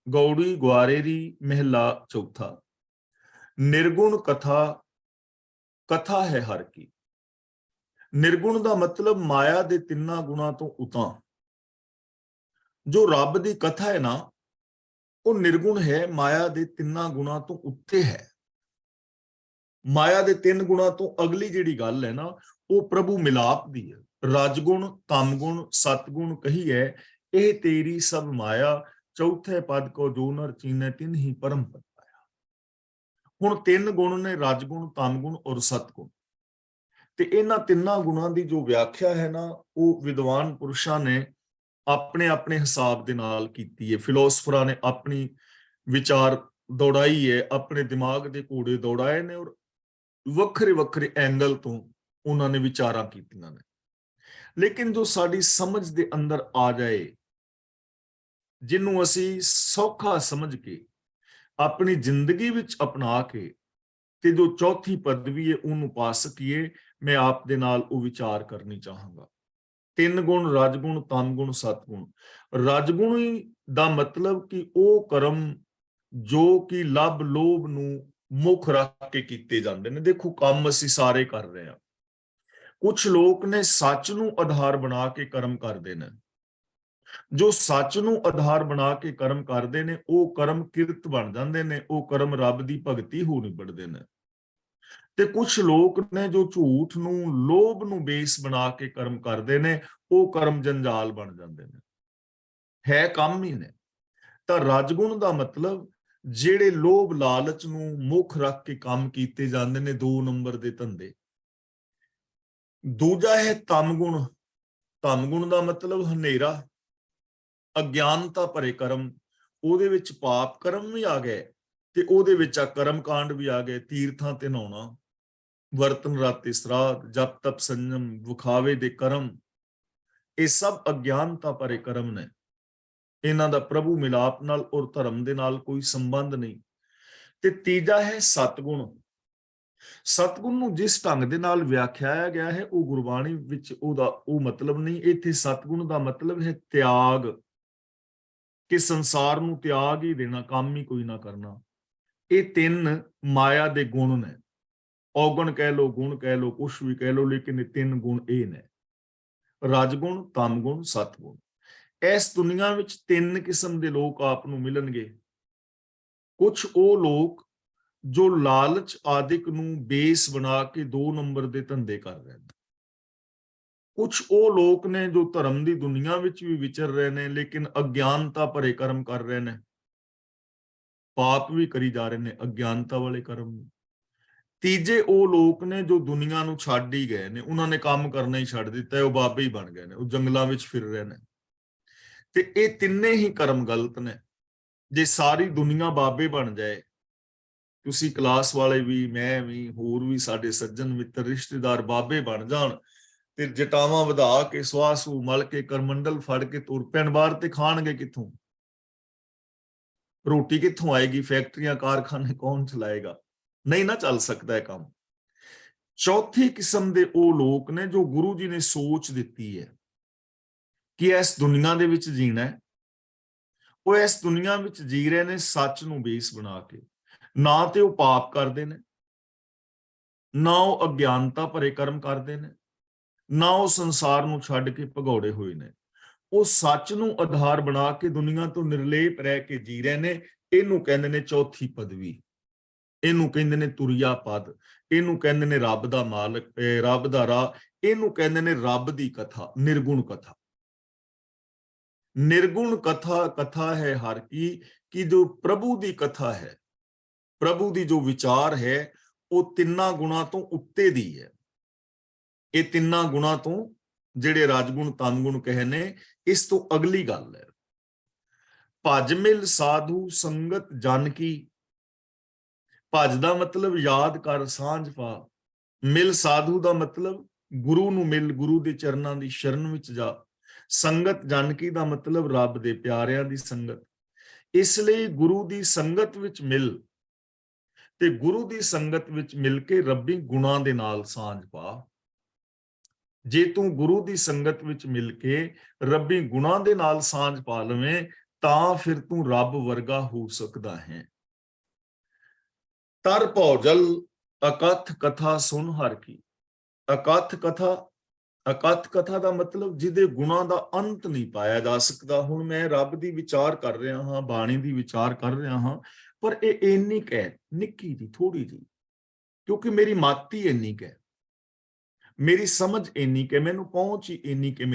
A: ਗੌੜੀ ਗੁਆਰੇਰੀ ਮਹਿਲਾ ਚੌਥਾ। ਨਿਰਗੁਣ ਕਥਾ, ਕਥਾ ਹੈ ਹਰ ਕੀ। ਨਿਰਗੁਣ ਦਾ ਮਤਲਬ ਮਾਇਆ ਦੇ ਤਿੰਨਾਂ ਗੁਣਾਂ ਤੋਂ ਉਤਾਂ। ਜੋ ਰੱਬ ਦੀ ਕਥਾ ਹੈ ਨਾ, ਉਹ ਨਿਰਗੁਣ ਹੈ, ਮਾਇਆ ਦੇ ਤਿੰਨਾਂ ਗੁਣਾਂ ਤੋਂ ਉੱਤੇ ਹੈ। ਮਾਇਆ ਦੇ ਤਿੰਨ ਗੁਣਾਂ ਤੋਂ ਅਗਲੀ ਜਿਹੜੀ ਗੱਲ ਹੈ ਨਾ, ਉਹ ਪ੍ਰਭੂ ਮਿਲਾਪ ਦੀ ਹੈ। ਰਜਗੁਣ, ਤਮਗੁਣ, ਸਤਗੁਣ ਕਹੀ ਹੈ, ਇਹ ਤੇਰੀ ਸਭ ਮਾਇਆ, ਚੌਥੇ ਪਦ ਕੋ ਜੋ ਨਰ ਚੀਨੇ ਤਿੰਨ ਹੀ ਪਰਮ ਪਦ ਪਾਇਆ। ਹੁਣ ਤਿੰਨ ਗੁਣ ਨੇ, ਰਜਗੁਣ, ਤਮਗੁਣ ਔਰ ਸਤਗੁਣ, ਤੇ ਇਹਨਾਂ ਤਿੰਨਾਂ ਗੁਣਾਂ ਦੀ ਜੋ ਵਿਆਖਿਆ ਹੈ ਨਾ, ਉਹ ਵਿਦਵਾਨ ਪੁਰਸ਼ਾਂ ਨੇ ਆਪਣੇ ਆਪਣੇ ਹਿਸਾਬ ਦੇ ਨਾਲ ਕੀਤੀ ਹੈ। ਫਿਲੋਸਫਰਾਂ ਨੇ ਆਪਣੀ ਵਿਚਾਰ ਦੌੜਾਈ ਹੈ, ਆਪਣੇ ਦਿਮਾਗ ਦੇ ਘੋੜੇ ਦੌੜਾਏ ਨੇ, ਔਰ ਵੱਖਰੇ ਵੱਖਰੇ ਐਂਗਲ ਤੋਂ ਉਹਨਾਂ ਨੇ ਵਿਚਾਰਾਂ ਕੀਤੀਆਂ ਨੇ। ਲੇਕਿਨ ਜੋ ਸਾਡੀ ਸਮਝ ਦੇ ਅੰਦਰ ਆ ਜਾਏ, ਜਿਹਨੂੰ ਅਸੀਂ ਸੌਖਾ ਸਮਝ ਕੇ ਆਪਣੀ ਜ਼ਿੰਦਗੀ ਵਿੱਚ ਅਪਣਾ ਕੇ, ਤੇ ਜੋ ਚੌਥੀ ਪਦਵੀ ਹੈ ਉਹਨੂੰ ਪਾ ਸਕੀਏ, ਮੈਂ ਆਪ ਦੇ ਨਾਲ ਉਹ ਵਿਚਾਰ ਕਰਨੀ ਚਾਹਾਂਗਾ। ਤਿੰਨ ਗੁਣ, ਰਜਗੁਣ, ਤਮਗੁਣ, ਸਤਗੁਣ। ਰਜਗੁਣੀ ਦਾ ਮਤਲਬ ਕਿ ਉਹ ਕਰਮ ਜੋ ਕਿ ਲੱਭ ਲੋਭ ਨੂੰ ਮੁੱਖ ਰੱਖ ਕੇ ਕੀਤੇ ਜਾਂਦੇ ਨੇ। ਦੇਖੋ, ਕੰਮ ਅਸੀਂ ਸਾਰੇ ਕਰ ਰਹੇ ਹਾਂ। ਕੁਝ ਲੋਕ ਨੇ ਸੱਚ ਨੂੰ ਆਧਾਰ ਬਣਾ ਕੇ ਕਰਮ ਕਰਦੇ ਨੇ। ਜੋ ਸੱਚ ਨੂੰ ਆਧਾਰ ਬਣਾ ਕੇ ਕਰਮ ਕਰਦੇ ਨੇ, ਉਹ ਕਰਮ ਕਿਰਤ ਬਣ ਜਾਂਦੇ ਨੇ, ਉਹ ਕਰਮ ਰੱਬ ਦੀ ਭਗਤੀ ਹੋ ਨਿਬੜਦੇ ਨੇ। ਤੇ ਕੁਝ ਲੋਕ ਨੇ ਜੋ ਝੂਠ ਨੂੰ, ਲੋਭ ਨੂੰ ਬੇਸ ਬਣਾ ਕੇ ਕਰਮ ਕਰਦੇ ਨੇ, ਉਹ ਕਰਮ ਜੰਜਾਲ ਬਣ ਜਾਂਦੇ ਨੇ, ਹੈ ਕੰਮ ਹੀ ਨੇ। ਤਾਂ ਰਜਗੁਣ ਦਾ ਮਤਲਬ ਜਿਹੜੇ ਲੋਭ ਲਾਲਚ ਨੂੰ ਮੁੱਖ ਰੱਖ ਕੇ ਕੰਮ ਕੀਤੇ ਜਾਂਦੇ ਨੇ, 2 ਨੰਬਰ ਦੇ ਧੰਦੇ। ਦੂਜਾ ਹੈ ਤਮਗੁਣ। ਤਮਗੁਣ ਦਾ ਮਤਲਬ ਹਨੇਰਾ, ਅਗਿਆਨਤਾ ਭਰੇ ਕਰਮ। ਉਹਦੇ ਵਿੱਚ ਪਾਪ ਕਰਮ ਵੀ ਆ ਗਏ, ਤੇ ਉਹਦੇ ਵਿੱਚ ਆ ਕਰਮ ਕਾਂਡ ਵੀ ਆ ਗਏ। ਤੀਰਥਾਂ ਤੇ ਨਹਾਉਣਾ, ਵਰਤਨ ਰਾਤੇ ਸਰਾਧ, ਜਪ ਤਪ ਸੰਜਮ, ਵਿਖਾਵੇ ਦੇ ਕਰਮ, ਇਹ ਸਭ ਅਗਿਆਨਤਾ ਭਰੇ ਕਰਮ ਨੇ। ਇਹਨਾਂ ਦਾ ਪ੍ਰਭੂ ਮਿਲਾਪ ਨਾਲ ਔਰ ਧਰਮ ਦੇ ਨਾਲ ਕੋਈ ਸੰਬੰਧ ਨਹੀਂ। ਤੇ ਤੀਜਾ ਹੈ ਸਤਗੁਣ। ਸਤਗੁਣ ਨੂੰ ਜਿਸ ਢੰਗ ਦੇ ਨਾਲ ਵਿਆਖਿਆਇਆ ਗਿਆ ਹੈ, ਉਹ ਗੁਰਬਾਣੀ ਵਿੱਚ ਉਹਦਾ ਉਹ ਮਤਲਬ ਨਹੀਂ। ਇੱਥੇ ਸਤਗੁਣ ਦਾ ਮਤਲਬ ਹੈ ਤਿਆਗ, ਕਿ ਸੰਸਾਰ ਨੂੰ ਤਿਆਗ ਹੀ ਦੇਣਾ, ਕੰਮ ਹੀ ਕੋਈ ਨਾ ਕਰਨਾ। ਇਹ ਤਿੰਨ ਮਾਇਆ ਦੇ ਗੁਣ ਨੇ। ਔਗਣ ਕਹਿ ਲੋ, ਗੁਣ ਕਹਿ ਲੋ, ਕੁਛ ਵੀ ਕਹਿ ਲੋ, ਲੇਕਿਨ ਇਹ ਤਿੰਨ ਗੁਣ ਇਹ ਨੇ, ਰਜਗੁਣ, ਤਮਗੁਣ, ਸਤਗੁਣ। ਇਸ ਦੁਨੀਆ ਵਿੱਚ ਤਿੰਨ ਕਿਸਮ ਦੇ ਲੋਕ ਆਪ ਨੂੰ ਮਿਲਣਗੇ। ਕੁਝ ਉਹ ਲੋਕ ਜੋ ਲਾਲਚ ਆਦਿਕ ਨੂੰ ਬੇਸ ਬਣਾ ਕੇ 2 ਨੰਬਰ ਦੇ ਧੰਦੇ ਕਰ ਰਹੇ ਨੇ। ਕੁਝ ਉਹ ਲੋਕ ਨੇ ਜੋ ਧਰਮ ਦੀ ਦੁਨੀਆ ਵਿੱਚ ਵੀ ਵਿਚਰ ਰਹੇ ਨੇ, ਲੇਕਿਨ ਅਗਿਆਨਤਾ ਭਰੇ ਕਰਮ ਕਰ ਰਹੇ ਨੇ, ਪਾਪ ਵੀ ਕਰੀ ਜਾ ਰਹੇ ਨੇ, ਅਗਿਆਨਤਾ ਵਾਲੇ ਕਰਮ। ਤੀਜੇ ਉਹ ਲੋਕ ਨੇ ਜੋ ਦੁਨੀਆ ਨੂੰ ਛੱਡ ਹੀ ਗਏ ਨੇ, ਉਹਨਾਂ ਨੇ ਕੰਮ ਕਰਨਾ ਹੀ ਛੱਡ ਦਿੱਤਾ, ਉਹ ਬਾਬੇ ਹੀ ਬਣ ਗਏ ਨੇ, ਉਹ ਜੰਗਲਾਂ ਵਿੱਚ ਫਿਰ ਰਹੇ ਨੇ। ਤੇ ਇਹ ਤਿੰਨੇ ਹੀ ਕਰਮ ਗਲਤ ਨੇ। ਜੇ ਸਾਰੀ ਦੁਨੀਆ ਬਾਬੇ ਬਣ ਜਾਏ, ਤੁਸੀਂ ਕਲਾਸ ਵਾਲੇ ਵੀ, ਮੈਂ ਵੀ, ਹੋਰ ਵੀ ਸਾਡੇ ਸੱਜਣ ਮਿੱਤਰ ਰਿਸ਼ਤੇਦਾਰ ਬਾਬੇ ਬਣ ਜਾਣ, ਤੇ ਜਟਾਵਾਂ ਵਧਾ ਕੇ, ਸਵਾਸੂ ਮਲ ਕੇ, ਕਰਮੰਡਲ ਫੜ ਕੇ ਤੁਰ ਪੈਣ ਬਾਹਰ, ਤੇ ਖਾਣਗੇ ਕਿੱਥੋਂ? ਰੋਟੀ ਕਿੱਥੋਂ ਆਏਗੀ? ਫੈਕਟਰੀਆਂ, ਕਾਰਖਾਨੇ ਕੌਣ ਚਲਾਏਗਾ? ਨਹੀਂ ਨਾ ਚੱਲ ਸਕਦਾ ਇਹ ਕੰਮ। ਚੌਥੀ ਕਿਸਮ ਦੇ ਉਹ ਲੋਕ ਨੇ ਜੋ ਗੁਰੂ ਜੀ ਨੇ ਸੋਚ ਦਿੱਤੀ ਹੈ ਕਿ ਇਸ ਦੁਨੀਆ ਦੇ ਵਿੱਚ ਜੀਣਾ ਹੈ। ਉਹ ਇਸ ਦੁਨੀਆ ਵਿੱਚ ਜੀ ਰਹੇ ਨੇ ਸੱਚ ਨੂੰ ਬੇਸ ਬਣਾ ਕੇ। ਨਾ ਤੇ ਉਹ ਪਾਪ ਕਰਦੇ ਨੇ, ਨਾ ਉਹ ਅਗਿਆਨਤਾ ਭਰੇ ਕਰਮ ਕਰਦੇ ਨੇ, ਨਾ ਉਹ ਸੰਸਾਰ ਨੂੰ ਛੱਡ ਕੇ ਭਗੌੜੇ ਹੋਏ ਨੇ। ਉਹ ਸੱਚ ਨੂੰ ਆਧਾਰ ਬਣਾ ਕੇ ਦੁਨੀਆ ਤੋਂ ਨਿਰਲੇਪ ਰਹਿ ਕੇ ਜੀ ਰਹੇ ਨੇ। ਇਹਨੂੰ ਕਹਿੰਦੇ ਨੇ ਚੌਥੀ ਪਦਵੀ, ਇਹਨੂੰ ਕਹਿੰਦੇ ਨੇ ਤੁਰਿਆ ਪਦ, ਇਹਨੂੰ ਕਹਿੰਦੇ ਨੇ ਰੱਬ ਦਾ ਮਾਲਕ, ਰੱਬ ਦਾ ਰਾਹ, ਇਹਨੂੰ ਕਹਿੰਦੇ ਨੇ ਰੱਬ ਦੀ ਕਥਾ, ਨਿਰਗੁਣ ਕਥਾ। ਨਿਰਗੁਣ ਕਥਾ, ਕਥਾ ਹੈ ਹਰ ਕੀ, ਕਿ ਜੋ ਪ੍ਰਭੂ ਦੀ ਕਥਾ ਹੈ, ਪ੍ਰਭੂ ਦੀ ਜੋ ਵਿਚਾਰ ਹੈ ਉਹ ਤਿੰਨਾਂ ਗੁਣਾ ਤੋਂ ਉੱਤੇ ਦੀ ਹੈ। ਇਹ ਤਿੰਨਾਂ ਗੁਣਾ ਤੋਂ, ਜਿਹੜੇ ਰਾਜਗੁਣ ਤਨ ਗੁਣ ਕਹੇ ਨੇ, ਇਸ ਤੋਂ ਅਗਲੀ ਗੱਲ ਹੈ। ਭਜ ਮਿਲ ਸਾਧੂ ਸੰਗਤ ਜਨ ਕੀ। ਭਜ ਦਾ ਮਤਲਬ ਯਾਦ ਕਰ, ਸਾਂਝ ਪਾ। ਮਿਲ ਸਾਧੂ ਦਾ ਮਤਲਬ ਗੁਰੂ ਨੂੰ ਮਿਲ, ਗੁਰੂ ਦੇ ਚਰਨਾਂ ਦੀ ਸ਼ਰਨ ਵਿੱਚ ਜਾ। ਸੰਗਤ ਜਾਨਕੀ ਦਾ ਮਤਲਬ ਰੱਬ ਦੇ ਪਿਆਰਿਆਂ ਦੀ ਸੰਗਤ। ਇਸ ਲਈ ਗੁਰੂ ਦੀ ਸੰਗਤ ਵਿੱਚ ਮਿਲ, ਤੇ ਗੁਰੂ ਦੀ ਸੰਗਤ ਵਿੱਚ ਮਿਲ ਕੇ ਰੱਬੀ ਗੁਣਾਂ ਦੇ ਨਾਲ ਸਾਂਝ ਪਾ। ਜੇ ਤੂੰ ਗੁਰੂ ਦੀ ਸੰਗਤ ਵਿੱਚ ਮਿਲ ਕੇ ਰੱਬੀ ਗੁਣਾਂ ਦੇ ਨਾਲ ਸਾਂਝ ਪਾ ਲਵੇਂ ਤਾਂ ਫਿਰ ਤੂੰ ਰੱਬ ਵਰਗਾ ਹੋ ਸਕਦਾ ਹੈ। ਤਰ ਭੌਜਲ ਅਕਥ ਕਥਾ ਸੁਣ ਹਰ ਕੀ। ਅਕਥ ਕਥਾ, ਅਕਥ ਕਥਾ ਦਾ ਮਤਲਬ ਜਿਹਦੇ ਗੁਣਾਂ ਦਾ ਅੰਤ ਨਹੀਂ ਪਾਇਆ ਜਾ ਸਕਦਾ। ਹੁਣ ਮੈਂ ਰੱਬ ਦੀ ਵਿਚਾਰ ਕਰ ਰਿਹਾ ਹਾਂ, ਬਾਣੀ ਦੀ ਵਿਚਾਰ ਕਰ ਰਿਹਾ ਹਾਂ, ਪਰ ਇਹ ਇੰਨੀ ਕੁ ਹੈ, ਨਿੱਕੀ ਜੀ, ਥੋੜੀ ਜੀ, ਕਿਉਂਕਿ ਮੇਰੀ ਮੱਤ ਹੀ ਇੰਨੀ ਕੁ ਹੈ, ਮੇਰੀ ਸਮਝ ਇੰਨੀ ਕੁ ਹੈ, ਮੈਨੂੰ ਪਹੁੰਚ ਹੀ ਇੰਨੀ ਕੁ,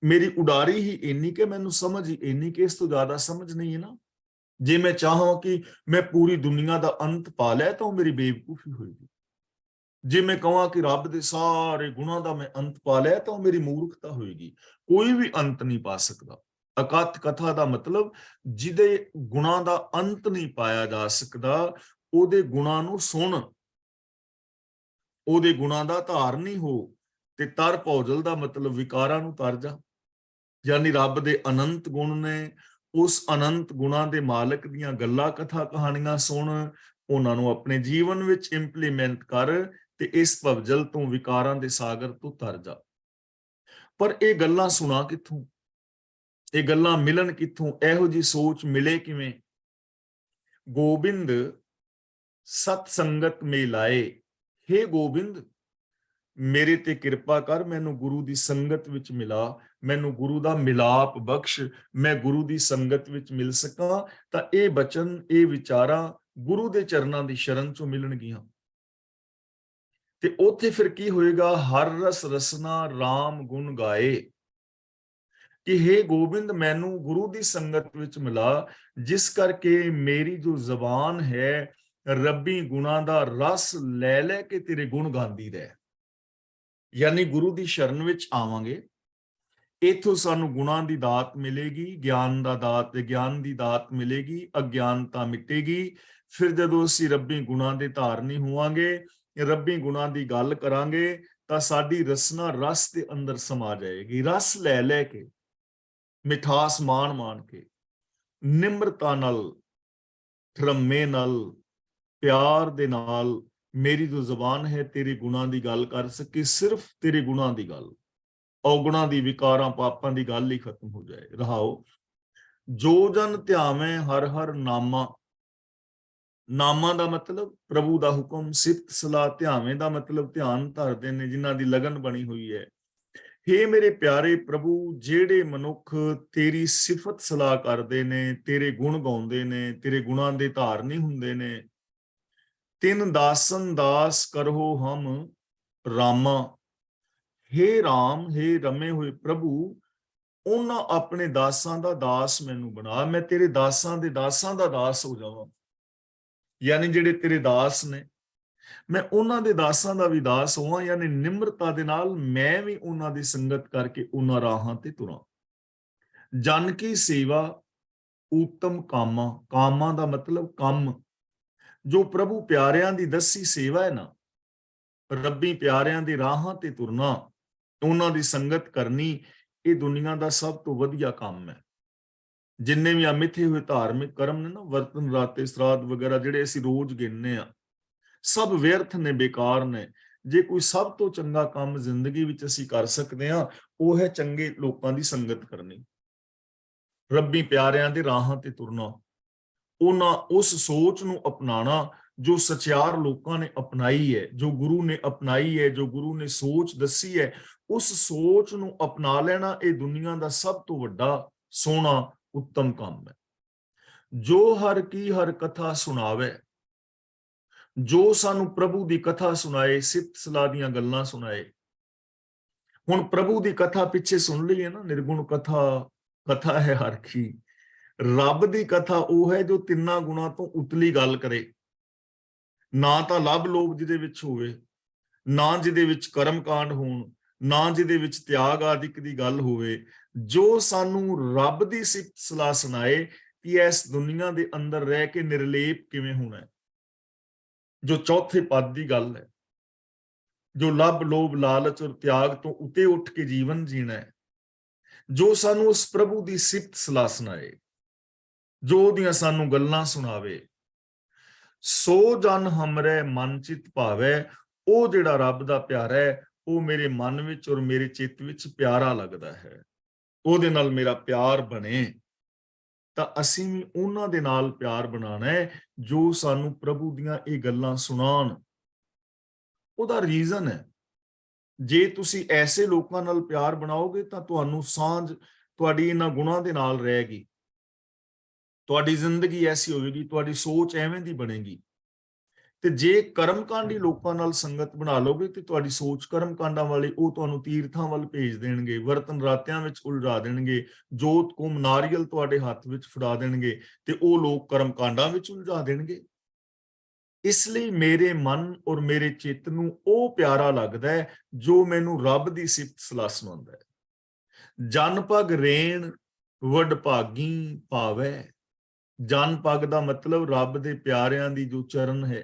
A: ਮੇਰੀ ਉਡਾਰੀ ਹੀ ਇੰਨੀ ਕੁ, ਮੈਨੂੰ ਸਮਝ ਹੀ ਇੰਨੀ ਕੁ, ਇਸ ਤੋਂ ਜ਼ਿਆਦਾ ਸਮਝ ਨਹੀਂ ਹੈ ਨਾ। ਜੇ ਮੈਂ ਚਾਹਾਂ ਕਿ ਮੈਂ ਪੂਰੀ ਦੁਨੀਆ ਦਾ ਅੰਤ ਪਾ ਲਿਆ ਤਾਂ ਉਹ ਮੇਰੀ ਬੇਵਕੂਫੀ ਹੋਏਗੀ। ਜੇ ਮੈਂ ਕਹਾਂ ਕਿ ਰੱਬ ਦੇ ਸਾਰੇ ਗੁਣਾਂ ਦਾ ਮੈਂ ਅੰਤ ਪਾ ਲਿਆ ਤਾਂ ਉਹ ਮੇਰੀ ਮੂਰਖਤਾ ਹੋਏਗੀ। ਕੋਈ ਵੀ ਅੰਤ ਨਹੀਂ ਪਾ ਸਕਦਾ। ਅਕਥ ਕਥਾ ਦਾ ਮਤਲਬ ਜਿਹਦੇ ਗੁਣਾਂ ਦਾ ਅੰਤ ਨਹੀਂ ਪਾਇਆ ਜਾ ਸਕਦਾ, ਉਹਦੇ ਗੁਣਾਂ ਨੂੰ ਸੁਣ, ਉਹਦੇ ਗੁਣਾਂ ਦਾ ਧਾਰਨੀ ਹੋ। ਤੇ ਤਰ ਭੌਜਲ ਦਾ ਮਤਲਬ ਵਿਕਾਰਾਂ ਨੂੰ ਤਰ ਜਾ, ਯਾਨੀ ਰੱਬ ਦੇ ਅਨੰਤ ਗੁਣ ਨੇ, ਉਸ ਅਨੰਤ ਗੁਣਾਂ ਦੇ ਮਾਲਕ ਦੀਆਂ ਗੱਲਾਂ, ਕਥਾ ਕਹਾਣੀਆਂ ਸੁਣ, ਉਹਨਾਂ ਨੂੰ ਆਪਣੇ ਜੀਵਨ ਵਿੱਚ ਇੰਪਲੀਮੈਂਟ ਕਰ ਤੇ ਇਸ ਭਵਜਲ ਤੋਂ, ਵਿਕਾਰਾਂ ਦੇ ਸਾਗਰ ਤੋਂ ਤਰ ਜਾ। ਪਰ ਇਹ ਗੱਲਾਂ ਸੁਣਾ ਕਿੱਥੋਂ, ਇਹ ਗੱਲਾਂ ਮਿਲਣ ਕਿੱਥੋਂ, ਇਹੋ ਜਿਹੀ ਸੋਚ ਮਿਲੇ ਕਿਵੇਂ? ਗੋਬਿੰਦ ਸਤ ਸੰਗਤ ਮੇ ਲਾਏ। ਹੇ ਗੋਬਿੰਦ, ਮੇਰੇ ਤੇ ਕਿਰਪਾ ਕਰ, ਮੈਨੂੰ ਗੁਰੂ ਦੀ ਸੰਗਤ ਵਿੱਚ ਮਿਲਾ, ਮੈਨੂੰ ਗੁਰੂ ਦਾ ਮਿਲਾਪ ਬਖਸ਼, ਮੈਂ ਗੁਰੂ ਦੀ ਸੰਗਤ ਵਿੱਚ ਮਿਲ ਸਕਾਂ। ਤਾਂ ਇਹ ਬਚਨ, ਇਹ ਵਿਚਾਰਾਂ ਗੁਰੂ ਦੇ ਚਰਨਾਂ ਦੀ ਸ਼ਰਨ ਚੋਂ ਮਿਲਣਗੀਆਂ। ਤੇ ਉੱਥੇ ਫਿਰ ਕੀ ਹੋਏਗਾ? ਹਰ ਰਸ ਰਸਨਾ ਰਾਮ ਗੁਣ ਗਾਏ। ਕਿ ਹੇ ਗੋਬਿੰਦ, ਮੈਨੂੰ ਗੁਰੂ ਦੀ ਸੰਗਤ ਵਿੱਚ ਮਿਲਾ, ਜਿਸ ਕਰਕੇ ਮੇਰੀ ਜੋ ਜ਼ਬਾਨ ਹੈ ਰੱਬੀ ਗੁਣਾਂ ਦਾ ਰਸ ਲੈ ਲੈ ਕੇ ਤੇਰੇ ਗੁਣ ਗਾਉਂਦੀ ਰਹੇ। ਯਾਨੀ ਗੁਰੂ ਦੀ ਸ਼ਰਨ ਵਿੱਚ ਆਵਾਂਗੇ, ਇੱਥੋਂ ਸਾਨੂੰ ਗੁਣਾਂ ਦੀ ਦਾਤ ਮਿਲੇਗੀ, ਗਿਆਨ ਦਾ ਦਾਤ ਤੇ ਗਿਆਨ ਦੀ ਦਾਤ ਮਿਲੇਗੀ, ਅਗਿਆਨਤਾ ਮਿਟੇਗੀ। ਫਿਰ ਜਦੋਂ ਅਸੀਂ ਰੱਬੀ ਗੁਣਾਂ ਦੇ ਧਾਰਨੀ ਹੋਵਾਂਗੇ, ਰੱਬੀ ਗੁਣਾਂ ਦੀ ਗੱਲ ਕਰਾਂਗੇ, ਤਾਂ ਸਾਡੀ ਰਸਨਾ ਰਸ ਦੇ ਅੰਦਰ ਸਮਾ ਜਾਏਗੀ। ਰਸ ਲੈ ਲੈ ਕੇ, ਮਿਠਾਸ ਮਾਣ ਮਾਣ ਕੇ, ਨਿਮਰਤਾ ਨਾਲ, ਧਰਮੇ ਨਾਲ, ਪਿਆਰ ਦੇ ਨਾਲ ਮੇਰੀ ਜੋ ਜ਼ਬਾਨ ਹੈ ਤੇਰੇ ਗੁਣਾਂ ਦੀ ਗੱਲ ਕਰ ਸਕੇ, ਸਿਰਫ ਤੇਰੇ ਗੁਣਾਂ ਦੀ ਗੱਲ, ਔਗੁਣਾਂ ਦੀ, ਵਿਕਾਰਾਂ, ਪਾਪਾਂ ਦੀ ਗੱਲ ਹੀ ਖਤਮ ਹੋ ਜਾਏ। ਰਹਾਓ, ਜੋ ਜਨ ਧਿਆਵੇਂ ਹਰ ਹਰ ਨਾਮਾ। ਨਾਮਾਂ ਦਾ ਮਤਲਬ ਪ੍ਰਭੂ ਦਾ ਹੁਕਮ, ਸਿਫਤ ਸਲਾਹ। ਧਿਆਵੇਂ ਦਾ ਮਤਲਬ ਧਿਆਨ ਧਰਦੇ ਨੇ, ਜਿਨ੍ਹਾਂ ਦੀ ਲਗਨ ਬਣੀ ਹੋਈ ਹੈ। ਹੇ ਮੇਰੇ ਪਿਆਰੇ ਪ੍ਰਭੂ, ਜਿਹੜੇ ਮਨੁੱਖ ਤੇਰੀ ਸਿਫਤ ਸਲਾਹ ਕਰਦੇ ਨੇ, ਤੇਰੇ ਗੁਣ ਗਾਉਂਦੇ ਨੇ, ਤੇਰੇ ਗੁਣਾਂ ਦੇ ਧਾਰਨੀ ਹੁੰਦੇ ਨੇ, ਤਿਨ ਦਾਸਨ ਦਾਸ ਕਰੋ ਹਮ ਰਾਮਾ। ਹੇ ਰਾਮ, ਹੇ ਰਮੇ ਹੋਏ ਪ੍ਰਭੂ, ਉਹਨਾਂ ਆਪਣੇ ਦਾਸਾਂ ਦਾ ਦਾਸ ਮੈਨੂੰ ਬਣਾ, ਮੈਂ ਤੇਰੇ ਦਾਸਾਂ ਦੇ ਦਾਸਾਂ ਦਾ ਦਾਸ ਹੋ ਜਾਵਾਂ। ਯਾਨੀ ਜਿਹੜੇ ਤੇਰੇ ਦਾਸ ਨੇ, ਮੈਂ ਉਹਨਾਂ ਦੇ ਦਾਸਾਂ ਦਾ ਵੀ ਦਾਸ ਹੋਵਾਂ, ਯਾਨੀ ਨਿਮਰਤਾ ਦੇ ਨਾਲ ਮੈਂ ਵੀ ਉਹਨਾਂ ਦੀ ਸੰਗਤ ਕਰਕੇ ਉਹਨਾਂ ਰਾਹਾਂ ਤੇ ਤੁਰਾਂ। ਜਨ ਕੀ ਸੇਵਾ ਉੱਤਮ ਕਾਮਾ। ਕਾਮਾਂ ਦਾ ਮਤਲਬ ਕੰਮ। ਜੋ ਪ੍ਰਭੂ ਪਿਆਰਿਆਂ ਦੀ ਦੱਸੀ ਸੇਵਾ ਹੈ ਨਾ, ਰੱਬੀ ਪਿਆਰਿਆਂ ਦੇ ਰਾਹਾਂ ਤੇ ਤੁਰਨਾ, ਉਹਨਾਂ ਦੀ ਸੰਗਤ ਕਰਨੀ, ਇਹ ਦੁਨੀਆ ਦਾ ਸਭ ਤੋਂ ਵਧੀਆ ਕੰਮ ਹੈ। ਜਿੰਨੇ ਵੀ ਮਿੱਥੇ ਹੋਏ ਧਾਰਮਿਕ ਕਰਮ ਨੇ ਨਾ, ਵਰਤਨ ਰਾਤੇ ਸਰਾਧ ਵਗੈਰਾ, ਜਿਹੜੇ ਅਸੀਂ ਰੋਜ਼ ਗਿਣਨੇ ਆ, ਸਭ ਵਿਅਰਥ ਨੇ, ਬੇਕਾਰ ਨੇ। ਜੇ ਕੋਈ ਸਭ ਤੋਂ ਚੰਗਾ ਕੰਮ ਜ਼ਿੰਦਗੀ ਵਿੱਚ ਅਸੀਂ ਕਰ ਸਕਦੇ ਹਾਂ, ਉਹ ਹੈ ਚੰਗੇ ਲੋਕਾਂ ਦੀ ਸੰਗਤ ਕਰਨੀ, ਰੱਬੀ ਪਿਆਰਿਆਂ ਦੇ ਰਾਹਾਂ ਤੇ ਤੁਰਨਾ, ਉਹਨਾਂ ਉਸ ਸੋਚ ਨੂੰ ਅਪਣਾਉਣਾ ਜੋ ਸਚਿਆਰ ਲੋਕਾਂ ਨੇ ਅਪਣਾਈ ਹੈ, ਜੋ ਗੁਰੂ ਨੇ ਅਪਣਾਈ ਹੈ, ਜੋ ਗੁਰੂ ਨੇ ਸੋਚ ਦੱਸੀ ਹੈ, ਉਸ ਸੋਚ ਨੂੰ ਅਪਣਾ ਲੈਣਾ, ਇਹ ਦੁਨੀਆ ਦਾ ਸਭ ਤੋਂ ਵੱਡਾ ਸੋਹਣਾ ਉੱਤਮ ਕੰਮ ਹੈ। ਜੋ ਹਰ ਕੀ ਹਰ ਕਥਾ ਸੁਣਾਵੇ। ਜੋ ਸਾਨੂੰ ਪ੍ਰਭੂ ਦੀ ਕਥਾ ਸੁਣਾਏ, ਸਿਫਤ ਸਲਾਹ ਦੀਆਂ ਗੱਲਾਂ ਸੁਣਾਏ। ਹੁਣ ਪ੍ਰਭੂ ਦੀ ਕਥਾ ਪਿੱਛੇ ਸੁਣ ਲਈ ਹੈ ਨਾ, ਨਿਰਗੁਣ ਕਥਾ, ਕਥਾ ਹੈ ਹਰ ਕੀ। ਰੱਬ ਦੀ ਕਥਾ ਉਹ ਹੈ ਜੋ ਤਿੰਨਾਂ ਗੁਣਾਂ ਤੋਂ ਉਤਲੀ ਗੱਲ ਕਰੇ। ਨਾ ਤਾਂ ਲੱਭ ਲੋਭ ਜਿਹਦੇ ਵਿੱਚ ਹੋਵੇ, ਨਾ ਜਿਹਦੇ ਵਿੱਚ ਕਰਮ ਕਾਂਡ ਹੋਣ, ਨਾ ਜਿਹਦੇ ਵਿੱਚ ਤਿਆਗ ਆਦਿਕ ਦੀ ਗੱਲ ਹੋਵੇ, ਜੋ ਸਾਨੂੰ ਰੱਬ ਦੀ ਸਿਫਤ ਸਲਾਹ ਸੁਣਾਏ ਕਿ ਇਸ ਦੁਨੀਆ ਦੇ ਅੰਦਰ ਰਹਿ ਕੇ ਨਿਰਲੇਪ ਕਿਵੇਂ ਹੋਣਾ ਹੈ, ਜੋ ਚੌਥੇ ਪਦ ਦੀ ਗੱਲ ਹੈ, ਜੋ ਲੱਭ ਲੋਭ ਲਾਲਚ ਔਰ ਤਿਆਗ ਤੋਂ ਉੱਤੇ ਉੱਠ ਕੇ ਜੀਵਨ ਜੀਣਾ ਹੈ, ਜੋ ਸਾਨੂੰ ਉਸ ਪ੍ਰਭੂ ਦੀ ਸਿਫਤ ਸਲਾਹ ਸੁਣਾਏ, ਜੋ ਉਹਦੀਆਂ ਸਾਨੂੰ ਗੱਲਾਂ ਸੁਣਾਵੇ। ਸੋ ਜਨ ਹਮਰੇ ਮਨ ਚਿਤ ਭਾਵੈ, ਉਹ ਜਿਹੜਾ ਰੱਬ ਦਾ ਪਿਆਰਾ ਹੈ, ਉਹ ਮੇਰੇ ਮਨ ਵਿੱਚ ਔਰ ਮੇਰੇ ਚਿੱਤ ਵਿੱਚ ਪਿਆਰਾ ਲੱਗਦਾ ਹੈ, ਉਹਦੇ ਨਾਲ ਮੇਰਾ ਪਿਆਰ ਬਣੇ। ਤਾਂ ਅਸੀਂ ਵੀ ਉਹਨਾਂ ਦੇ ਨਾਲ ਪਿਆਰ ਬਣਾਉਣਾ ਹੈ ਜੋ ਸਾਨੂੰ ਪ੍ਰਭੂ ਦੀਆਂ ਇਹ ਗੱਲਾਂ ਸੁਣਾਉਣ। ਉਹਦਾ ਰੀਜ਼ਨ ਹੈ, ਜੇ ਤੁਸੀਂ ਐਸੇ ਲੋਕਾਂ ਨਾਲ ਪਿਆਰ ਬਣਾਓਗੇ ਤਾਂ ਤੁਹਾਨੂੰ ਸਾਂਝ ਤੁਹਾਡੀ ਇਹਨਾਂ ਗੁਣਾਂ ਦੇ ਨਾਲ ਰਹੇਗੀ, ਤੁਹਾਡੀ ਜ਼ਿੰਦਗੀ ਐਸੀ ਹੋਵੇਗੀ, ਤੁਹਾਡੀ ਸੋਚ ਐਵੇਂ ਦੀ ਬਣੇਗੀ। ਤੇ ਜੇ ਕਰਮਕਾਂਡੀ ਲੋਕਾਂ ਨਾਲ ਸੰਗਤ ਬਣਾ ਲਓਗੇ ਤੇ ਤੁਹਾਡੀ ਸੋਚ ਕਰਮਕਾਂਡਾਂ ਵਾਲੀ, ਉਹ ਤੁਹਾਨੂੰ ਤੀਰਥਾਂ ਵੱਲ ਭੇਜ ਦੇਣਗੇ, ਵਰਤਨ ਰਾਤਿਆਂ ਵਿੱਚ ਉਲਝਾ ਦੇਣਗੇ, ਜੋਤ ਕੁੰਭ ਨਾਰੀਅਲ ਤੁਹਾਡੇ ਹੱਥ ਵਿੱਚ ਫੜਾ ਦੇਣਗੇ ਤੇ ਉਹ ਲੋਕ ਕਰਮਕਾਂਡਾਂ ਵਿੱਚ ਉਲਝਾ ਦੇਣਗੇ। ਇਸ ਲਈ ਮੇਰੇ ਮਨ ਔਰ ਮੇਰੇ ਚਿੱਤ ਨੂੰ ਉਹ ਪਿਆਰਾ ਲੱਗਦਾ ਹੈ ਜੋ ਮੈਨੂੰ ਰੱਬ ਦੀ ਸਿਫਤ ਸਲਾਹ ਸੁਣਾਉਂਦਾ ਹੈ। ਜਨ ਪਗ ਰੇਣ ਵਡ ਭਾਗੀ ਭਾਵੈ। ਜਨ ਪਗ ਦਾ ਮਤਲਬ ਰੱਬ ਦੇ ਪਿਆਰਿਆਂ ਦੀ ਜੋ ਚਰਨ ਹੈ,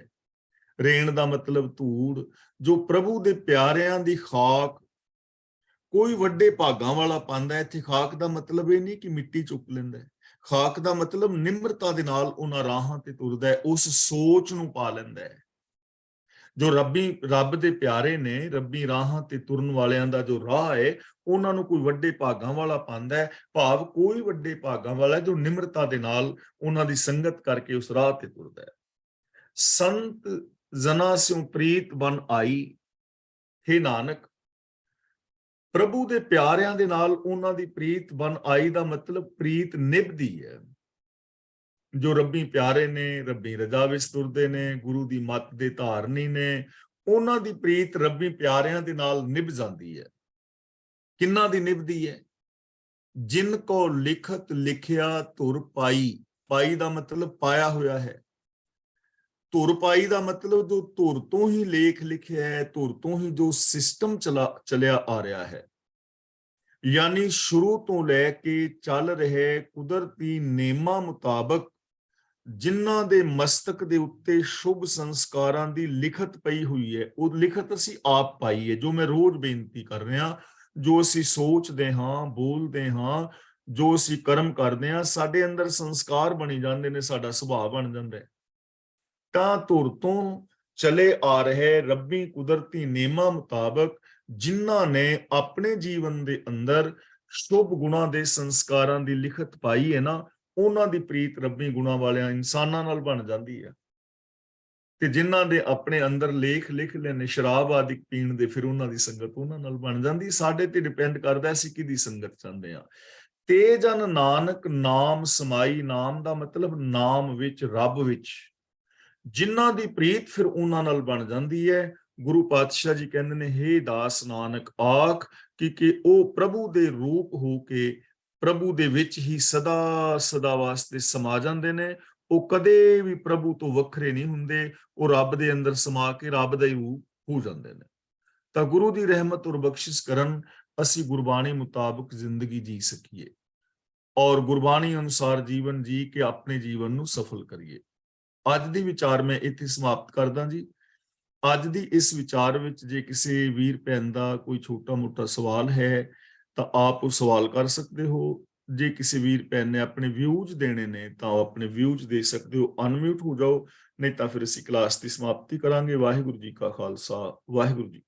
A: ਰੇਣ ਦਾ ਮਤਲਬ ਧੂੜ, ਜੋ ਪ੍ਰਭੂ ਦੇ ਪਿਆਰਿਆਂ ਦੀ ਖਾਕ। ਕੋਈ ਵੱਡੇ ਭਾਗਾਂ ਵਾਲਾ ਪਾਉਂਦਾ, ਇੱਥੇ ਖਾਕ ਦਾ ਮਤਲਬ ਇਹ ਨਹੀਂ ਕਿ ਮਿੱਟੀ ਚੁੱਕ ਲੈਂਦਾ, ਖਾਕ ਦਾ ਮਤਲਬ ਨਿਮਰਤਾ ਦੇ ਨਾਲ ਉਹਨਾਂ ਰਾਹਾਂ ਤੇ ਤੁਰਦਾ ਹੈ, ਉਸ ਸੋਚ ਨੂੰ ਪਾ ਲੈਂਦਾ ਹੈ। ਜੋ ਰੱਬ ਦੇ ਪਿਆਰੇ ਨੇ, ਰੱਬੀ ਰਾਹਾਂ ਤੇ ਤੁਰਨ ਵਾਲਿਆਂ ਦਾ ਜੋ ਰਾਹ ਹੈ, ਉਹਨਾਂ ਨੂੰ ਕੋਈ ਵੱਡੇ ਭਾਗਾਂ ਵਾਲਾ ਪਾਉਂਦਾ ਹੈ, ਭਾਵ ਕੋਈ ਵੱਡੇ ਭਾਗਾਂ ਵਾਲਾ ਜੋ ਨਿਮਰਤਾ ਦੇ ਨਾਲ ਉਹਨਾਂ ਦੀ ਸੰਗਤ ਕਰਕੇ ਉਸ ਰਾਹ ਤੇ ਤੁਰਦਾ ਹੈ। ਸੰਤ ਜਨਾ ਸਿਉ ਪ੍ਰੀਤ ਬਨ ਆਈ। ਹੇ ਨਾਨਕ, ਪ੍ਰਭੂ ਦੇ ਪਿਆਰਿਆਂ ਦੇ ਨਾਲ ਉਹਨਾਂ ਦੀ ਪ੍ਰੀਤ ਬਨ ਆਈ ਦਾ ਮਤਲਬ ਪ੍ਰੀਤ ਨਿਭਦੀ ਹੈ। ਜੋ ਰੱਬੀ ਪਿਆਰੇ ਨੇ, ਰੱਬੀ ਰਜ਼ਾ ਵਿੱਚ ਤੁਰਦੇ ਨੇ, ਗੁਰੂ ਦੀ ਮੱਤ ਦੇ ਧਾਰਨੀ ਨੇ, ਉਹਨਾਂ ਦੀ ਪ੍ਰੀਤ ਰੱਬੀ ਪਿਆਰਿਆਂ ਦੇ ਨਾਲ ਨਿਭ ਜਾਂਦੀ ਹੈ। ਕਿੰਨਾ ਦੀ ਨਿਭਦੀ ਹੈ? ਜਿਨ ਕੋ ਲਿਖਤ ਲਿਖਿਆ ਧੁਰ ਪਾਈ। ਪਾਈ ਦਾ ਮਤਲਬ ਪਾਇਆ ਹੋਇਆ ਹੈ। ਧੁਰ ਪਾਈ ਦਾ ਮਤਲਬ ਜੋ ਧੁਰ ਤੋਂ ਹੀ ਲੇਖ ਲਿਖਿਆ ਹੈ, ਧੁਰ ਤੋਂ ਹੀ ਜੋ ਸਿਸਟਮ ਚਲਿਆ ਆ ਰਿਹਾ ਹੈ, ਯਾਨੀ ਸ਼ੁਰੂ ਤੋਂ ਲੈ ਕੇ ਚੱਲ ਰਹੇ ਕੁਦਰਤੀ ਨੇਮਾਂ ਮੁਤਾਬਕ ਜਿਨ੍ਹਾਂ ਦੇ ਮਸਤਕ ਦੇ ਉੱਤੇ ਸ਼ੁਭ ਸੰਸਕਾਰਾਂ ਦੀ ਲਿਖਤ ਪਈ ਹੋਈ ਹੈ, ਉਹ ਲਿਖਤ ਅਸੀਂ ਆਪ ਪਾਈ ਹੈ। ਜੋ ਮੈਂ ਰੋਜ਼ ਬੇਨਤੀ ਕਰ ਰਿਹਾ, ਜੋ ਅਸੀਂ ਸੋਚਦੇ ਹਾਂ, ਬੋਲਦੇ ਹਾਂ, ਜੋ ਅਸੀਂ ਕਰਮ ਕਰਦੇ ਹਾਂ, ਸਾਡੇ ਅੰਦਰ ਸੰਸਕਾਰ ਬਣੀ ਜਾਂਦੇ ਨੇ, ਸਾਡਾ ਸੁਭਾਅ ਬਣ ਜਾਂਦਾ ਹੈ। ਤਾਂ ਧੁਰ ਤੋਂ ਚਲੇ ਆ ਰਹੇ ਰੱਬੀ ਕੁਦਰਤੀ ਨੇਮਾਂ ਮੁਤਾਬਕ ਜਿਨ੍ਹਾਂ ਨੇ ਆਪਣੇ ਜੀਵਨ ਦੇ ਅੰਦਰ ਸ਼ੁਭ ਗੁਣਾਂ ਦੇ ਸੰਸਕਾਰਾਂ ਦੀ ਲਿਖਤ ਪਾਈ ਹੈ ਨਾ, ਉਹਨਾਂ ਦੀ ਪ੍ਰੀਤ ਰੱਬੀ ਗੁਣਾਂ ਵਾਲਿਆਂ ਇਨਸਾਨਾਂ ਨਾਲ ਬਣ ਜਾਂਦੀ ਹੈ। ਤੇ ਜਿਨ੍ਹਾਂ ਦੇ ਆਪਣੇ ਅੰਦਰ ਲੇਖ ਲਿਖ ਲੈਣੇ ਸ਼ਰਾਬ ਆਦਿ ਪੀਣ ਦੇ, ਫਿਰ ਉਹਨਾਂ ਦੀ ਸੰਗਤ ਉਹਨਾਂ ਨਾਲ ਬਣ ਜਾਂਦੀ। ਸਾਡੇ ਤੇ ਡਿਪੈਂਡ ਕਰਦਾ ਅਸੀਂ ਕਿਹਦੀ ਸੰਗਤ ਚਾਹੁੰਦੇ ਹਾਂ। ਤੇ ਜਨ ਨਾਨਕ ਨਾਮ ਸਮਾਈ। ਨਾਮ ਦਾ ਮਤਲਬ ਨਾਮ ਵਿੱਚ, ਰੱਬ ਵਿੱਚ। ਜਿਨ੍ਹਾਂ ਦੀ ਪ੍ਰੀਤ ਫਿਰ ਉਹਨਾਂ ਨਾਲ ਬਣ ਜਾਂਦੀ ਹੈ। ਗੁਰੂ ਪਾਤਸ਼ਾਹ ਜੀ ਕਹਿੰਦੇ ਨੇ, ਹੇ ਦਾਸ ਨਾਨਕ ਆਖ ਕਿ ਉਹ ਪ੍ਰਭੂ ਦੇ ਰੂਪ ਹੋ ਕੇ ਪ੍ਰਭੂ ਦੇ ਵਿੱਚ ਹੀ ਸਦਾ ਸਦਾ ਵਾਸਤੇ ਸਮਾ ਜਾਂਦੇ ਨੇ। ਉਹ ਕਦੇ ਵੀ ਪ੍ਰਭੂ ਤੋਂ ਵੱਖਰੇ ਨਹੀਂ ਹੁੰਦੇ, ਉਹ ਰੱਬ ਦੇ ਅੰਦਰ ਸਮਾ ਕੇ ਰੱਬ ਦਾ ਹੀ ਰੂਪ ਹੋ ਜਾਂਦੇ ਨੇ। ਤਾਂ ਗੁਰੂ ਦੀ ਰਹਿਮਤ ਔਰ ਬਖਸ਼ਿਸ਼ ਕਰਨ ਅਸੀਂ ਗੁਰਬਾਣੀ ਮੁਤਾਬਕ ਜ਼ਿੰਦਗੀ ਜੀ ਸਕੀਏ ਔਰ ਗੁਰਬਾਣੀ ਅਨੁਸਾਰ ਜੀਵਨ ਜੀ ਕੇ ਆਪਣੇ ਜੀਵਨ ਨੂੰ ਸਫਲ ਕਰੀਏ। ਅੱਜ ਦੀ ਵਿਚਾਰ ਮੈਂ ਇੱਥੇ ਸਮਾਪਤ ਕਰਦਾ ਜੀ। ਅੱਜ ਦੀ ਇਸ ਵਿਚਾਰ ਵਿੱਚ ਜੇ ਕਿਸੇ ਵੀਰ ਭੈਣ ਦਾ ਕੋਈ ਛੋਟਾ ਮੋਟਾ ਸਵਾਲ ਹੈ ਤਾਂ ਆਪ ਉਹ ਸਵਾਲ ਕਰ ਸਕਦੇ ਹੋ। ਜੇ ਕਿਸੇ ਵੀਰ ਭੈਣ ਨੇ ਆਪਣੇ ਵਿਊਜ਼ ਦੇਣੇ ਨੇ ਤਾਂ ਉਹ ਆਪਣੇ ਵਿਊਜ਼ ਦੇ ਸਕਦੇ ਹੋ। ਅਨਮਿਊਟ ਹੋ ਜਾਓ, ਨਹੀਂ ਤਾਂ ਫਿਰ ਅਸੀਂ ਕਲਾਸ ਦੀ ਸਮਾਪਤੀ ਕਰਾਂਗੇ। ਵਾਹਿਗੁਰੂ ਜੀ ਕਾ ਖਾਲਸਾ, ਵਾਹਿਗੁਰੂ ਜੀ